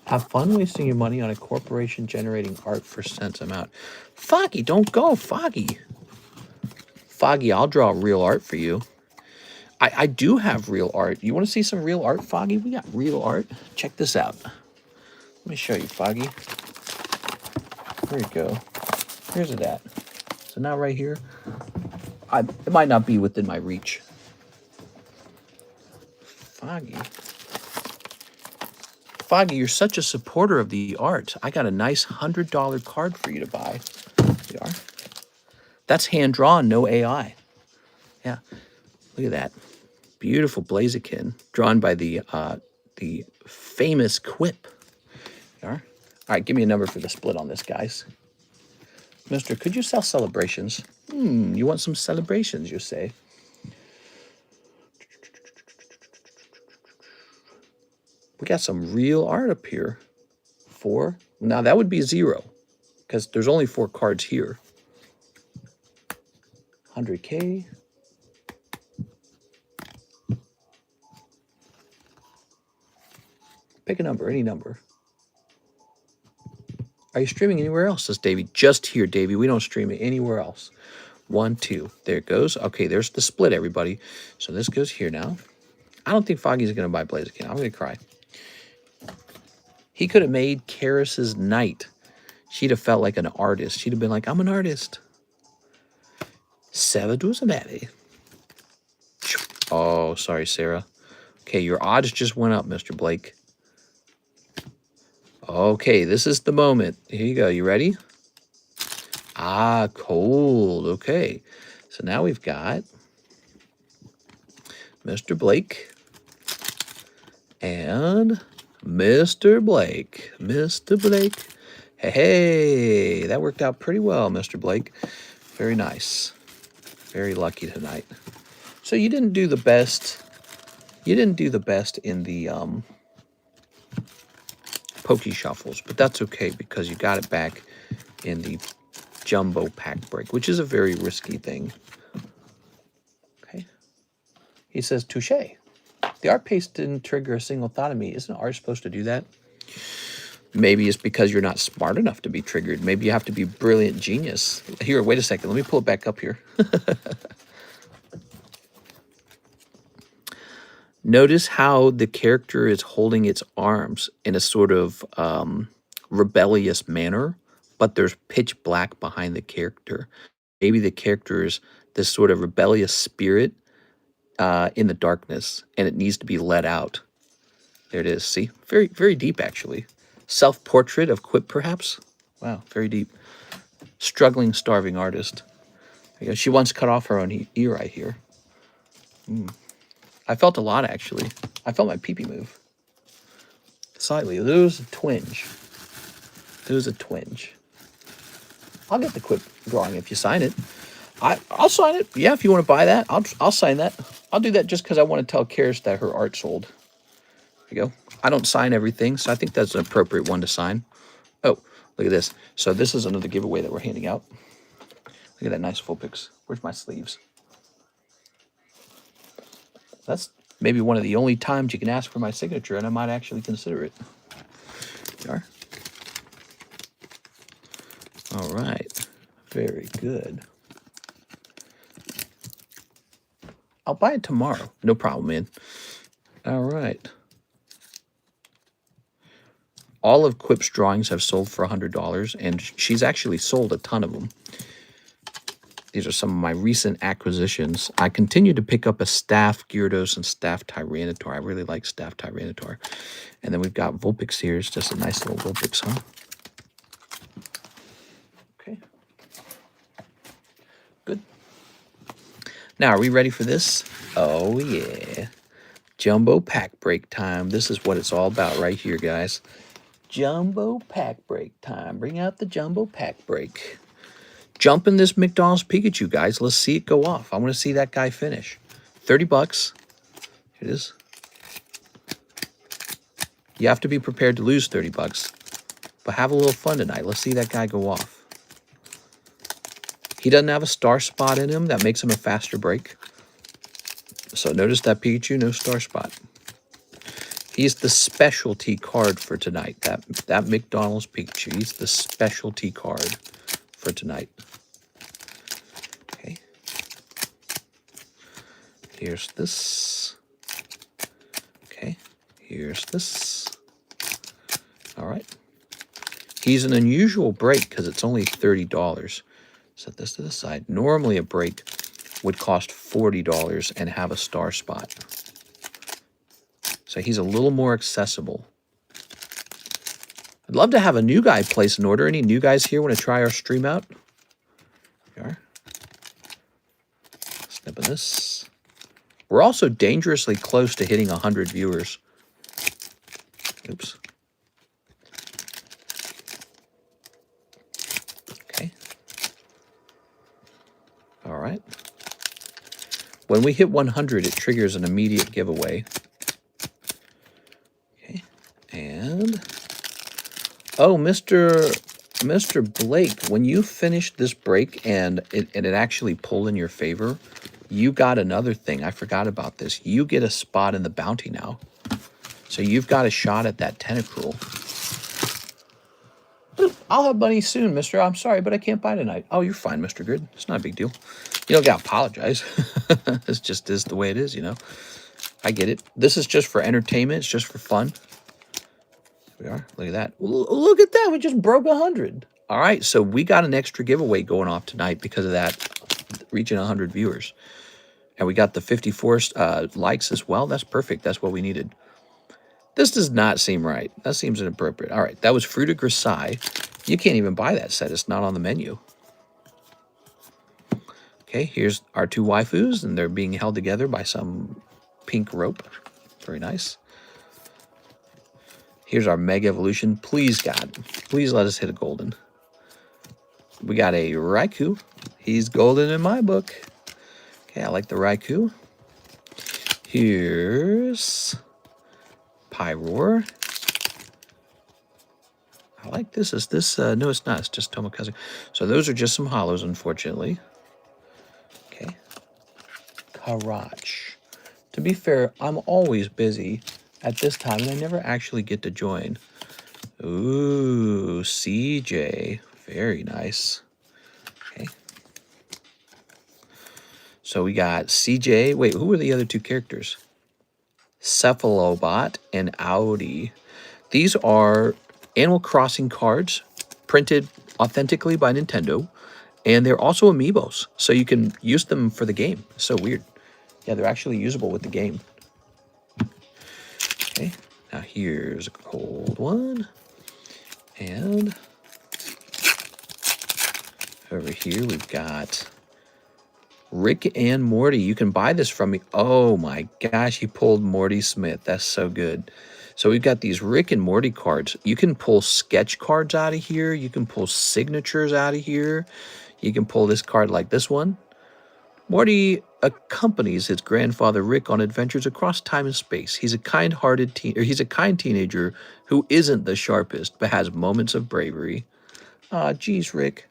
Have fun wasting your money on a corporation generating art for cents amount. Foggy, don't go, Foggy. Foggy, I'll draw real art for you. I do have real art. You want to see some real art, Foggy? We got real art. Check this out. Let me show you, Foggy. There you go. Here's it at. So now right here, it might not be within my reach. Foggy. Foggy, you're such a supporter of the art. I got a nice $100 card for you to buy. There you are. That's hand-drawn, no AI. Yeah, look at that. Beautiful Blaziken, drawn by the famous Quip. There you are. All right, give me a number for the split on this, guys. Mister, could you sell celebrations? You want some celebrations, you say? We got some real art up here. 4. Now, that would be 0, because there's only 4 cards here. 100K. Pick a number, any number. Are you streaming anywhere else? Says Davey. Just here, Davey. We don't stream it anywhere else. 1, 2. There it goes. Okay, there's the split, everybody. So this goes here now. I don't think Foggy's going to buy Blaziken. I'm going to cry. He could have made Karis's Knight. She'd have felt like an artist. She'd have been like, I'm an artist. Sarah Duzamati. Oh, sorry, Sarah. Okay, your odds just went up, Mr. Blake. Okay, this is the moment. Here you go. You ready? Ah, cold. Okay. So now we've got Mr. Blake and Mr. Blake. Mr. Blake. Hey, that worked out pretty well, Mr. Blake. Very nice. Very lucky tonight. So you didn't do the best. You didn't do the best in the Poke Shuffles, but that's okay because you got it back in the Jumbo Pack Break, which is a very risky thing. Okay. He says, touche. The art paste didn't trigger a single thought of me. Isn't art supposed to do that? Maybe it's because you're not smart enough to be triggered. Maybe you have to be brilliant genius. Here, wait a second. Let me pull it back up here. Notice how the character is holding its arms in a sort of rebellious manner, but there's pitch black behind the character. maybe the character is this sort of rebellious spirit in the darkness, and it needs to be let out. There it is. See? Very, very deep, actually. Self-portrait of Quip, perhaps? Wow, very deep. Struggling, starving artist. She once cut off her own ear, I hear. I felt a lot, actually. I felt my pee-pee move. Slightly. There was a twinge. There was a twinge. I'll get the Quip drawing if you sign it. I'll sign it. Yeah, if you want to buy that, I'll sign that. I'll do that just because I want to tell Karis that her art sold. There you go. I don't sign everything, so I think that's an appropriate one to sign. Oh, look at this. So this is another giveaway that we're handing out. Look at that nice full pics. Where's my sleeves? That's maybe one of the only times you can ask for my signature, and I might actually consider it. There you are. All right. Very good. I'll buy it tomorrow. No problem, man. All right. All of Quip's drawings have sold for $100, and she's actually sold a ton of them. These are some of my recent acquisitions. I continue to pick up a Staff Gyarados and Staff Tyranitar. I really like Staff Tyranitar. And then we've got Vulpix here. It's just a nice little Vulpix, huh? Okay. Good. Now, are we ready for this? Oh, yeah. Jumbo pack break time. This is what it's all about right here, guys. Jumbo pack break time. Bring out the jumbo pack break. Jump in this McDonald's Pikachu, guys. Let's see it go off. I want to see that guy finish. 30 bucks. Here it is. You have to be prepared to lose 30 bucks. But have a little fun tonight. Let's see that guy go off. He doesn't have a star spot in him. That makes him a faster break. So notice that Pikachu, no star spot. He's the specialty card for tonight. That McDonald's Pikachu. He's the specialty card for tonight. Okay. Here's this. Okay. Here's this. All right. He's an unusual break because it's only $30. Set this to the side. Normally a break would cost $40 and have a star spot. So he's a little more accessible. I'd love to have a new guy place an order. Any new guys here want to try our stream out? Here we are. Snipping this. We're also dangerously close to hitting 100 viewers. Oops. Okay. All right. When we hit 100, it triggers an immediate giveaway. Okay. And... oh, Mr. Blake, when you finished this break and it actually pulled in your favor, you got another thing. I forgot about this. You get a spot in the bounty now. So you've got a shot at that Tentacruel. I'll have money soon, mister. I'm sorry, but I can't buy tonight. Oh, you're fine, Mr. Grid. It's not a big deal. You don't got to apologize. It just is the way it is, you know. I get it. This is just for entertainment. It's just for fun. We are. Look at that. Look at that. We just broke 100. All right. So we got an extra giveaway going off tonight because of that, reaching 100 viewers. And we got the 54 likes as well. That's perfect. That's what we needed. This does not seem right. That seems inappropriate. All right. That was Fruit of Grisai. You can't even buy that set. It's not on the menu. Okay. Here's our two waifus, and they're being held together by some pink rope. Very nice. Here's our Mega Evolution. Please, God, please let us hit a golden. We got a Raikou. He's golden in my book. Okay, I like the Raikou. Here's Pyroar. I like this. Is this, no, it's not. It's just Tomokazu. So those are just some hollows, unfortunately. Okay. Karach. To be fair, I'm always busy at this time, and I never actually get to join. Ooh, CJ. Very nice. Okay. So we got CJ. Wait, who were the other two characters? Cephalobot and Audi. These are Animal Crossing cards printed authentically by Nintendo. And they're also amiibos, so you can use them for the game. So weird. Yeah, they're actually usable with the game. Okay, now here's a cold one. And over here we've got Rick and Morty. You can buy this from me. Oh my gosh, he pulled Morty Smith. That's so good. So we've got these Rick and Morty cards. You can pull sketch cards out of here. You can pull signatures out of here. You can pull this card like this one. Morty accompanies his grandfather Rick on adventures across time and space. He's a kind teenager who isn't the sharpest, but has moments of bravery. Ah, geez, Rick.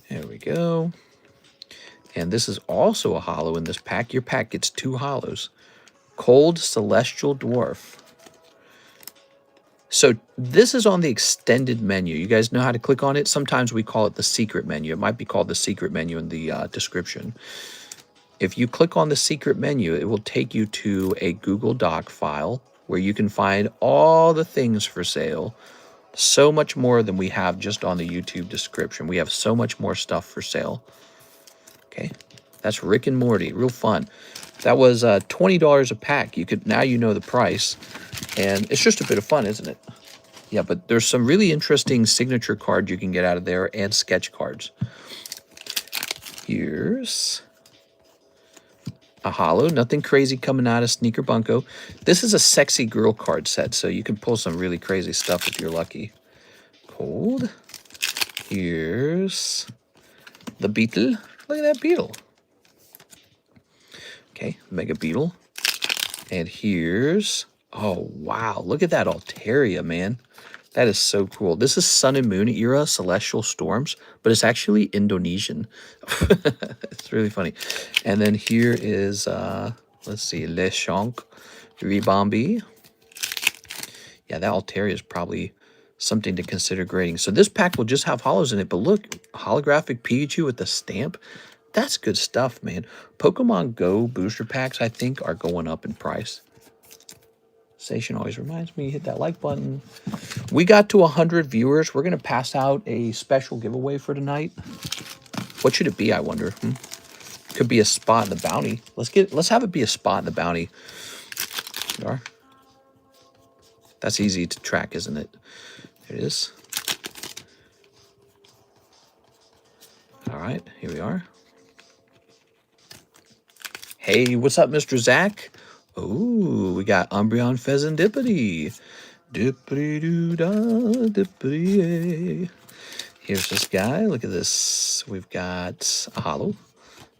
There we go. And this is also a holo in this pack. Your pack gets 2 holos. Cold Celestial Dwarf. So this is on the extended menu. You guys know how to click on it? Sometimes we call it the secret menu. It might be called the secret menu in the description. If you click on the secret menu, it will take you to a Google Doc file where you can find all the things for sale. So much more than we have just on the YouTube description. We have so much more stuff for sale. Okay, that's Rick and Morty. Real fun. That was $20 a pack. Now you know the price, and it's just a bit of fun, isn't it? Yeah, but there's some really interesting signature cards you can get out of there and sketch cards. Here's a holo. Nothing crazy coming out of Sneaker Bunko. This is a sexy girl card set, so you can pull some really crazy stuff if you're lucky. Cold. Here's the Beetle. Look at that Beetle. Okay, Mega Beetle. And here's, oh wow, look at that Altaria, man. That is so cool. This is Sun and Moon era Celestial Storms, but it's actually Indonesian. It's really funny. And then here is, let's see, Lechonk Ribambi. Yeah, that Altaria is probably something to consider grading. So this pack will just have holos in it, but look, holographic Pikachu with the stamp. That's good stuff, man. Pokemon Go booster packs, I think, are going up in price. Station always reminds me, hit that like button. We got to 100 viewers. We're going to pass out a special giveaway for tonight. What should it be, I wonder? Could be a spot in the bounty. Let's have it be a spot in the bounty. There are. That's easy to track, isn't it? There it is. All right, here we are. Hey, what's up, Mr. Zach? Ooh, we got Umbreon Pheasantipity. Dippity-doo-da, dippity-ay. Here's this guy. Look at this. We've got a holo.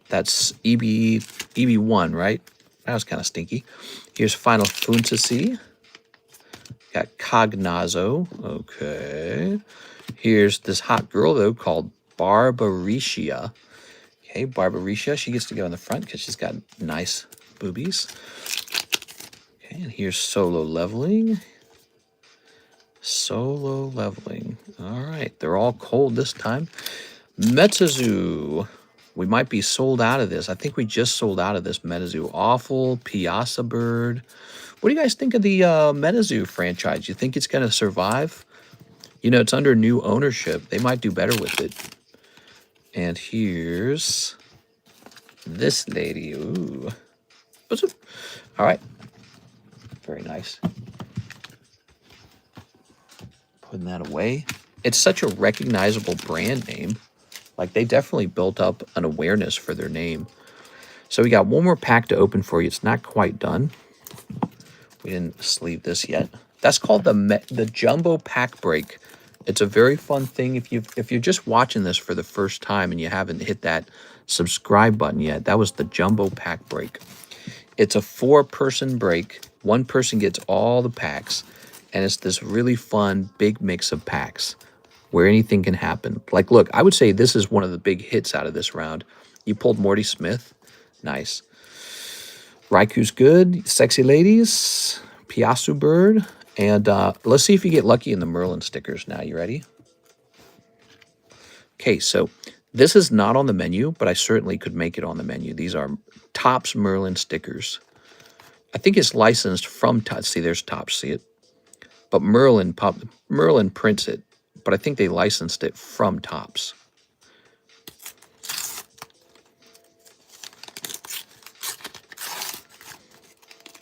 That's EB1, right? That was kind of stinky. Here's Final Fantasy. Got Cognazo. Okay. Here's this hot girl, though, called Barbaricia. Okay, Barbaricia. She gets to go in the front because she's got nice boobies. Okay, and here's Solo Leveling. Solo Leveling. All right, they're all cold this time. Metazu. We might be sold out of this. I think we just sold out of this Metazu. Awful. Piazza Bird. What do you guys think of the Metazu franchise? You think it's going to survive? You know, it's under new ownership. They might do better with it. And here's this lady. Ooh. What's up? All right. Very nice. Putting that away. It's such a recognizable brand name. Like, they definitely built up an awareness for their name. So we got one more pack to open for you. It's not quite done. We didn't sleeve this yet. That's called the Jumbo Pack Break. It's a very fun thing. If you're just watching this for the first time and you haven't hit that subscribe button yet, that was the Jumbo Pack Break. It's a 4-person break. One person gets all the packs, and it's this really fun big mix of packs where anything can happen. Like, look, I would say this is one of the big hits out of this round. You pulled Morty Smith. Nice. Raiku's good. Sexy Ladies. Piazza Bird. And let's see if you get lucky in the Merlin stickers now. You ready? Okay, so this is not on the menu, but I certainly could make it on the menu. These are Topps Merlin stickers. I think it's licensed from Topps. See, there's Topps. See it? But Merlin prints it. but I think they licensed it from Topps.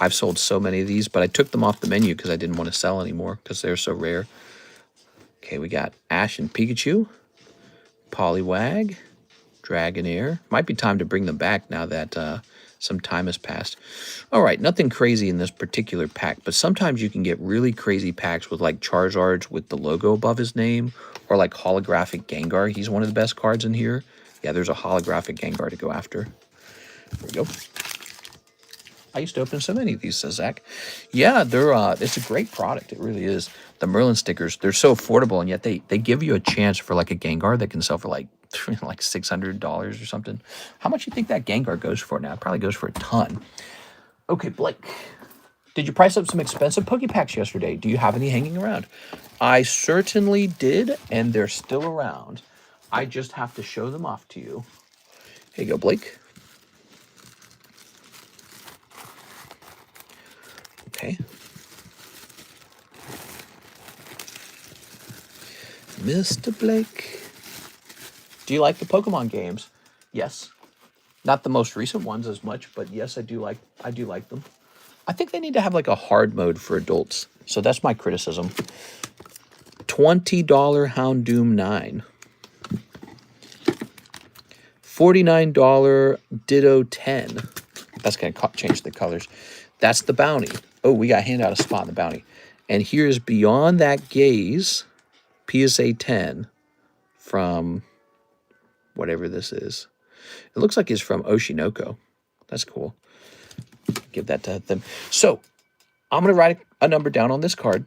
I've sold so many of these, but I took them off the menu because I didn't want to sell anymore because they're so rare. Okay, we got Ash and Pikachu, Poliwag, Dragonair. Might be time to bring them back now that some time has passed. All right, nothing crazy in this particular pack, but sometimes you can get really crazy packs with like Charizards with the logo above his name, or like holographic Gengar. He's one of the best cards in here. Yeah, there's a holographic Gengar to go after. There we go. I used to open so many of these, says Zach. Yeah, they're it's a great product. It really is. The Merlin stickers, they're so affordable, and yet they give you a chance for like a Gengar that can sell for like $600 or something. How much do you think that Gengar goes for now? It probably goes for a ton. Okay, Blake. Did you price up some expensive Poképacks yesterday? Do you have any hanging around? I certainly did, and they're still around. I just have to show them off to you. Here you go, Blake. Okay. Mr. Blake. Do you like the Pokemon games? Yes. Not the most recent ones as much, but yes, I do like them. I think they need to have like a hard mode for adults. So that's my criticism. $20 Houndoom 9. $49 Ditto 10. That's going to change the colors. That's the bounty. Oh, we got handed out a spot in the bounty. And here's Beyond That Gaze, PSA 10 from whatever this is. It looks like it's from Oshinoko. That's cool. Give that to them. So I'm going to write a number down on this card.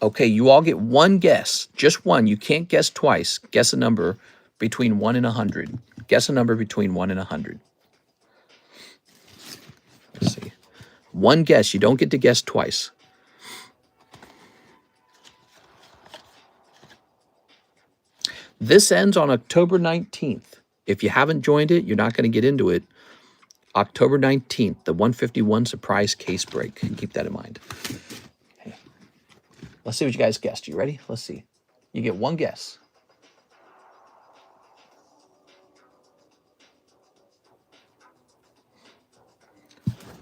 Okay, you all get one guess. Just one. You can't guess twice. Guess a number between 1 and 100. Guess a number between 1 and 100. Let's see. One guess. You don't get to guess twice. This ends on October 19th. If you haven't joined it, you're not going to get into it. October 19th, the 151 surprise case break. Keep that in mind. Okay. Let's see what you guys guessed. You ready? Let's see. You get one guess.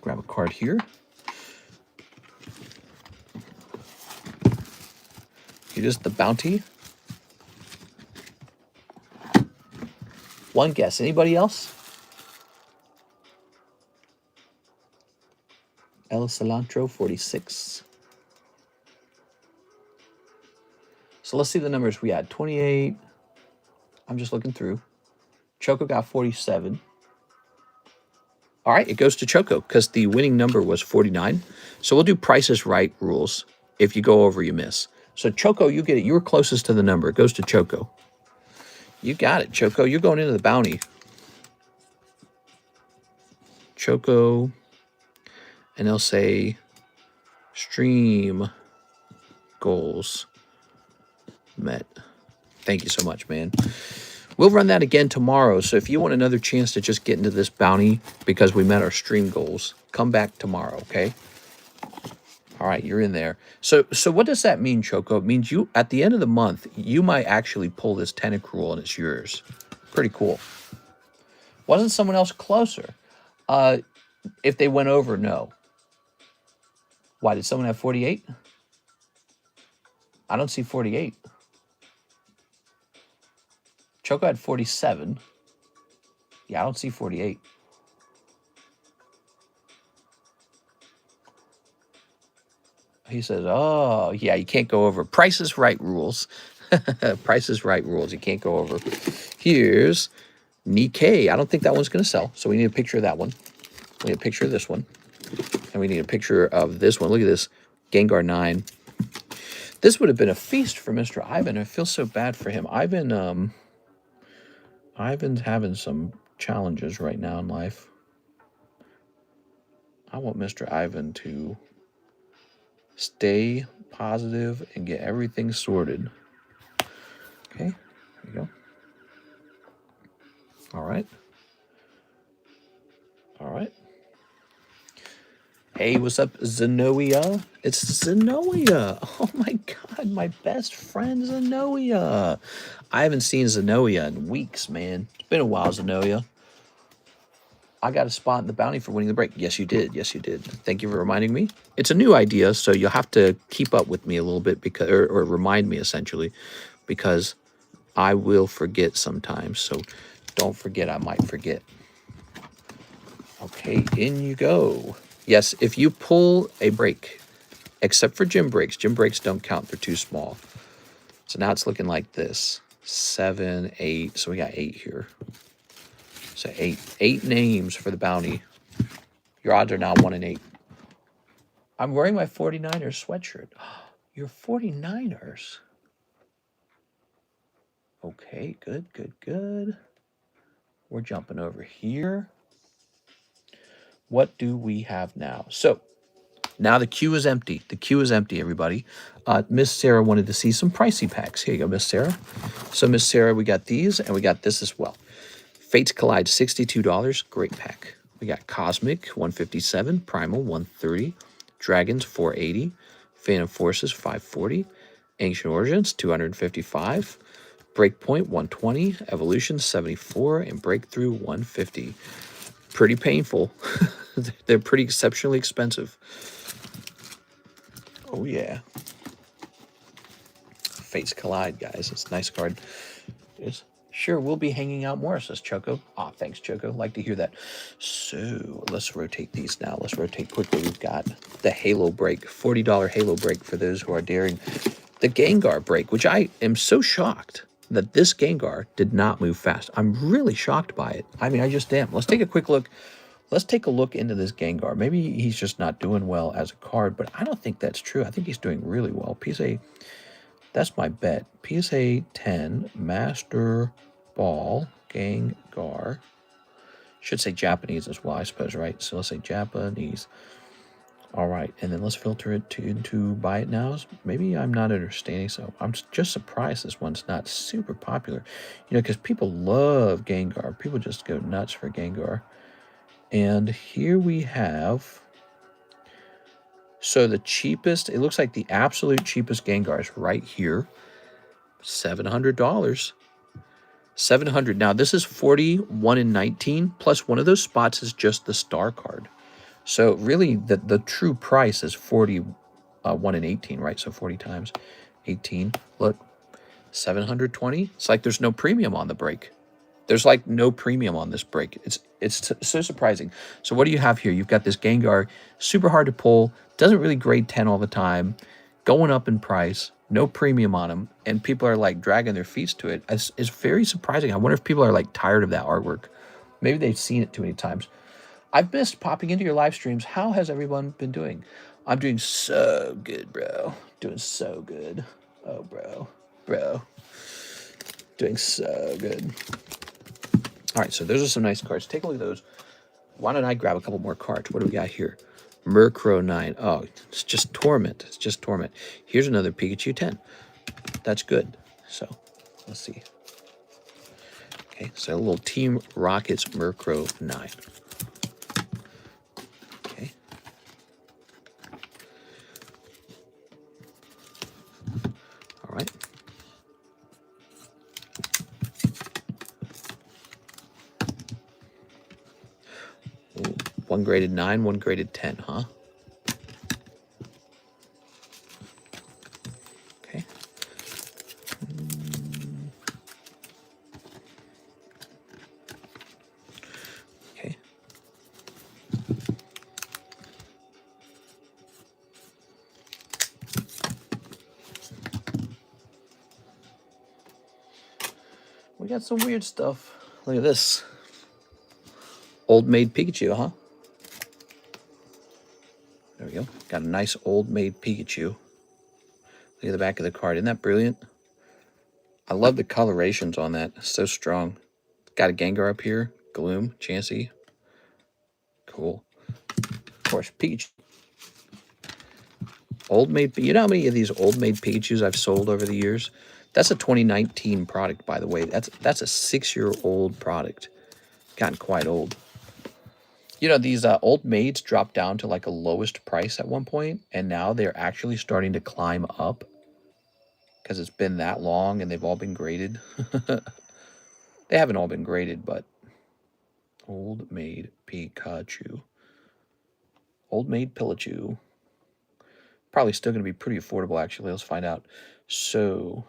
Grab a card here. Here is the bounty. One guess. Anybody else? El Cilantro 46. So let's see the numbers we had. 28. I'm just looking through. Choco got 47. All right, it goes to Choco because the winning number was 49. So we'll do Price is Right rules. If you go over, you miss. So Choco, you get it. You were closest to the number. It goes to Choco. You got it, Choco. You're going into the bounty. Choco. And they'll say stream goals met. Thank you so much, man. We'll run that again tomorrow. So if you want another chance to just get into this bounty because we met our stream goals, come back tomorrow, okay? All right, you're in there. So what does that mean, Choco? It means you, at the end of the month, you might actually pull this Tentacruel and it's yours. Pretty cool. Wasn't someone else closer? If they went over, no. Why, did someone have 48? I don't see 48. Choco had 47. Yeah, I don't see 48. He says, oh, yeah, you can't go over. Price is Right rules. Price is Right rules. You can't go over. Here's Nikke. I don't think that one's going to sell. So we need a picture of that one. We need a picture of this one. And we need a picture of this one. Look at this. Gengar 9. This would have been a feast for Mr. Ivan. I feel so bad for him. Ivan's having some challenges right now in life. I want Mr. Ivan to stay positive and get everything sorted. Okay, there you go. All right. All right. Hey, what's up, Zenoia? It's Zenoia. Oh my god, my best friend Zenoia. I haven't seen Zenoia in weeks, man. It's been a while, Zenoia. I got a spot in the bounty for winning the break. Yes, you did. Yes, you did. Thank you for reminding me. It's a new idea, so you'll have to keep up with me a little bit because, or remind me essentially, because I will forget sometimes. So don't forget, I might forget. Okay, in you go. Yes, if you pull a break, except for gym breaks don't count, they're too small. So now it's looking like this. 7, 8, so we got 8 here. So 8 names for the bounty. Your odds are now 1 in 8. I'm wearing my 49ers sweatshirt. Your 49ers. Okay, good, good, good. We're jumping over here. What do we have now? So now the queue is empty. The queue is empty, everybody. Miss Sarah wanted to see some pricey packs. Here you go, Miss Sarah. So Miss Sarah, we got these and we got this as well. Fates Collide, $62. Great pack. We got Cosmic, $157. Primal, $130. Dragons, $480. Phantom Forces, $540. Ancient Origins, $255. Breakpoint, $120. Evolution, $74. And Breakthrough, $150. Pretty painful. They're pretty exceptionally expensive. Oh, yeah. Fates Collide, guys. It's a nice card. Yes. Sure, we'll be hanging out more, says Choco. Ah, thanks, Choco. Like to hear that. So let's rotate these now. Let's rotate quickly. We've got the Halo break, $40 Halo break for those who are daring. The Gengar break, which I am so shocked that this Gengar did not move fast. I'm really shocked by it. I mean, I just am. Let's take a quick look. Let's take a look into this Gengar. Maybe he's just not doing well as a card, but I don't think that's true. I think he's doing really well. PSA, that's my bet. PSA 10, Master Ball, Gengar. Should say Japanese as well, I suppose, right? So let's say Japanese. All right, and then let's filter it into buy it nows. Maybe I'm not understanding, so I'm just surprised this one's not super popular. You know, because people love Gengar. People just go nuts for Gengar. And here we have, so the cheapest, it looks like the absolute cheapest Gengar is right here, $700. 700. Now this is 41 and 19, plus one of those spots is just the star card. So really the true price is 41 and 18, right? So 40 times 18. Look, 720. It's like there's no premium on the break. There's like no premium on this break. It's so surprising. So what do you have here? You've got this Gengar, super hard to pull, doesn't really grade 10 all the time, going up in price, no premium on them, and people are like dragging their feet to it. It's very surprising. I wonder if people are like tired of that artwork. Maybe they've seen it too many times. I've missed popping into your live streams. How has everyone been doing? I'm doing so good, bro. Doing so good. Oh, bro. Doing so good. All right, so those are some nice cards. Take a look at those. Why don't I grab a couple more cards? What do we got here? Murkrow 9. Oh, it's just Torment. It's just Torment. Here's another Pikachu 10. That's good. So, let's see. Okay, so a little Team Rocket's Murkrow 9. Okay. All right. Ooh, one graded 9, one graded 10, huh? Okay. Okay. We got some weird stuff. Look at this. Old Maid Pikachu, huh? There we go. Got a nice Old Maid Pikachu. Look at the back of the card. Isn't that brilliant? I love the colorations on that. It's so strong. Got a Gengar up here. Gloom, Chansey. Cool. Of course, Pikachu. Old Maid. You know how many of these Old Maid Pikachus I've sold over the years? That's a 2019 product, by the way. That's a 6-year-old product. Gotten quite old. You know, these old maids dropped down to like a lowest price at one point, and now they're actually starting to climb up because it's been that long and they've all been graded. They haven't all been graded, but old maid Pikachu. Old maid Pikachu. Probably still going to be pretty affordable, actually. Let's find out. So,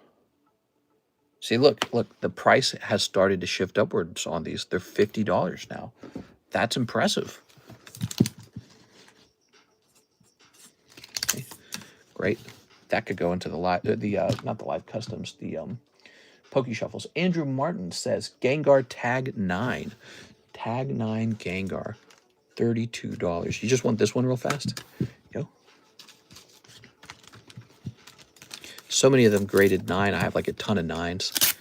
see, look, the price has started to shift upwards on these. They're $50 now. That's impressive. Okay, great. That could go into the live, not the live customs, the Poke Shuffles. Andrew Martin says Gengar Tag 9. Tag 9 Gengar. $32. You just want this one real fast? Yo. So many of them graded 9. I have like a ton of 9s.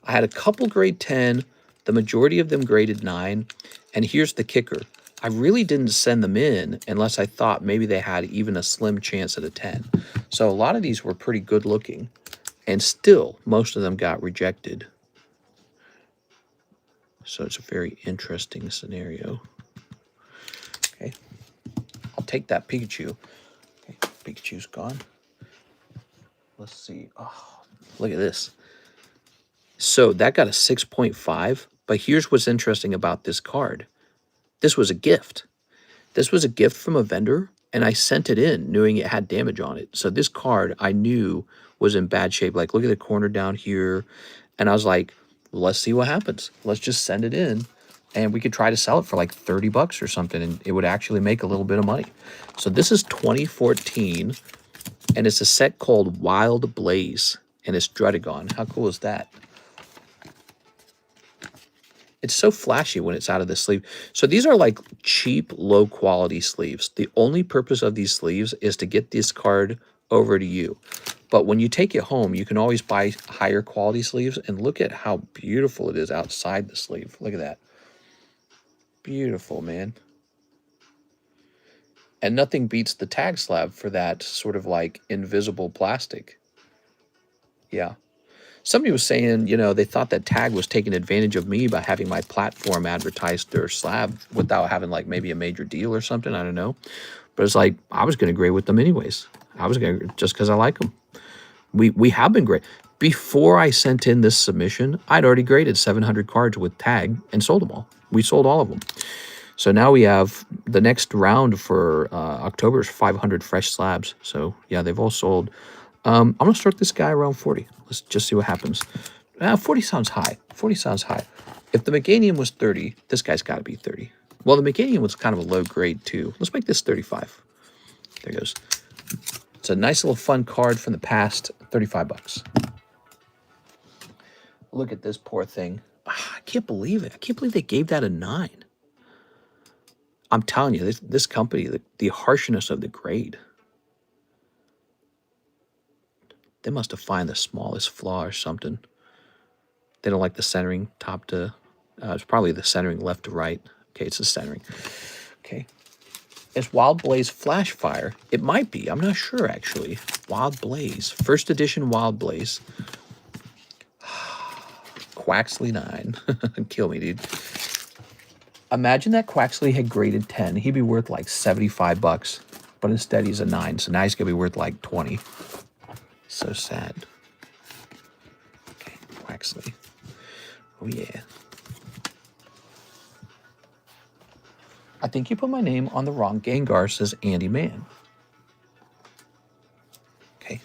I had a couple grade 10. The majority of them graded 9. And here's the kicker. I really didn't send them in unless I thought maybe they had even a slim chance at a 10. So a lot of these were pretty good looking. And still, most of them got rejected. So it's a very interesting scenario. Okay. I'll take that Pikachu. Okay, Pikachu's gone. Let's see. Oh, look at this. So that got a 6.5. But here's what's interesting about this card. This was a gift. This was a gift from a vendor, and I sent it in knowing it had damage on it. So this card I knew was in bad shape. Like, look at the corner down here. And I was like, let's see what happens. Let's just send it in, and we could try to sell it for like 30 bucks or something, and it would actually make a little bit of money. So this is 2014, and it's a set called Wild Blaze, and it's Dredagon. How cool is that? It's so flashy when it's out of the sleeve. So these are like cheap, low-quality sleeves. The only purpose of these sleeves is to get this card over to you. But when you take it home, you can always buy higher quality sleeves. And look at how beautiful it is outside the sleeve. Look at that. Beautiful, man. And nothing beats the tag slab for that sort of like invisible plastic. Yeah. Somebody was saying, you know, they thought that Tag was taking advantage of me by having my platform advertise their slab without having like maybe a major deal or something. I don't know. But it's like, I was going to grade with them anyways. I was going to, just because I like them. We have been great. Before I sent in this submission, I'd already graded 700 cards with Tag and sold them all. We sold all of them. So now we have the next round for October is 500 fresh slabs. So yeah, they've all sold. I'm going to start this guy around 40. Let's just see what happens. 40 sounds high. 40 sounds high. If the Meganium was 30, this guy's got to be 30. Well, the Meganium was kind of a low grade too. Let's make this 35. There goes. It's a nice little fun card from the past. 35 bucks. Look at this poor thing. I can't believe it. I can't believe they gave that a 9. I'm telling you, this company, the harshness of the grade. They must have found the smallest flaw or something. They don't like the centering top to... it's probably the centering left to right. Okay, it's the centering. Okay. Is Wild Blaze Flash Fire? It might be. I'm not sure, actually. Wild Blaze. First edition Wild Blaze. Quaxley 9. Kill me, dude. Imagine that Quaxley had graded 10. He'd be worth like 75 bucks. But instead, he's a 9. So now he's going to be worth like 20. So sad. Okay, Quaxley. Oh, yeah. I think you put my name on the wrong Gengar, says Andy Man. Okay.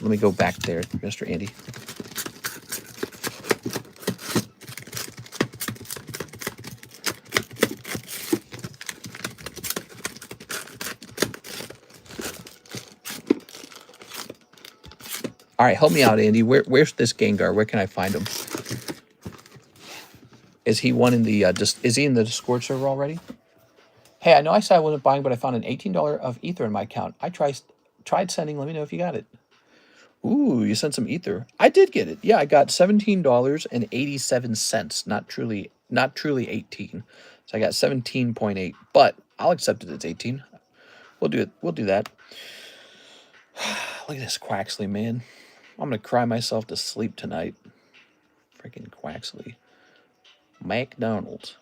Let me go back there, Mr. Andy. All right, help me out, Andy. Where's this Gengar? Where can I find him? Is he one in the is he in the Discord server already? Hey, I know I said I wasn't buying, but I found an $18 of Ether in my account. I tried sending. Let me know if you got it. Ooh, you sent some Ether. I did get it. Yeah, I got $17.87. Not truly 18. So I got 17.8. But I'll accept it as 18. We'll do it. We'll do that. Look at this Quaxley, man. I'm gonna cry myself to sleep tonight. Freaking Quaxley. McDonald's.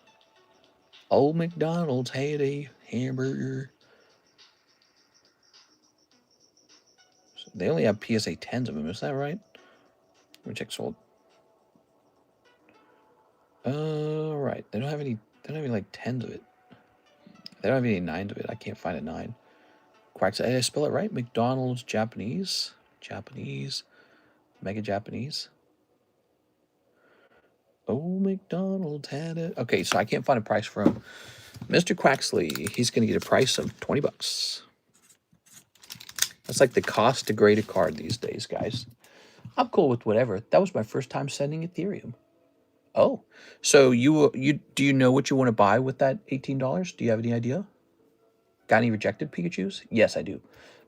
Old McDonald's had a hamburger. So they only have PSA 10s of them, is that right? Let me check sold. Right. They don't have any like 10s of it. They don't have any 9s of it. I can't find a 9. Quacks, did I spell it right? McDonald's Japanese. Mega Japanese. Oh, McDonald's had it. Okay, so I can't find a price for him. Mr. Quaxley, he's going to get a price of 20 bucks. That's like the cost to grade a card these days, guys. I'm cool with whatever. That was my first time sending Ethereum. Oh, so do you know what you want to buy with that $18? Do you have any idea? Got any rejected Pikachus? Yes, I do.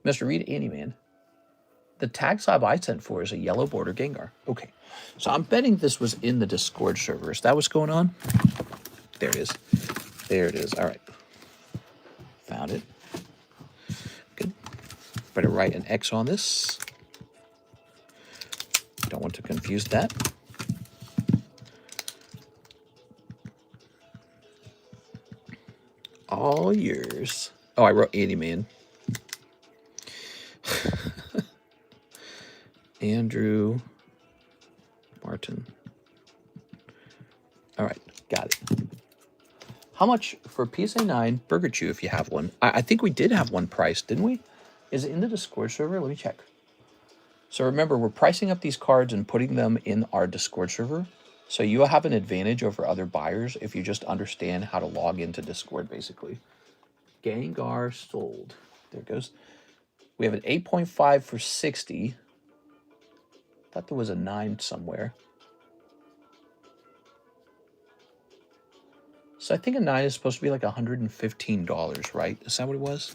Mr. Reed Anyman. The tag slab I sent for is a yellow border Gengar. Okay, so I'm betting this was in the Discord server. Is that what's going on? There it is. There it is. All right. Found it. Good. Better write an X on this. Don't want to confuse that. All yours. Oh, I wrote Andy Man. Andrew Martin. All right, got it. How much for PSA 9 BURGERCHU if you have one? I think we did have one priced, didn't we? Is it in the Discord server? Let me check. So remember, we're pricing up these cards and putting them in our Discord server. So you have an advantage over other buyers if you just understand how to log into Discord, basically. Gengar sold. There it goes. We have an 8.5 for 60. Thought there was a 9 somewhere. So I think a 9 is supposed to be like $115, right? Is that what it was?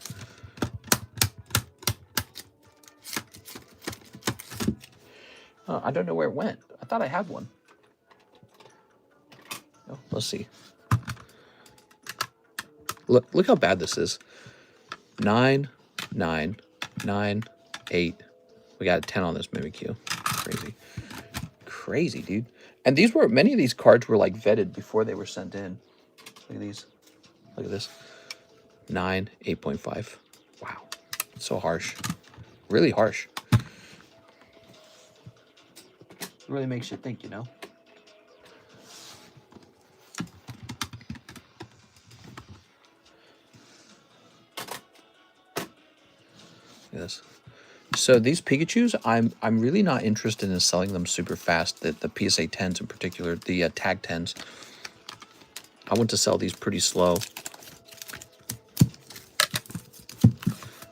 Oh, I don't know where it went. I thought I had one. Oh, let's see. Look how bad this is. 9, 9, 9, 8. We got a 10 on this Mimikyu. Crazy. Crazy, dude. And many of these cards were like vetted before they were sent in. Look at these. Look at this. 9, 8.5. Wow. So harsh. Really harsh. It really makes you think, you know? Look at this. So these Pikachus, I'm really not interested in selling them super fast. The PSA 10s in particular, the tag 10s. I want to sell these pretty slow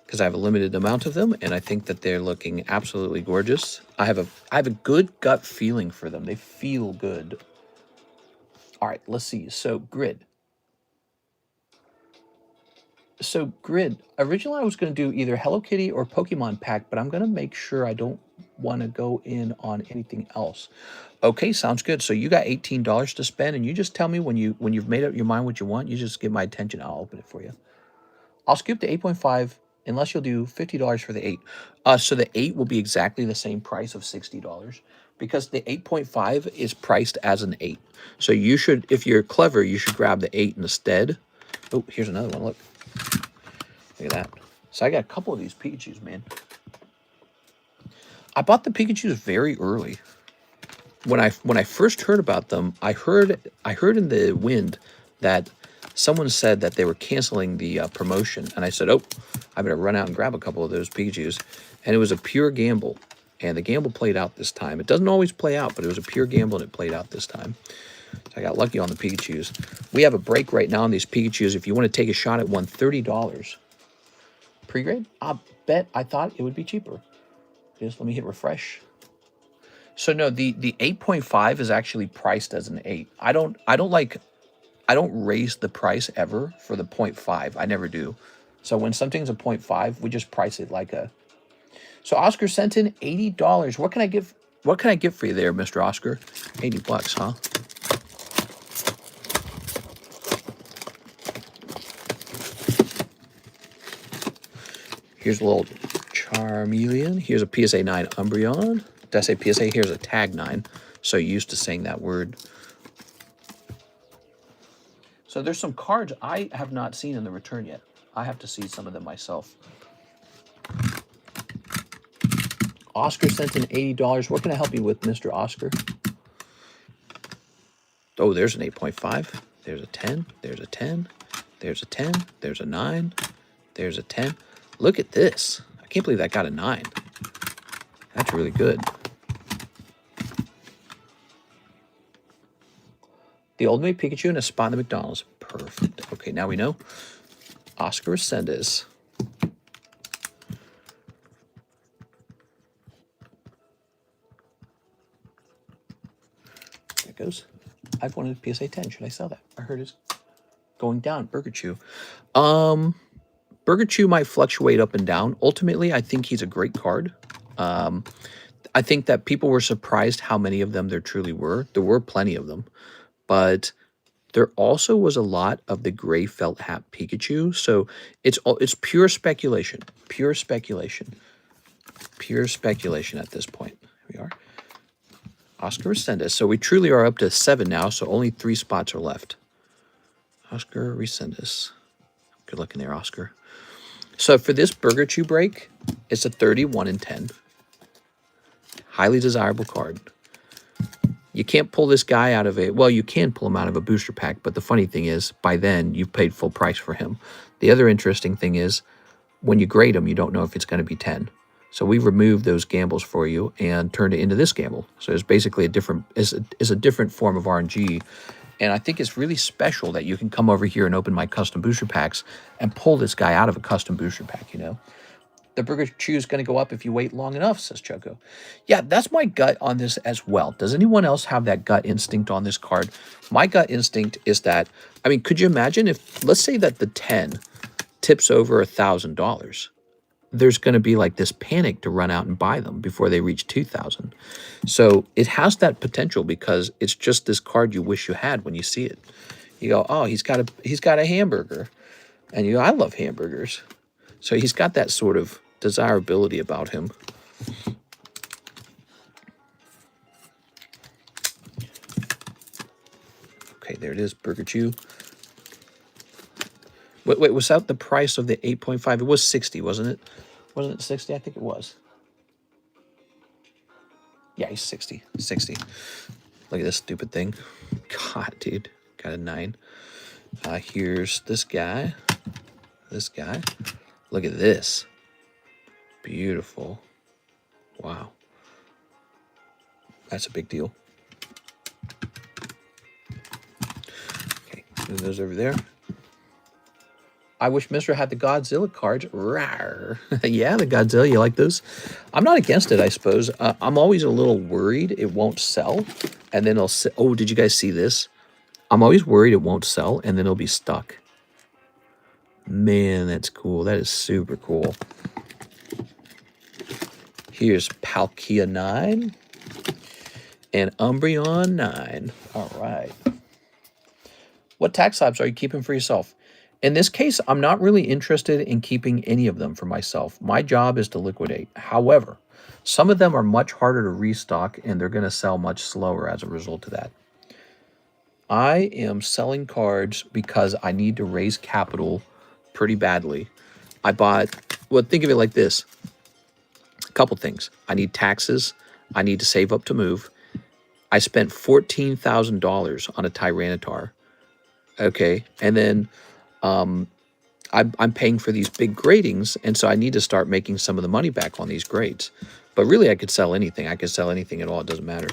because I have a limited amount of them, and I think that they're looking absolutely gorgeous. I have a good gut feeling for them. They feel good. All right, let's see. So Grid. So Grid, originally I was going to do either Hello Kitty or Pokemon pack, but I'm going to make sure I don't want to go in on anything else. Okay, sounds good. So you got $18 to spend, and you just tell me when you've made up your mind what you want. You just get my attention. I'll open it for you. I'll scoop the 8.5 unless you'll do $50 for the 8. So the 8 will be exactly the same price of $60 because the 8.5 is priced as an 8. So you should, if you're clever, you should grab the 8 instead. Oh, here's another one. Look. Look at that. So I got a couple of these Pikachus, man. I bought the Pikachus very early. When I first heard about them, I heard in the wind that someone said that they were canceling the promotion, and I said, "Oh, I better run out and grab a couple of those Pikachus." And it was a pure gamble, and the gamble played out this time. It doesn't always play out, but it was a pure gamble, and it played out this time. So I got lucky on the Pikachus. We have a break right now on these Pikachus. If you want to take a shot at one, $30. Pre-grade? I thought it would be cheaper. Just let me hit refresh. So no, the 8.5 is actually priced as an 8. I don't raise the price ever for the 0.5. I never do. So when something's a 0.5, we just price it like a. So Oscar sent in $80. What can I give? What can I get for you there, Mr. Oscar? 80 bucks, huh? Here's a little Charmeleon. Here's a PSA 9 Umbreon. Did I say PSA? Here's a tag 9. So used to saying that word. So there's some cards I have not seen in the return yet. I have to see some of them myself. Oscar sent in $80. What can I help you with, Mr. Oscar? Oh, there's an 8.5. There's a 10. There's a 10. There's a 10. There's a 9. There's a 10. Look at this. I can't believe that got a 9. That's really good. The Ultimate Pikachu and a spot in the McDonald's. Perfect. Okay, now we know. Oscar Ascendis. There it goes. I've wanted a PSA 10. Should I sell that? I heard it's going down. BURGERCHU. BURGERCHU might fluctuate up and down. Ultimately, I think he's a great card. I think that people were surprised how many of them there truly were. There were plenty of them. But there also was a lot of the gray felt hat Pikachu. So it's pure speculation. Pure speculation. Pure speculation at this point. Here we are. Oscar Resendez. So we truly are up to 7 now, so only 3 spots are left. Oscar Resendez. Good luck in there, Oscar. So for this BURGERCHU break, it's a 31 and 10. Highly desirable card. You can't pull this guy out of a... Well, you can pull him out of a booster pack, but the funny thing is, by then, you've paid full price for him. The other interesting thing is, when you grade him, you don't know if it's going to be 10. So we removed those gambles for you and turned it into this gamble. So it's basically a different... is a different form of RNG. And I think it's really special that you can come over here and open my custom booster packs and pull this guy out of a custom booster pack, you know? The BURGERCHU is going to go up if you wait long enough, says Choco. Yeah, that's my gut on this as well. Does anyone else have that gut instinct on this card? My gut instinct is that, I mean, could you imagine if, let's say that the 10 tips over $1,000, there's going to be like this panic to run out and buy them before they reach 2,000. So it has that potential because it's just this card you wish you had when you see it. You go, oh, he's got a hamburger. And you go, I love hamburgers. So he's got that sort of desirability about him. Okay, there it is, BURGERCHU. Wait, was that the price of the 8.5? It was 60, wasn't it? Wasn't it 60? I think it was. Yeah, he's 60. 60. Look at this stupid thing. God, dude. Got a 9. Here's this guy. This guy. Look at this. Beautiful. Wow. That's a big deal. Okay, move those over there. I wish Mr. had the Godzilla cards. Rawr. Yeah, the Godzilla, you like those? I'm not against it, I suppose. I'm always a little worried it won't sell. And then it'll say, oh, did you guys see this? I'm always worried it won't sell, and then it'll be stuck. Man, that's cool. That is super cool. Here's Palkia 9 and Umbreon 9. All right. What tax slabs are you keeping for yourself? In this case, I'm not really interested in keeping any of them for myself. My job is to liquidate. However, some of them are much harder to restock, and they're going to sell much slower as a result of that. I am selling cards because I need to raise capital pretty badly. I bought, well, think of it like this. A couple things. I need taxes. I need to save up to move. I spent $14,000 on a Tyranitar. Okay. And then I'm paying for these big gradings, and so I need to start making some of the money back on these grades. But really, I could sell anything. I could sell anything at all. It doesn't matter.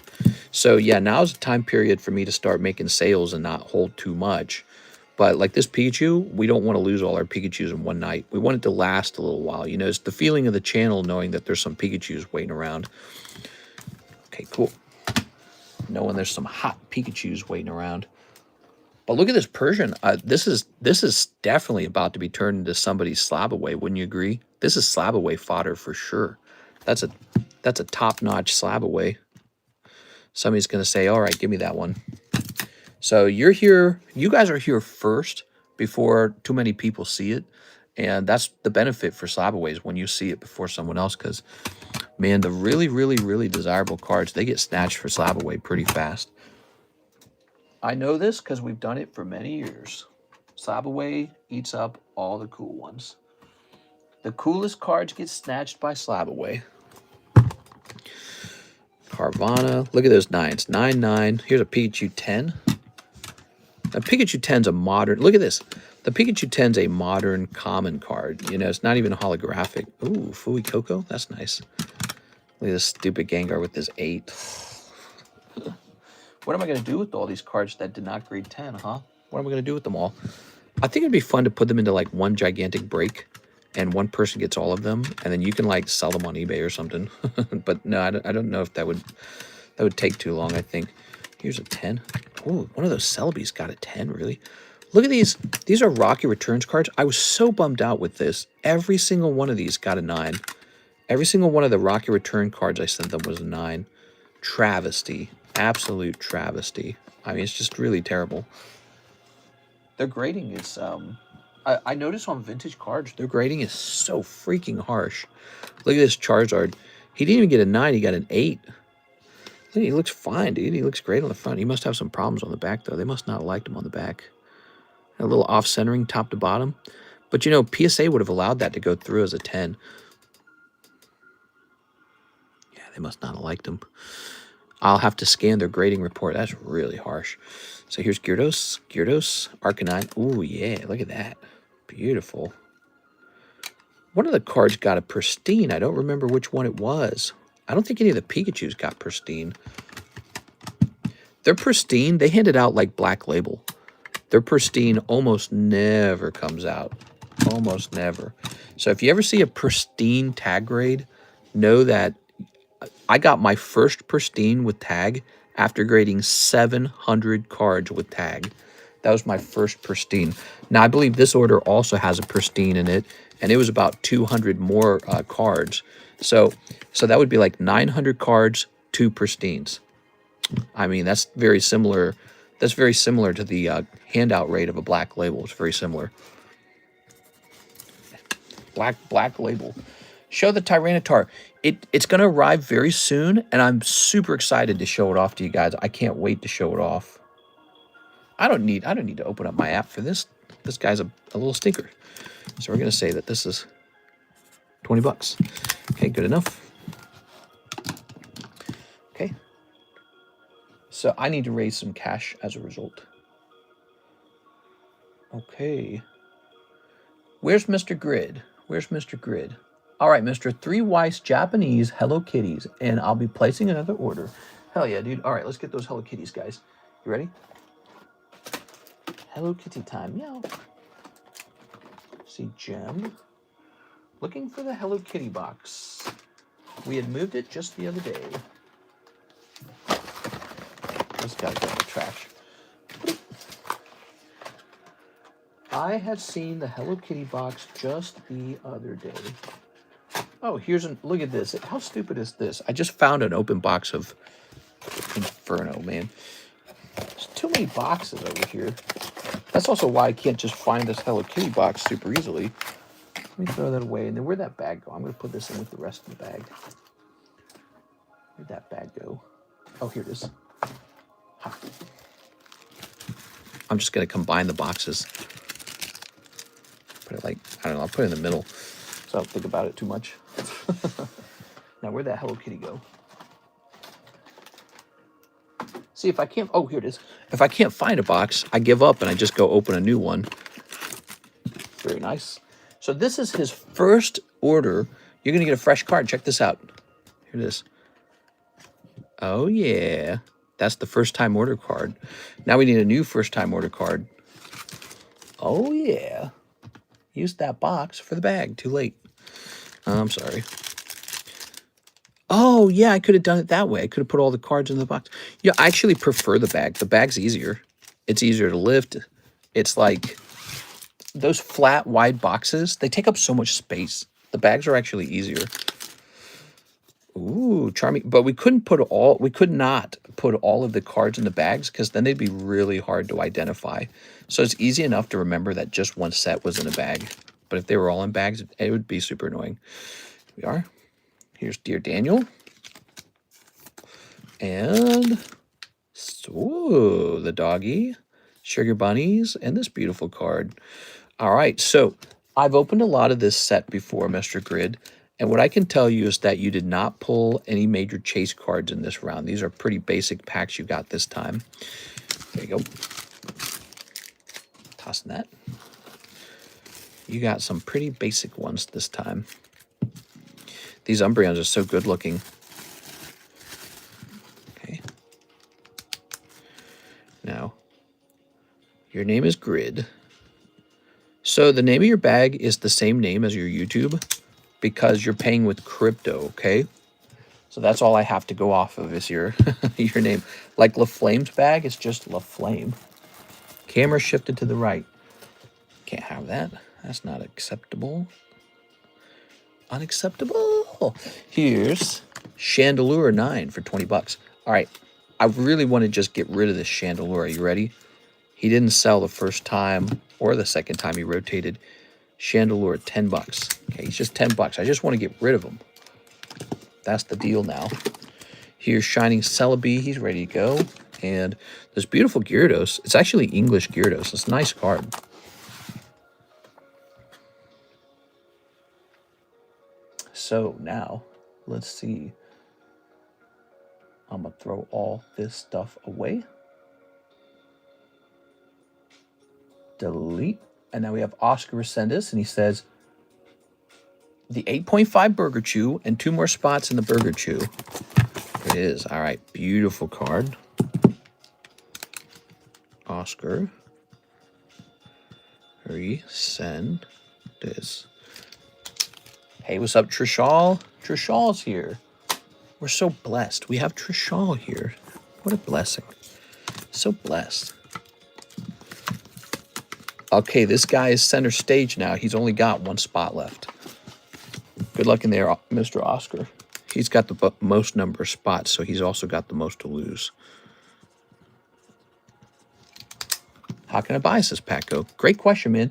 So, yeah, now's the time period for me to start making sales and not hold too much. But like this Pikachu, we don't want to lose all our Pikachus in one night. We want it to last a little while. You know, it's the feeling of the channel knowing that there's some Pikachus waiting around. Okay, cool. Knowing there's some hot Pikachus waiting around. But look at this Persian. This is definitely about to be turned into somebody's slab away. Wouldn't you agree? This is slab away fodder for sure. That's a top-notch slab away. Somebody's going to say, all right, give me that one. So you're here. You guys are here first before too many people see it. And that's the benefit for slab aways when you see it before someone else. Because, man, the really, really, really desirable cards, they get snatched for slab away pretty fast. I know this because we've done it for many years. Slab away eats up all the cool ones. The coolest cards get snatched by Slab away. Carvana. Look at those 9s. 9, 9. Here's a Pikachu 10. Now, Pikachu 10's a modern... Look at this. The Pikachu 10's a modern common card. You know, it's not even holographic. Ooh, Fui Coco. That's nice. Look at this stupid Gengar with this 8. What am I going to do with all these cards that did not grade 10, huh? What am I going to do with them all? I think it'd be fun to put them into, like, one gigantic break, and one person gets all of them, and then you can, like, sell them on eBay or something. But, no, I don't know if that would take too long, I think. Here's a 10. Ooh, one of those Celebies got a 10, really? Look at these. These are Rocky Returns cards. I was so bummed out with this. Every single one of these got a 9. Every single one of the Rocky Return cards I sent them was a 9. Travesty. Absolute travesty. I mean, it's just really terrible. Their grading is, I noticed on vintage cards, their grading is so freaking harsh. Look at this Charizard. He didn't even get a 9, he got an 8. He looks fine, dude. He looks great on the front. He must have some problems on the back, though. They must not have liked him on the back. A little off-centering top to bottom. But, you know, PSA would have allowed that to go through as a 10. Yeah, they must not have liked him. I'll have to scan their grading report. That's really harsh. So here's Gyarados. Gyarados. Arcanine. Ooh, yeah. Look at that. Beautiful. One of the cards got a pristine. I don't remember which one it was. I don't think any of the Pikachus got pristine. They're pristine. They hand it out like Black Label. Their pristine almost never comes out. Almost never. So if you ever see a pristine tag grade, know that I got my first pristine with tag after grading 700 cards with tag. That was my first pristine. Now, I believe this order also has a pristine in it, and it was about 200 more cards. So that would be like 900 cards, 2 pristines. I mean, that's very similar. That's very similar to the handout rate of a Black Label. It's very similar. Black Label. Show the Tyranitar. It's going to arrive very soon, and I'm super excited to show it off to you guys. I can't wait to show it off. I don't need to open up my app for this. This guy's a little stinker. So we're going to say that this is 20 bucks. Okay, good enough. Okay. So I need to raise some cash as a result. Okay. Where's Mr. Grid? Where's Mr. Grid? All right, Mr. 3 Weiss Japanese Hello Kitties, and I'll be placing another order. Hell yeah, dude. All right, let's get those Hello Kitties, guys. You ready? Hello Kitty time. Meow. See, Gem. Looking for the Hello Kitty box. We had moved it just the other day. This guy's got the trash. I had seen the Hello Kitty box just the other day. Oh, look at this. How stupid is this? I just found an open box of Inferno, man. There's too many boxes over here. That's also why I can't just find this Hello Kitty box super easily. Let me throw that away. And then where'd that bag go? I'm going to put this in with the rest of the bag. Where'd that bag go? Oh, here it is. Ha. I'm just going to combine the boxes. Put it like, I don't know, I'll put it in the middle so I don't think about it too much. Now, where'd that Hello Kitty go? See, if I can't... Oh, here it is. If I can't find a box, I give up and I just go open a new one. Very nice. So this is his first order. You're going to get a fresh card. Check this out. Here it is. Oh, yeah. That's the first-time order card. Now we need a new first-time order card. Oh, yeah. Used that box for the bag. Too late. I'm sorry. Oh, yeah, I could have done it that way. I could have put all the cards in the box. Yeah, I actually prefer the bag. The bag's easier. It's easier to lift. It's like those flat, wide boxes, they take up so much space. The bags are actually easier. Ooh, charming. But we could not put all of the cards in the bags because then they'd be really hard to identify. So it's easy enough to remember that just one set was in a bag. But if they were all in bags, it would be super annoying. Here we are. Here's Dear Daniel. And, ooh, the doggy. Sugar Bunnies, and this beautiful card. All right, so I've opened a lot of this set before, Mr. Grid, and what I can tell you is that you did not pull any major chase cards in this round. These are pretty basic packs you got this time. There you go. Tossing that. You got some pretty basic ones this time. These Umbreons are so good looking. Okay. Now, your name is Grid. So the name of your bag is the same name as your YouTube because you're paying with crypto, okay? So that's all I have to go off of is your your name. Like LaFlame's bag, it's just LaFlame. Camera shifted to the right. Can't have that. That's not acceptable. Unacceptable. Here's Chandelure 9 for 20 bucks. All right. I really want to just get rid of this Chandelure. Are you ready? He didn't sell the first time or the second time he rotated. Chandelure, 10 bucks. Okay, he's just 10 bucks. I just want to get rid of him. That's the deal now. Here's Shining Celebi. He's ready to go. And this beautiful Gyarados. It's actually English Gyarados. It's a nice card. So now, let's see. I'm going to throw all this stuff away. Delete. And now we have Oscar Resendez, and he says, the 8.5 BURGERCHU and 2 more spots in the BURGERCHU. It is. All right. Beautiful card. Oscar. Resend this. Hey, what's up, Trishal? Trishal's here. We're so blessed. We have Trishal here. What a blessing. So blessed. Okay, this guy is center stage now. He's only got 1 spot left. Good luck in there, Mr. Oscar. He's got the most number of spots, so he's also got the most to lose. How can I buy, says Paco? Great question, man.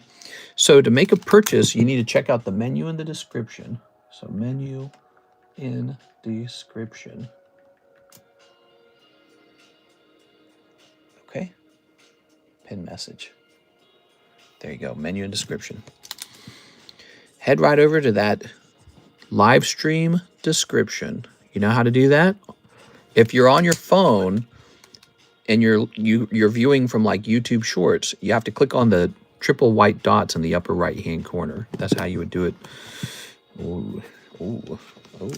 So to make a purchase, you need to check out the menu in the description. So menu in description. Okay. Pin message. There you go. Menu in description. Head right over to that live stream description. You know how to do that? If you're on your phone and you're viewing from like YouTube Shorts, you have to click on the triple white dots in the upper right hand corner. That's how you would do it. Ooh, ooh, ooh.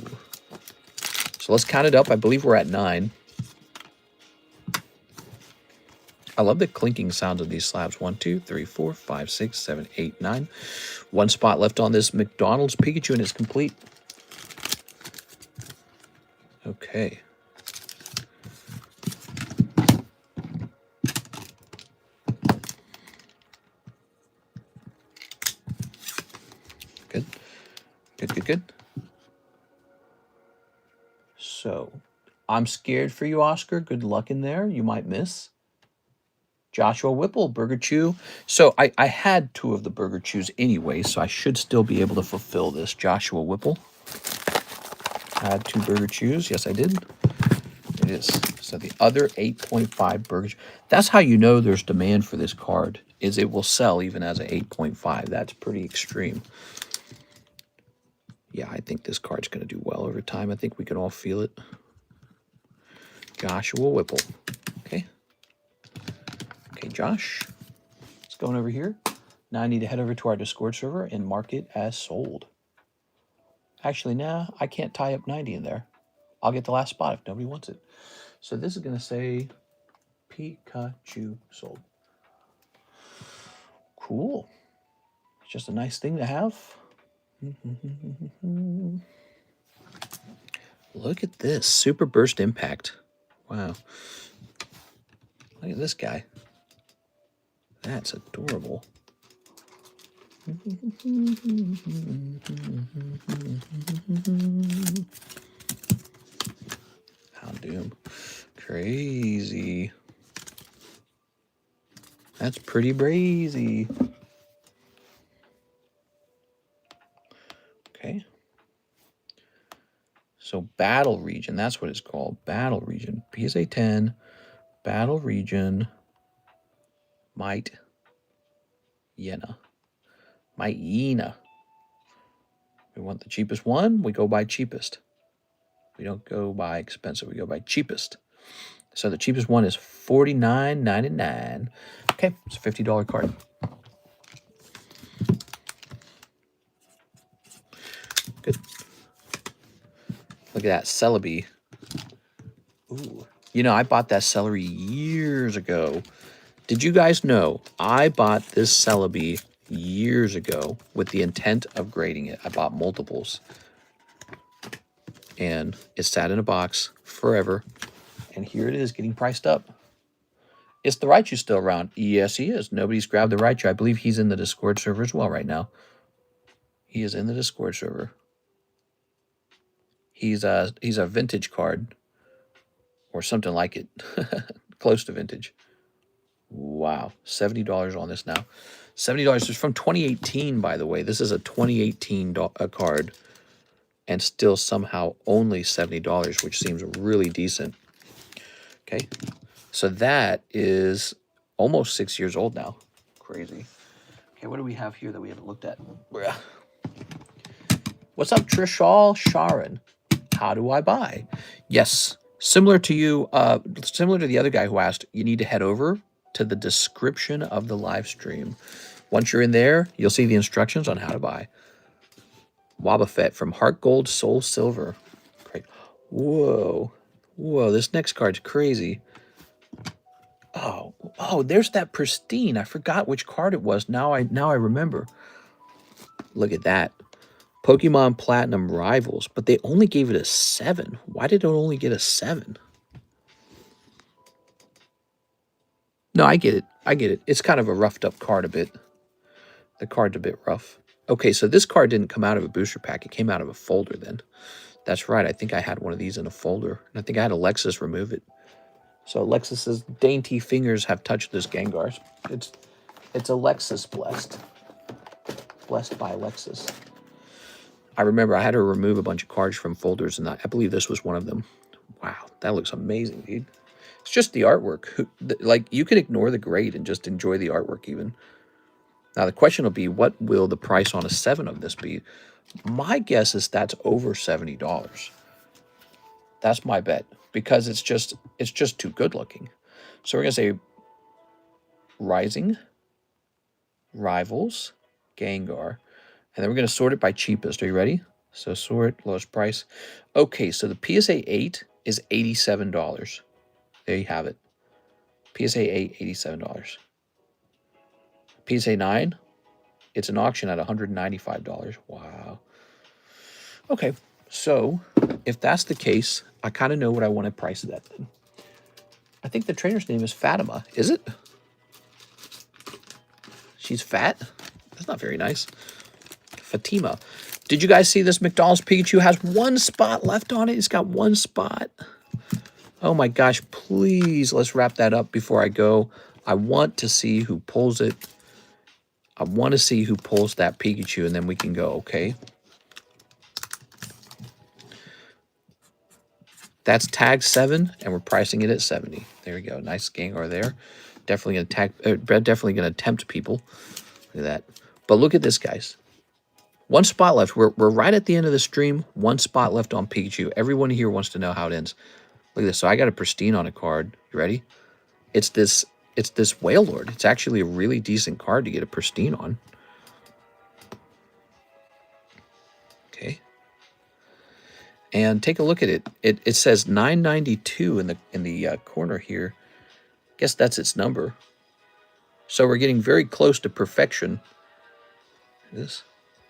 So let's count it up. I believe we're at 9. I love the clinking sounds of these slabs. 1, 2, 3, 4, 5, 6, 7, 8, 9. 1 spot left on this McDonald's Pikachu, and it's complete. Okay. Good. Good, good, good. So, I'm scared for you, Oscar. Good luck in there. You might miss. Joshua Whipple, BURGERCHU. So I had 2 of the BURGERCHUs anyway, so I should still be able to fulfill this. Joshua Whipple. I had 2 BURGERCHUs. Yes, I did. It is. So the other 8.5 BURGERCHU. That's how you know there's demand for this card, is it will sell even as an 8.5. That's pretty extreme. Yeah, I think this card's going to do well over time. I think we can all feel it. Joshua Whipple. Okay. Okay, Josh. Let's go on over here. Now I need to head over to our Discord server and mark it as sold. Actually, nah, I can't tie up 90 in there. I'll get the last spot if nobody wants it. So this is going to say Pikachu sold. Cool. It's just a nice thing to have. Look at this. Super Burst Impact. Wow. Look at this guy. That's adorable. Houndoom. Crazy. That's pretty brazy. Okay. So Battle Region, that's what it's called. Battle Region. PSA 10. Battle Region. Might Yena. Might Yena. We want the cheapest one. We go by cheapest. We don't go by expensive. We go by cheapest. So the cheapest one is $49.99. Okay, it's a $50 card. Good. Look at that Celebi. Ooh. You know, I bought that celery years ago. Did you guys know I bought this Celebi years ago with the intent of grading it? I bought multiples. And it sat in a box forever. And here it is getting priced up. Is the Raichu still around? Yes, he is. Nobody's grabbed the Raichu. I believe he's in the Discord server as well right now. He is in the Discord server. He's a vintage card. Or something like it. Close to vintage. Wow. $70 on this now. $70 is from 2018, by the way. This is a 2018 card. And still somehow only $70, which seems really decent. Okay. So that is almost 6 years old now. Crazy. Okay, what do we have here that we haven't looked at? What's up, Trishal Sharon? How do I buy? Yes, similar to you, similar to the other guy who asked, you need to head over to the description of the live stream. Once you're in there, you'll see the instructions on how to buy. Wobbuffet from Heart Gold, Soul Silver. Great. Whoa. Whoa, this next card's crazy. Oh, there's that pristine. I forgot which card it was. Now I remember. Look at that. Pokemon Platinum Rivals, but they only gave it a 7. Why did it only get a 7? No, I get it. I get it. It's kind of a roughed up card a bit. The card's a bit rough. Okay, so this card didn't come out of a booster pack. It came out of a folder then. That's right. I think I had one of these in a folder. And I think I had Alexis remove it. So Alexis's dainty fingers have touched this Gengar. It's Alexis blessed. Blessed by Alexis. I remember I had to remove a bunch of cards from folders, and I believe this was one of them. Wow, that looks amazing, dude. It's just the artwork. Like, you could ignore the grade and just enjoy the artwork even. Now, the question will be, what will the price on a 7 of this be? My guess is that's over $70. That's my bet, because it's just too good looking. So we're going to say Rising, Rivals, Gengar, and then we're going to sort it by cheapest. Are you ready? So sort, lowest price. Okay, so the PSA 8 is $87. There you have it. PSA 8, $87. PSA 9, it's an auction at $195. Wow. Okay, so if that's the case, I kind of know what I want to price it at then. I think the trainer's name is Fatima. Is it? She's fat? That's not very nice. Fatima. Did you guys see this? McDonald's Pikachu has 1 spot left on it. It's got 1 spot. Oh my gosh, please, let's wrap that up before I go. I want to see who pulls it. I want to see who pulls that Pikachu, and then we can go, okay? That's tag 7, and we're pricing it at 70. There we go. Nice Gengar there. Definitely gonna tag. Definitely gonna tempt people. Look at that. But look at this, guys. 1 spot left. We're right at the end of the stream. 1 spot left on Pikachu. Everyone here wants to know how it ends. Look at this. So I got a pristine on a card. You ready? It's this Whale Lord. It's actually a really decent card to get a pristine on. Okay. And take a look at it. It says 992 in the corner here. Guess that's its number. So we're getting very close to perfection. This,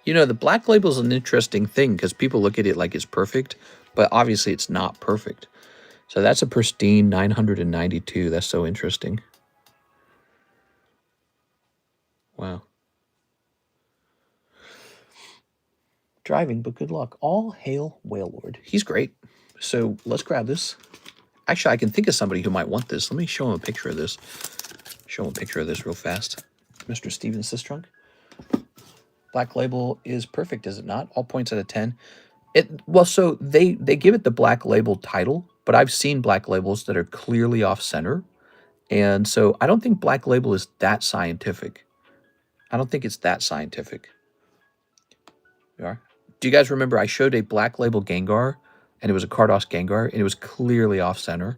you know, the black label is an interesting thing because people look at it like it's perfect, but obviously it's not perfect. So that's a pristine 992. That's so interesting. Wow. Driving, but good luck. All hail Whale Lord. He's great. So let's grab this. Actually, I can think of somebody who might want this. Let me show him a picture of this. Show him a picture of this real fast. Mr. Steven Sistrunk. Black label is perfect, is it not? All points out of 10. Well, so they give it the black label title, but I've seen black labels that are clearly off center, And so I don't think Black Label is that scientific. I don't think it's that scientific. You are? Do you guys remember I showed a Black Label Gengar, and it was a Carddass Gengar, and it was clearly off center,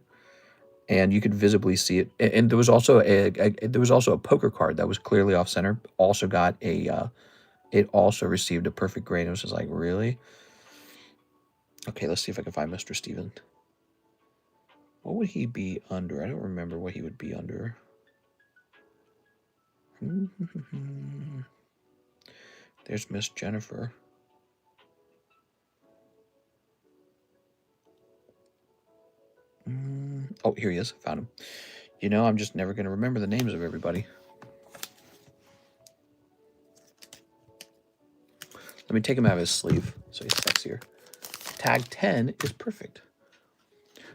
and you could visibly see it. And there was also a poker card that was clearly off center. Also got a it also received a perfect grade. It was just like, really? Okay, let's see if I can find Mr. Steven. What would he be under? I don't remember what he would be under. There's Miss Jennifer. Oh, here he is. Found him. You know, I'm just never going to remember the names of everybody. Let me take him out of his sleeve so he's sexier. Tag 10 is perfect.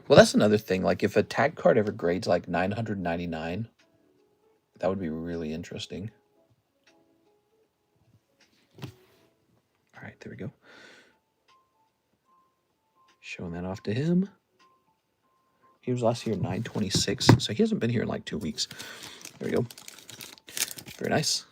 Well, that's another thing. Like, if a tag card ever grades like 999, that would be really interesting. All right, there we go. Showing that off to him. He was last here 926, so he hasn't been here in like 2 weeks. There we go. Very nice.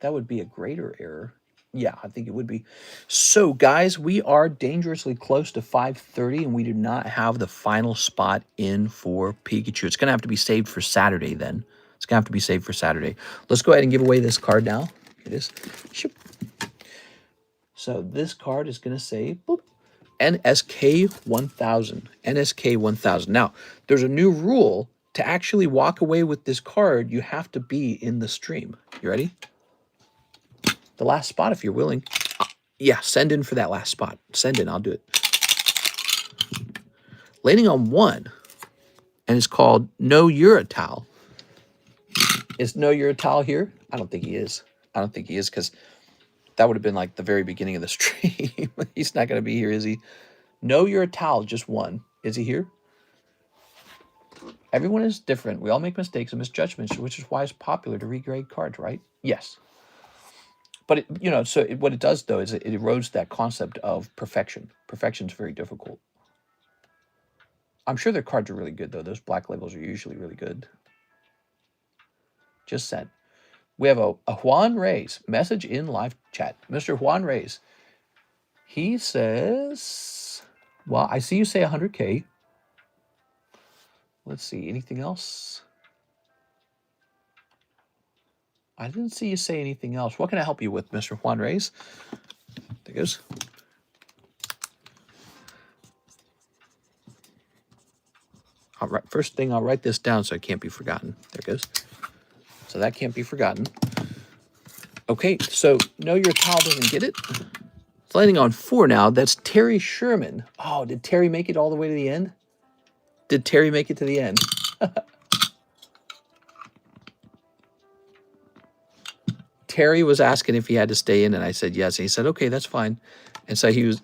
That would be a greater error. Yeah, I think it would be. So, guys, we are dangerously close to 5:30, and we do not have the final spot in for Pikachu. It's going to have to be saved for Saturday then. It's going to have to be saved for Saturday. Let's go ahead and give away this card now. Here it is. Shoop. So this card is going to say, boop, NSK 1000. NSK 1000. Now, there's a new rule. To actually walk away with this card, you have to be in the stream. You ready? The last spot, if you're willing. Yeah, send in for that last spot. Send in, I'll do it. Landing on 1, and it's called No Uratal. Is No Uratal here? I don't think he is. I don't think he is, because that would have been like the very beginning of the stream. He's not going to be here, is he? No Uratal, just 1. Is he here? Everyone is different. We all make mistakes and misjudgments, which is why it's popular to regrade cards, right? Yes. But, you know, so what it does, though, is it erodes that concept of perfection. Perfection is very difficult. I'm sure their cards are really good, though. Those black labels are usually really good. Just sent. We have a Juan Reyes message in live chat. Mr. Juan Reyes. He says, well, I see you say 100K. Let's see. Anything else? I didn't see you say anything else. What can I help you with, Mr. Juan Reyes? There goes. All right, first thing, I'll write this down so it can't be forgotten. There it goes. So that can't be forgotten. Okay, so No Uratal doesn't get it. It's landing on 4 now. That's Terry Sherman. Oh, did Terry make it all the way to the end? Did Terry make it to the end? Terry was asking if he had to stay in, and I said yes. And he said, okay, that's fine. And so he was...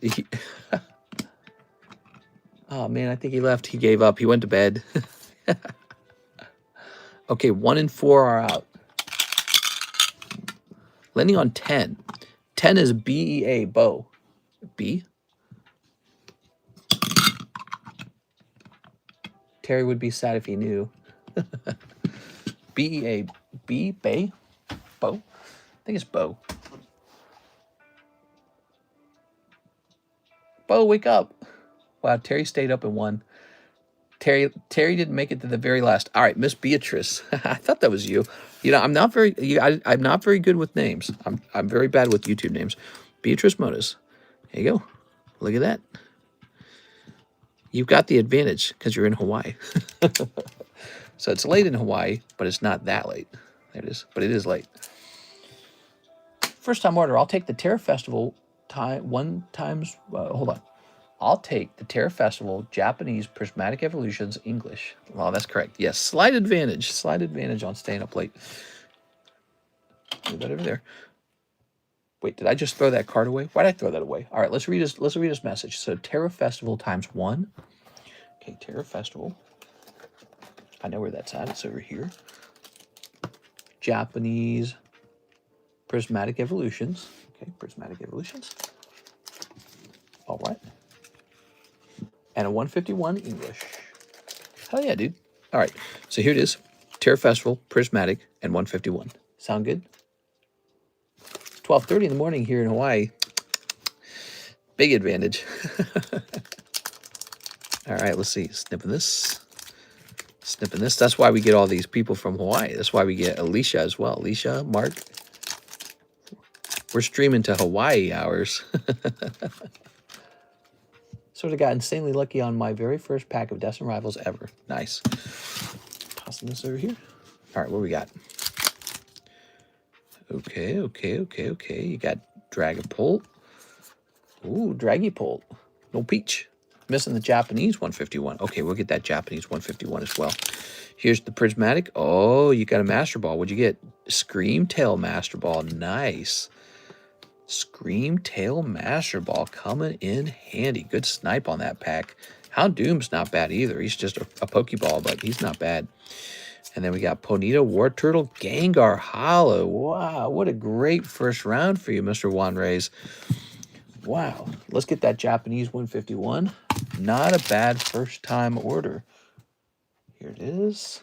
Oh, man, I think he left. He gave up. He went to bed. Okay, 1 and 4 are out. Landing on 10. 10 is BEA, Bo. B? Terry would be sad if he knew. BEA, B, Bay? Bo? I think it's Bo. Bo, wake up. Wow, Terry stayed up and won. Terry didn't make it to the very last. All right, Miss Beatrice. I thought that was you. You know, I'm not very good with names. I'm very bad with YouTube names. Beatrice Modus. There you go. Look at that. You've got the advantage because you're in Hawaii. So it's late in Hawaii, but it's not that late. There it is. But it is late. First time order. I'll take the Terra Festival hold on. I'll take the Terra Festival, Japanese, Prismatic Evolutions, English. Oh, that's correct. Yes, slight advantage. Slight advantage on staying up late. Move that over there. Wait, did I just throw that card away? Why did I throw that away? All right, let's read his message. So Terra Festival ×1. Okay, Terra Festival. I know where that's at. It's over here. Japanese, Prismatic Evolutions. Okay, Prismatic Evolutions. All right. and a 151 English. Hell yeah, dude. All right, so here it is. Terror Festival, Prismatic, and 151. Sound good? 12:30 in the morning here in Hawaii. Big advantage. All right, let's see. Snipping this. Snipping this. That's why we get all these people from Hawaii. That's why we get Alicia as well. Alicia, Mark. We're streaming to Hawaii hours. Sort of got insanely lucky on my very first pack of Destin Rivals ever. Nice. Tossing this over here. All right, what we got? Okay. You got Dragapult. Ooh, Dragapult. No Peach. Missing the Japanese 151. Okay, we'll get that Japanese 151 as well. Here's the Prismatic. Oh, you got a Master Ball. What'd you get? Scream Tail Master Ball. Nice. Scream Tail Master Ball coming in handy. Good snipe on that pack. Houndoom's not bad either. He's just a Pokeball, but he's not bad. And then we got Ponyta, War Turtle, Gengar Hollow. Wow, what a great first round for you, Mr. Wanreyes. Wow, let's get that Japanese 151. Not a bad first-time order. Here it is.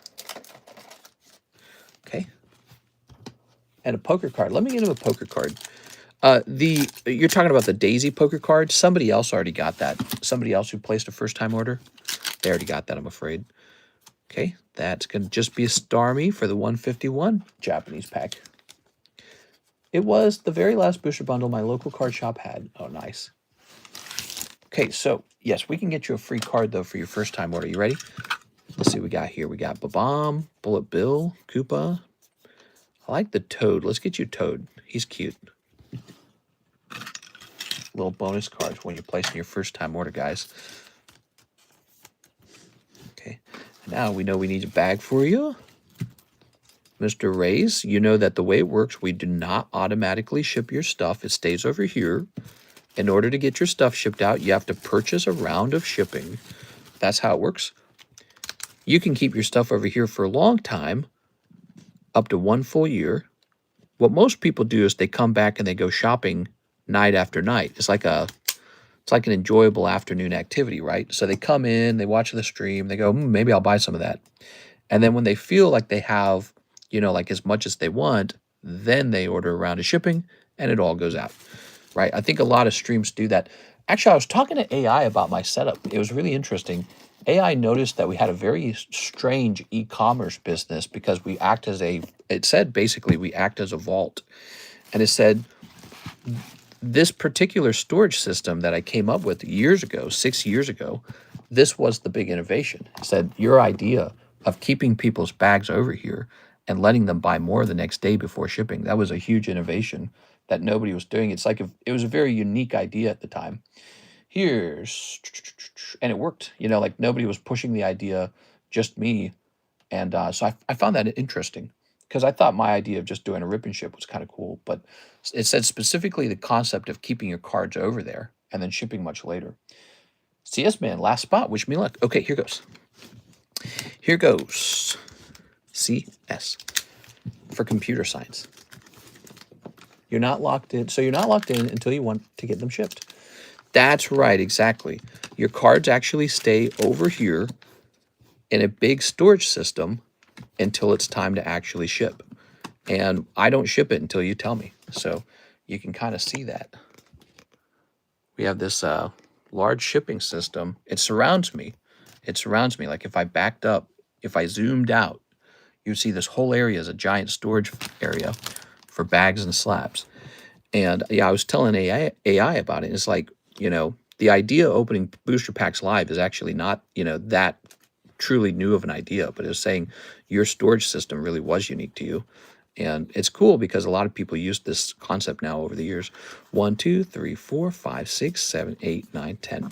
Okay. And a poker card. Let me get him a poker card. You're talking about the Daisy poker card. Somebody else already got that. Somebody else who placed a first-time order. They already got that, I'm afraid. Okay, that's going to just be a Starmie for the 151 Japanese pack. It was the very last booster bundle my local card shop had. Oh, nice. Okay, so, yes, we can get you a free card, though, for your first-time order. You ready? Let's see what we got here. We got Babam, Bullet Bill, Koopa. I like the Toad. Let's get you Toad. He's cute. Little bonus cards when you're placing your first-time order, guys. Okay, now we know we need a bag for you. Mr. Rays, you know that the way it works, we do not automatically ship your stuff. It stays over here. In order to get your stuff shipped out, you have to purchase a round of shipping. That's how it works. You can keep your stuff over here for a long time, up to 1 full year. What most people do is they come back and they go shopping night after night. It's like an enjoyable afternoon activity, right? So they come in, they watch the stream, they go, maybe I'll buy some of that. And then when they feel like they have, like as much as they want, then they order a round of shipping and it all goes out, right? I think a lot of streams do that. Actually, I was talking to AI about my setup. It was really interesting. AI noticed that we had a very strange e-commerce business because we act as it said basically we act as a vault. And it said, this particular storage system that I came up with years ago, 6 years ago, this was the big innovation. It said, your idea of keeping people's bags over here and letting them buy more the next day before shipping, that was a huge innovation that nobody was doing. It's like it was a very unique idea at the time. And it worked. Like nobody was pushing the idea, just me. And so I found that interesting because I thought my idea of just doing a rip and ship was kind of cool. But it said specifically the concept of keeping your cards over there and then shipping much later. CS Man, last spot. Wish me luck. Okay, here goes. Here goes. CS for computer science. You're not locked in. So you're not locked in until you want to get them shipped. That's right, exactly. Your cards actually stay over here in a big storage system until it's time to actually ship. And I don't ship it until you tell me. So you can kind of see that. We have this large shipping system. It surrounds me. It surrounds me. Like if I backed up, if I zoomed out, you'd see this whole area is a giant storage area for bags and slabs. And yeah, I was telling AI about it. It's like, the idea of opening booster packs live is actually not, that truly new of an idea, but it was saying your storage system really was unique to you. And it's cool because a lot of people use this concept now over the years. 1, 2, 3, 4, 5, 6, 7, 8, 9, 10.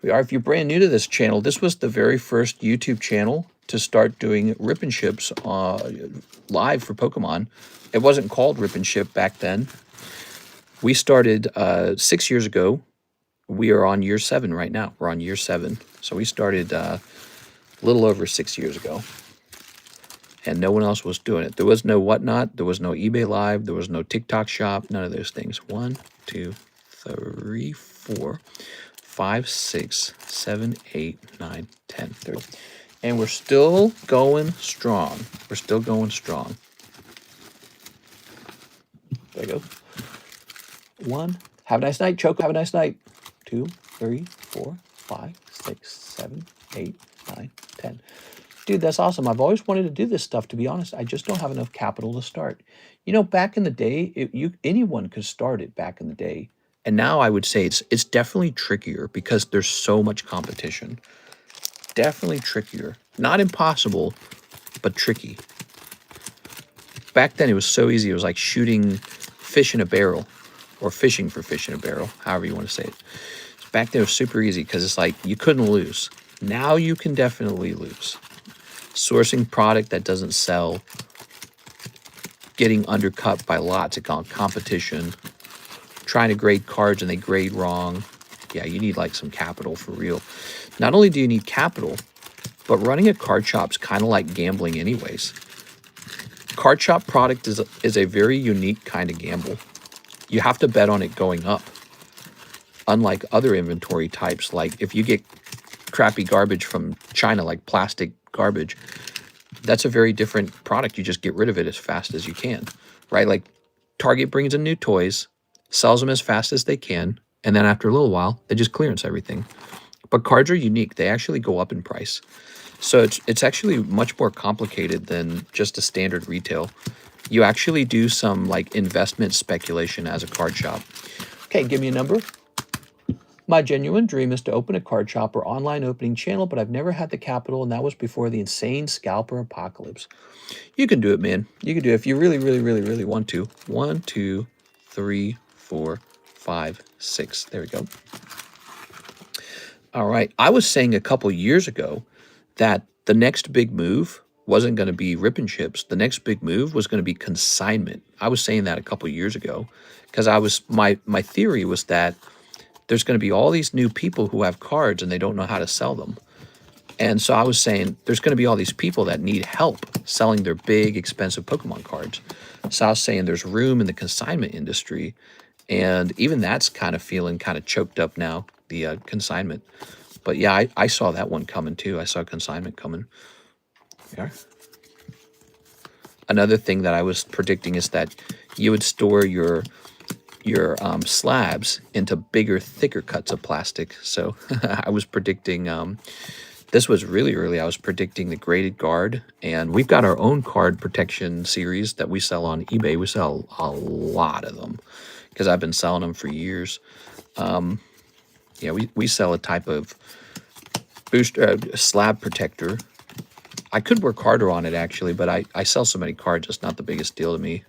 If you're brand new to this channel, this was the very first YouTube channel to start doing rip and ships live for Pokemon. It wasn't called Rip and Ship back then. We started 6 years ago. We are on year 7 right now. We're on year 7. So we started a little over 6 years ago. And no one else was doing it. There was no Whatnot. There was no eBay Live. There was no TikTok Shop. None of those things. 1, 2, 3, 4, 5, 6, 7, 8, 9, 10. There we go. And we're still going strong. We're still going strong. There you go. 1. Have a nice night, Choco. Have a nice night. 2, 3, 4, 5, 6, 7, 8, 9, 10. Dude, that's awesome. I've always wanted to do this stuff, to be honest. I just don't have enough capital to start. You know, back in the day, anyone could start it back in the day. And now I would say it's definitely trickier because there's so much competition. Definitely trickier. Not impossible, but tricky. Back then, it was so easy. It was like shooting fish in a barrel, or fishing for fish in a barrel, however you want to say it. Back then, it was super easy because it's like you couldn't lose. Now you can definitely lose. Sourcing product that doesn't sell, getting undercut by lots of competition, trying to grade cards and they grade wrong. Yeah, you need like some capital for real. Not only do you need capital, but running a card shop's kind of like gambling anyways. Card shop product is a very unique kind of gamble. You have to bet on it going up. Unlike other inventory types, like if you get crappy garbage from China, like plastic garbage, that's a very different product. You just get rid of it as fast as you can, right? Like Target brings in new toys, sells them as fast as they can, and then after a little while, they just clearance everything. But cards are unique. They actually go up in price. So it's actually much more complicated than just a standard retail. You actually do some like investment speculation as a card shop. Okay, give me a number. My genuine dream is to open a card shop or online opening channel, but I've never had the capital, and that was before the insane scalper apocalypse. You can do it, man. You can do it if you really, really, really, really want to. 1, 2, 3, 4, 5, 6. There we go. All right. I was saying a couple years ago that the next big move wasn't going to be rip and chips. The next big move was going to be consignment. I was saying that a couple years ago because my theory was that there's going to be all these new people who have cards and they don't know how to sell them. And so I was saying there's going to be all these people that need help selling their big, expensive Pokemon cards. So I was saying there's room in the consignment industry. And even that's kind of feeling kind of choked up now, the consignment. But yeah, I saw that one coming too. I saw consignment coming. Yeah. Another thing that I was predicting is that you would store your slabs into bigger, thicker cuts of plastic. So I was predicting, this was really early, I was predicting the graded guard. And we've got our own card protection series that we sell on eBay. We sell a lot of them because I've been selling them for years. Yeah, we sell a type of booster slab protector. I could work harder on it, actually, but I sell so many cards, it's not the biggest deal to me.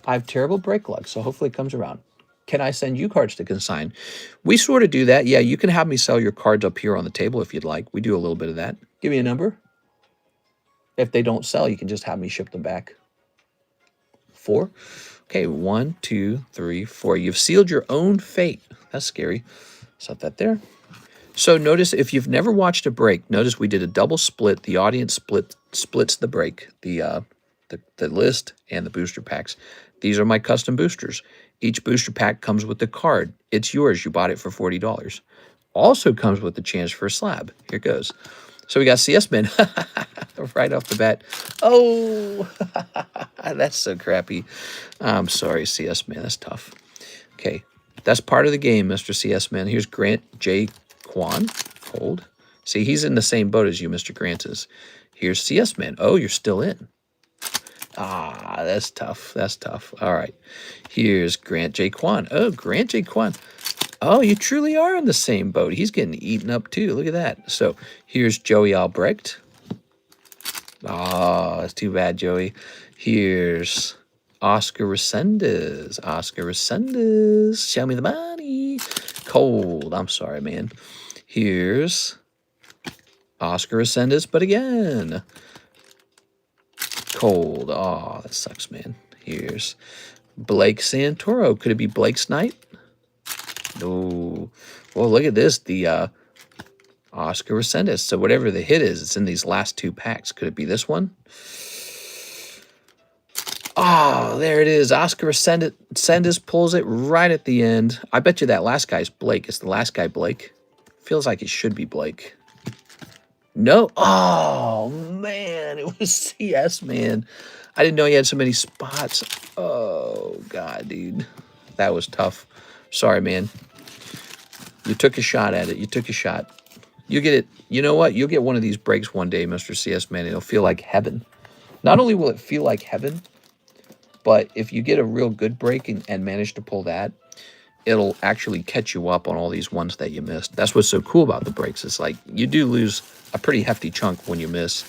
I have terrible break luck, so hopefully it comes around. Can I send you cards to consign? We sort of do that. Yeah, you can have me sell your cards up here on the table if you'd like. We do a little bit of that. Give me a number. If they don't sell, you can just have me ship them back. 4. Okay, 1, 2, 3, 4. You've sealed your own fate. That's scary. Set that there. So notice if you've never watched a break, notice we did a double split. The audience splits the break, the list and the booster packs. These are my custom boosters. Each booster pack comes with the card. It's yours. You bought it for $40. Also comes with the chance for a slab. Here goes. So we got CS Men right off the bat. Oh, that's so crappy. I'm sorry, CS Man. That's tough. Okay, that's part of the game, Mr. CS Man. Here's Grant J. Kwan. Hold. See, he's in the same boat as you, Mr. Grant is. Here's CS Man. Oh, you're still in. Ah, that's tough. That's tough. All right. Here's Grant J. Kwan. Oh, Grant J. Kwan. Oh, you truly are in the same boat. He's getting eaten up too. Look at that. So here's Joey Albrecht. Oh, that's too bad, Joey. Here's Oscar Resendez. Oscar Resendez. Show me the money. Cold. I'm sorry, man. Here's Oscar Resendez, but again. Cold. Oh, that sucks, man. Here's Blake Santoro. Could it be Blake's night? No. Well, look at this. The Oscar Resendez. So whatever the hit is, it's in these last 2 packs. Could it be this one? Oh, there it is. Oscar Ascendus pulls it right at the end. I bet you that last guy's Blake. Is the last guy Blake? Feels like it should be Blake. No. Oh, man. It was CS, man. I didn't know he had so many spots. Oh, God, dude. That was tough. Sorry, man. You took a shot at it. You took a shot. You get it. You know what? You'll get one of these breaks one day, Mr. CS, man. It'll feel like heaven. Not only will it feel like heaven, but if you get a real good break and manage to pull that, it'll actually catch you up on all these ones that you missed. That's what's so cool about the breaks. It's like you do lose a pretty hefty chunk when you miss,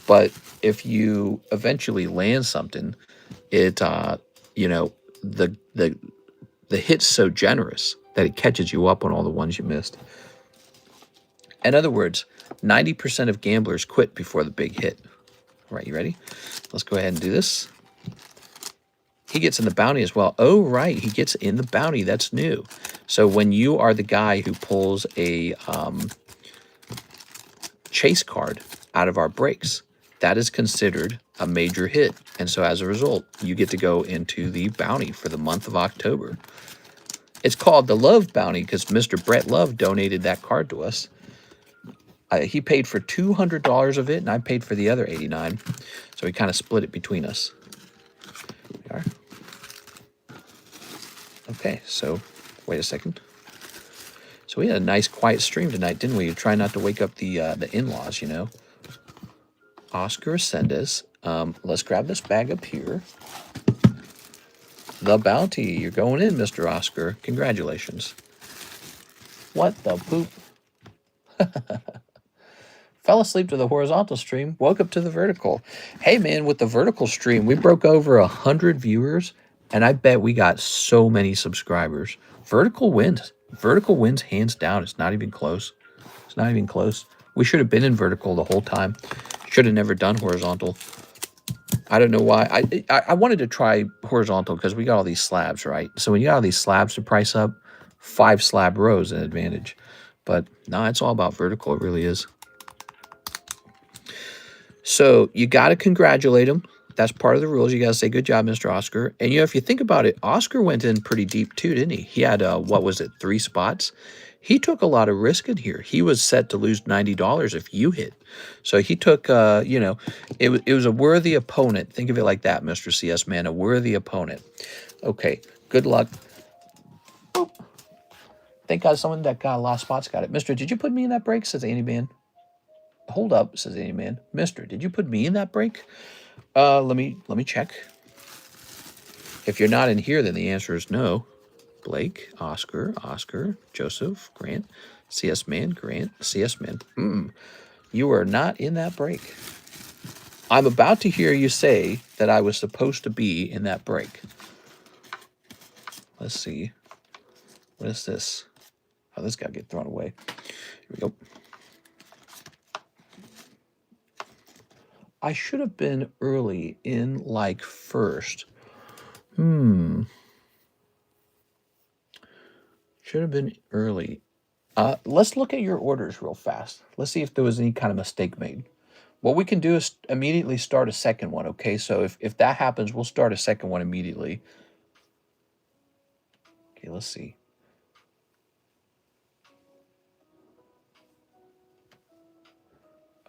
but if you eventually land something, it you know, the hit's so generous that it catches you up on all the ones you missed. In other words, 90% of gamblers quit before the big hit. All right, you ready? Let's go ahead and do this. He gets in the bounty as well. Oh, right. He gets in the bounty. That's new. So when you are the guy who pulls a chase card out of our breaks, that is considered a major hit. And so as a result, you get to go into the bounty for the month of October. It's called the Love Bounty because Mr. Brett Love donated that card to us. He paid for $200 of it, and I paid for the other $89. So we kind of split it between us. There we are. Okay, so wait a second. So we had a nice quiet stream tonight, didn't we? Try not to wake up the in-laws, you know. Oscar Ascendus. Let's grab this bag up here. The bounty. You're going in, Mr. Oscar. Congratulations. What the poop? Fell asleep to the horizontal stream, woke up to the vertical. Hey, man, with the vertical stream, we broke over 100 viewers, and I bet we got so many subscribers. Vertical wins. Vertical wins hands down. It's not even close. It's not even close. We should have been in vertical the whole time. Should have never done horizontal. I don't know why. I wanted to try horizontal because we got all these slabs, right? So when you got all these slabs to price up, 5 slab rows an advantage. But no, it's all about vertical. It really is. So you got to congratulate him. That's part of the rules. You got to say, good job, Mr. Oscar. And, you know, if you think about it, Oscar went in pretty deep too, didn't he? He had, what was it, 3 spots? He took a lot of risk in here. He was set to lose $90 if you hit. So he took, you know, it was a worthy opponent. Think of it like that, Mr. CS Man, a worthy opponent. Okay, good luck. Boop. Thank God someone that got a lot of spots got it. Mister, did you put me in that break? Says Andy Man. Hold up, says Andy Man. Mister, did you put me in that break? Let me check. If you're not in here, then the answer is no. Blake, Oscar, Joseph, Grant, CS Man, Grant, CS Man. You are not in that break. I'm about to hear you say that I was supposed to be in that break. Let's see. What is this? Oh, this got to get thrown away. Here we go. I should have been early in like first. Should have been early. Let's look at your orders real fast. Let's see if there was any kind of mistake made. What we can do is immediately start a second one, okay? So if that happens, we'll start a second one immediately. Okay, let's see.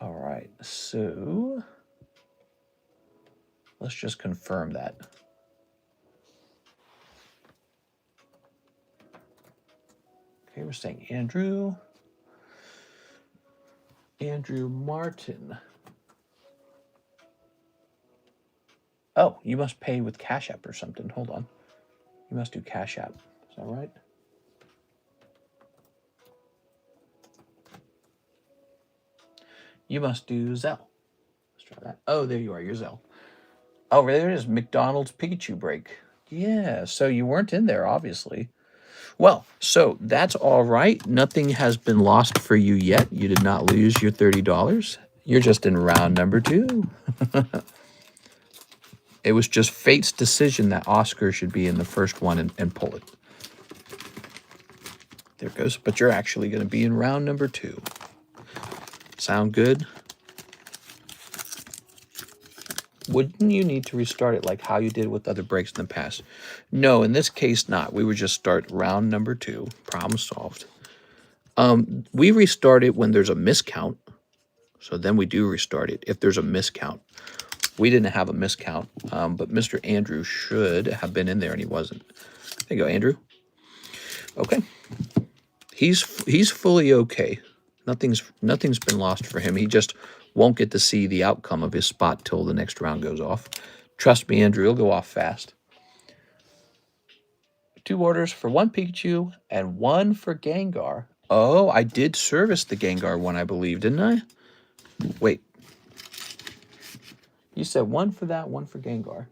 All right, so let's just confirm that. Okay, we're saying Andrew Martin. Oh, you must pay with CASHAPP or something. Hold on. You must do CASHAPP. Is that right? You must do ZELLE. Let's try that. Oh, there you are. You're ZELLE. Oh, there it is. McDonald's Pikachu break. Yeah, so you weren't in there, obviously. Well, so that's all right. Nothing has been lost for you yet. You did not lose your $30. You're just in round number 2. It was just fate's decision that Oscar should be in the first one and pull it. There it goes. But you're actually going to be in round number 2. Sound good? wouldn't you need to restart it like how you did with other breaks in the past? No, in this case, not. We would just start round number 2. Problem solved. We restart it when there's a miscount. So then we do restart it if there's a miscount. We didn't have a miscount, but Mr. Andrew should have been in there, and he wasn't. There you go, Andrew. Okay. He's fully okay. Nothing's been lost for him. He just won't get to see the outcome of his spot till the next round goes off. Trust me, Andrew, he'll go off fast. 2 orders for 1 Pikachu and 1 for Gengar. Oh, I did service the Gengar one, I believe, didn't I? Wait. You said 1 for that, 1 for Gengar.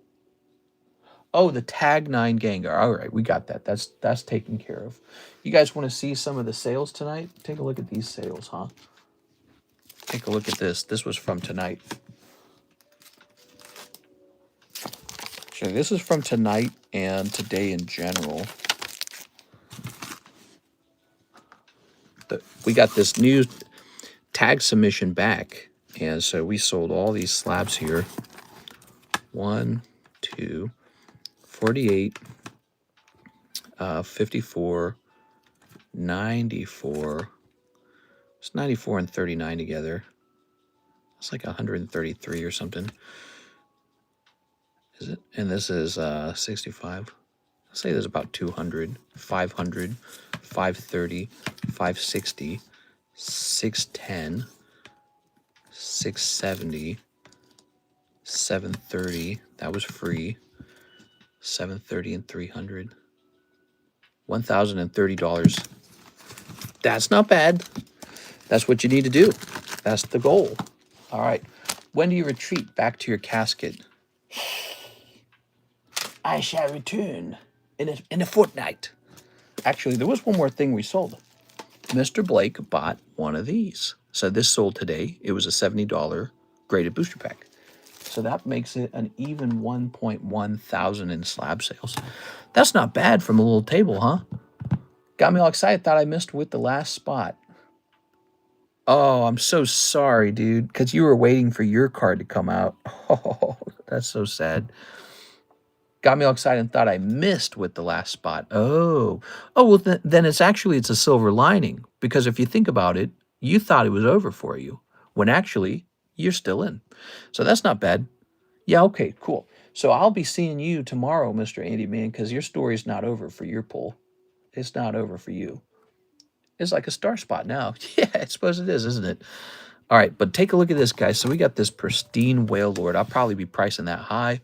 Oh, the Tag 9 Gengar. All right, we got that. That's taken care of. You guys want to see some of the sales tonight? Take a look at these sales, huh? Take a look at this. This was from tonight. So this is from tonight and today in general. We got this new tag submission back, and so we sold all these slabs here. 1, 2, 48, 54, 94. It's 94 and 39 together. It's like 133 or something. Is it? And this is 65. I'll say there's about 200, 500, 530, 560, 610, 670, 730. That was free. 730 and 300. $1,030. That's not bad. That's what you need to do. That's the goal. All right. When do you retreat back to your casket? I shall return in a fortnight. Actually, there was one more thing we sold. Mr. Blake bought one of these. So this sold today. It was a $70 graded booster pack. So that makes it an even 1.1 thousand in slab sales. That's not bad from a little table, huh? Got me all excited. Thought I missed with the last spot. Oh, I'm so sorry, dude, because you were waiting for your card to come out. Oh, that's so sad. Got me all excited and thought I missed with the last spot. Oh, well, then it's a silver lining, because if you think about it, you thought it was over for you when actually you're still in. So that's not bad. Yeah, okay, cool. So I'll be seeing you tomorrow, Mr. Andy Man, because your story's not over for your pull. It's not over for you. It's like a star spot now. Yeah, I suppose it is, isn't it? All right, but take a look at this, guys. So we got this pristine Whale Lord. I'll probably be pricing that high.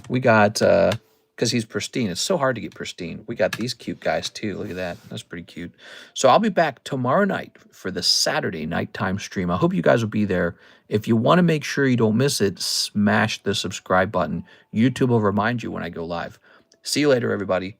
We got, because he's pristine. It's so hard to get pristine. We got these cute guys, too. Look at that. That's pretty cute. So I'll be back tomorrow night for the Saturday nighttime stream. I hope you guys will be there. If you want to make sure you don't miss it, smash the subscribe button. YouTube will remind you when I go live. See you later, everybody.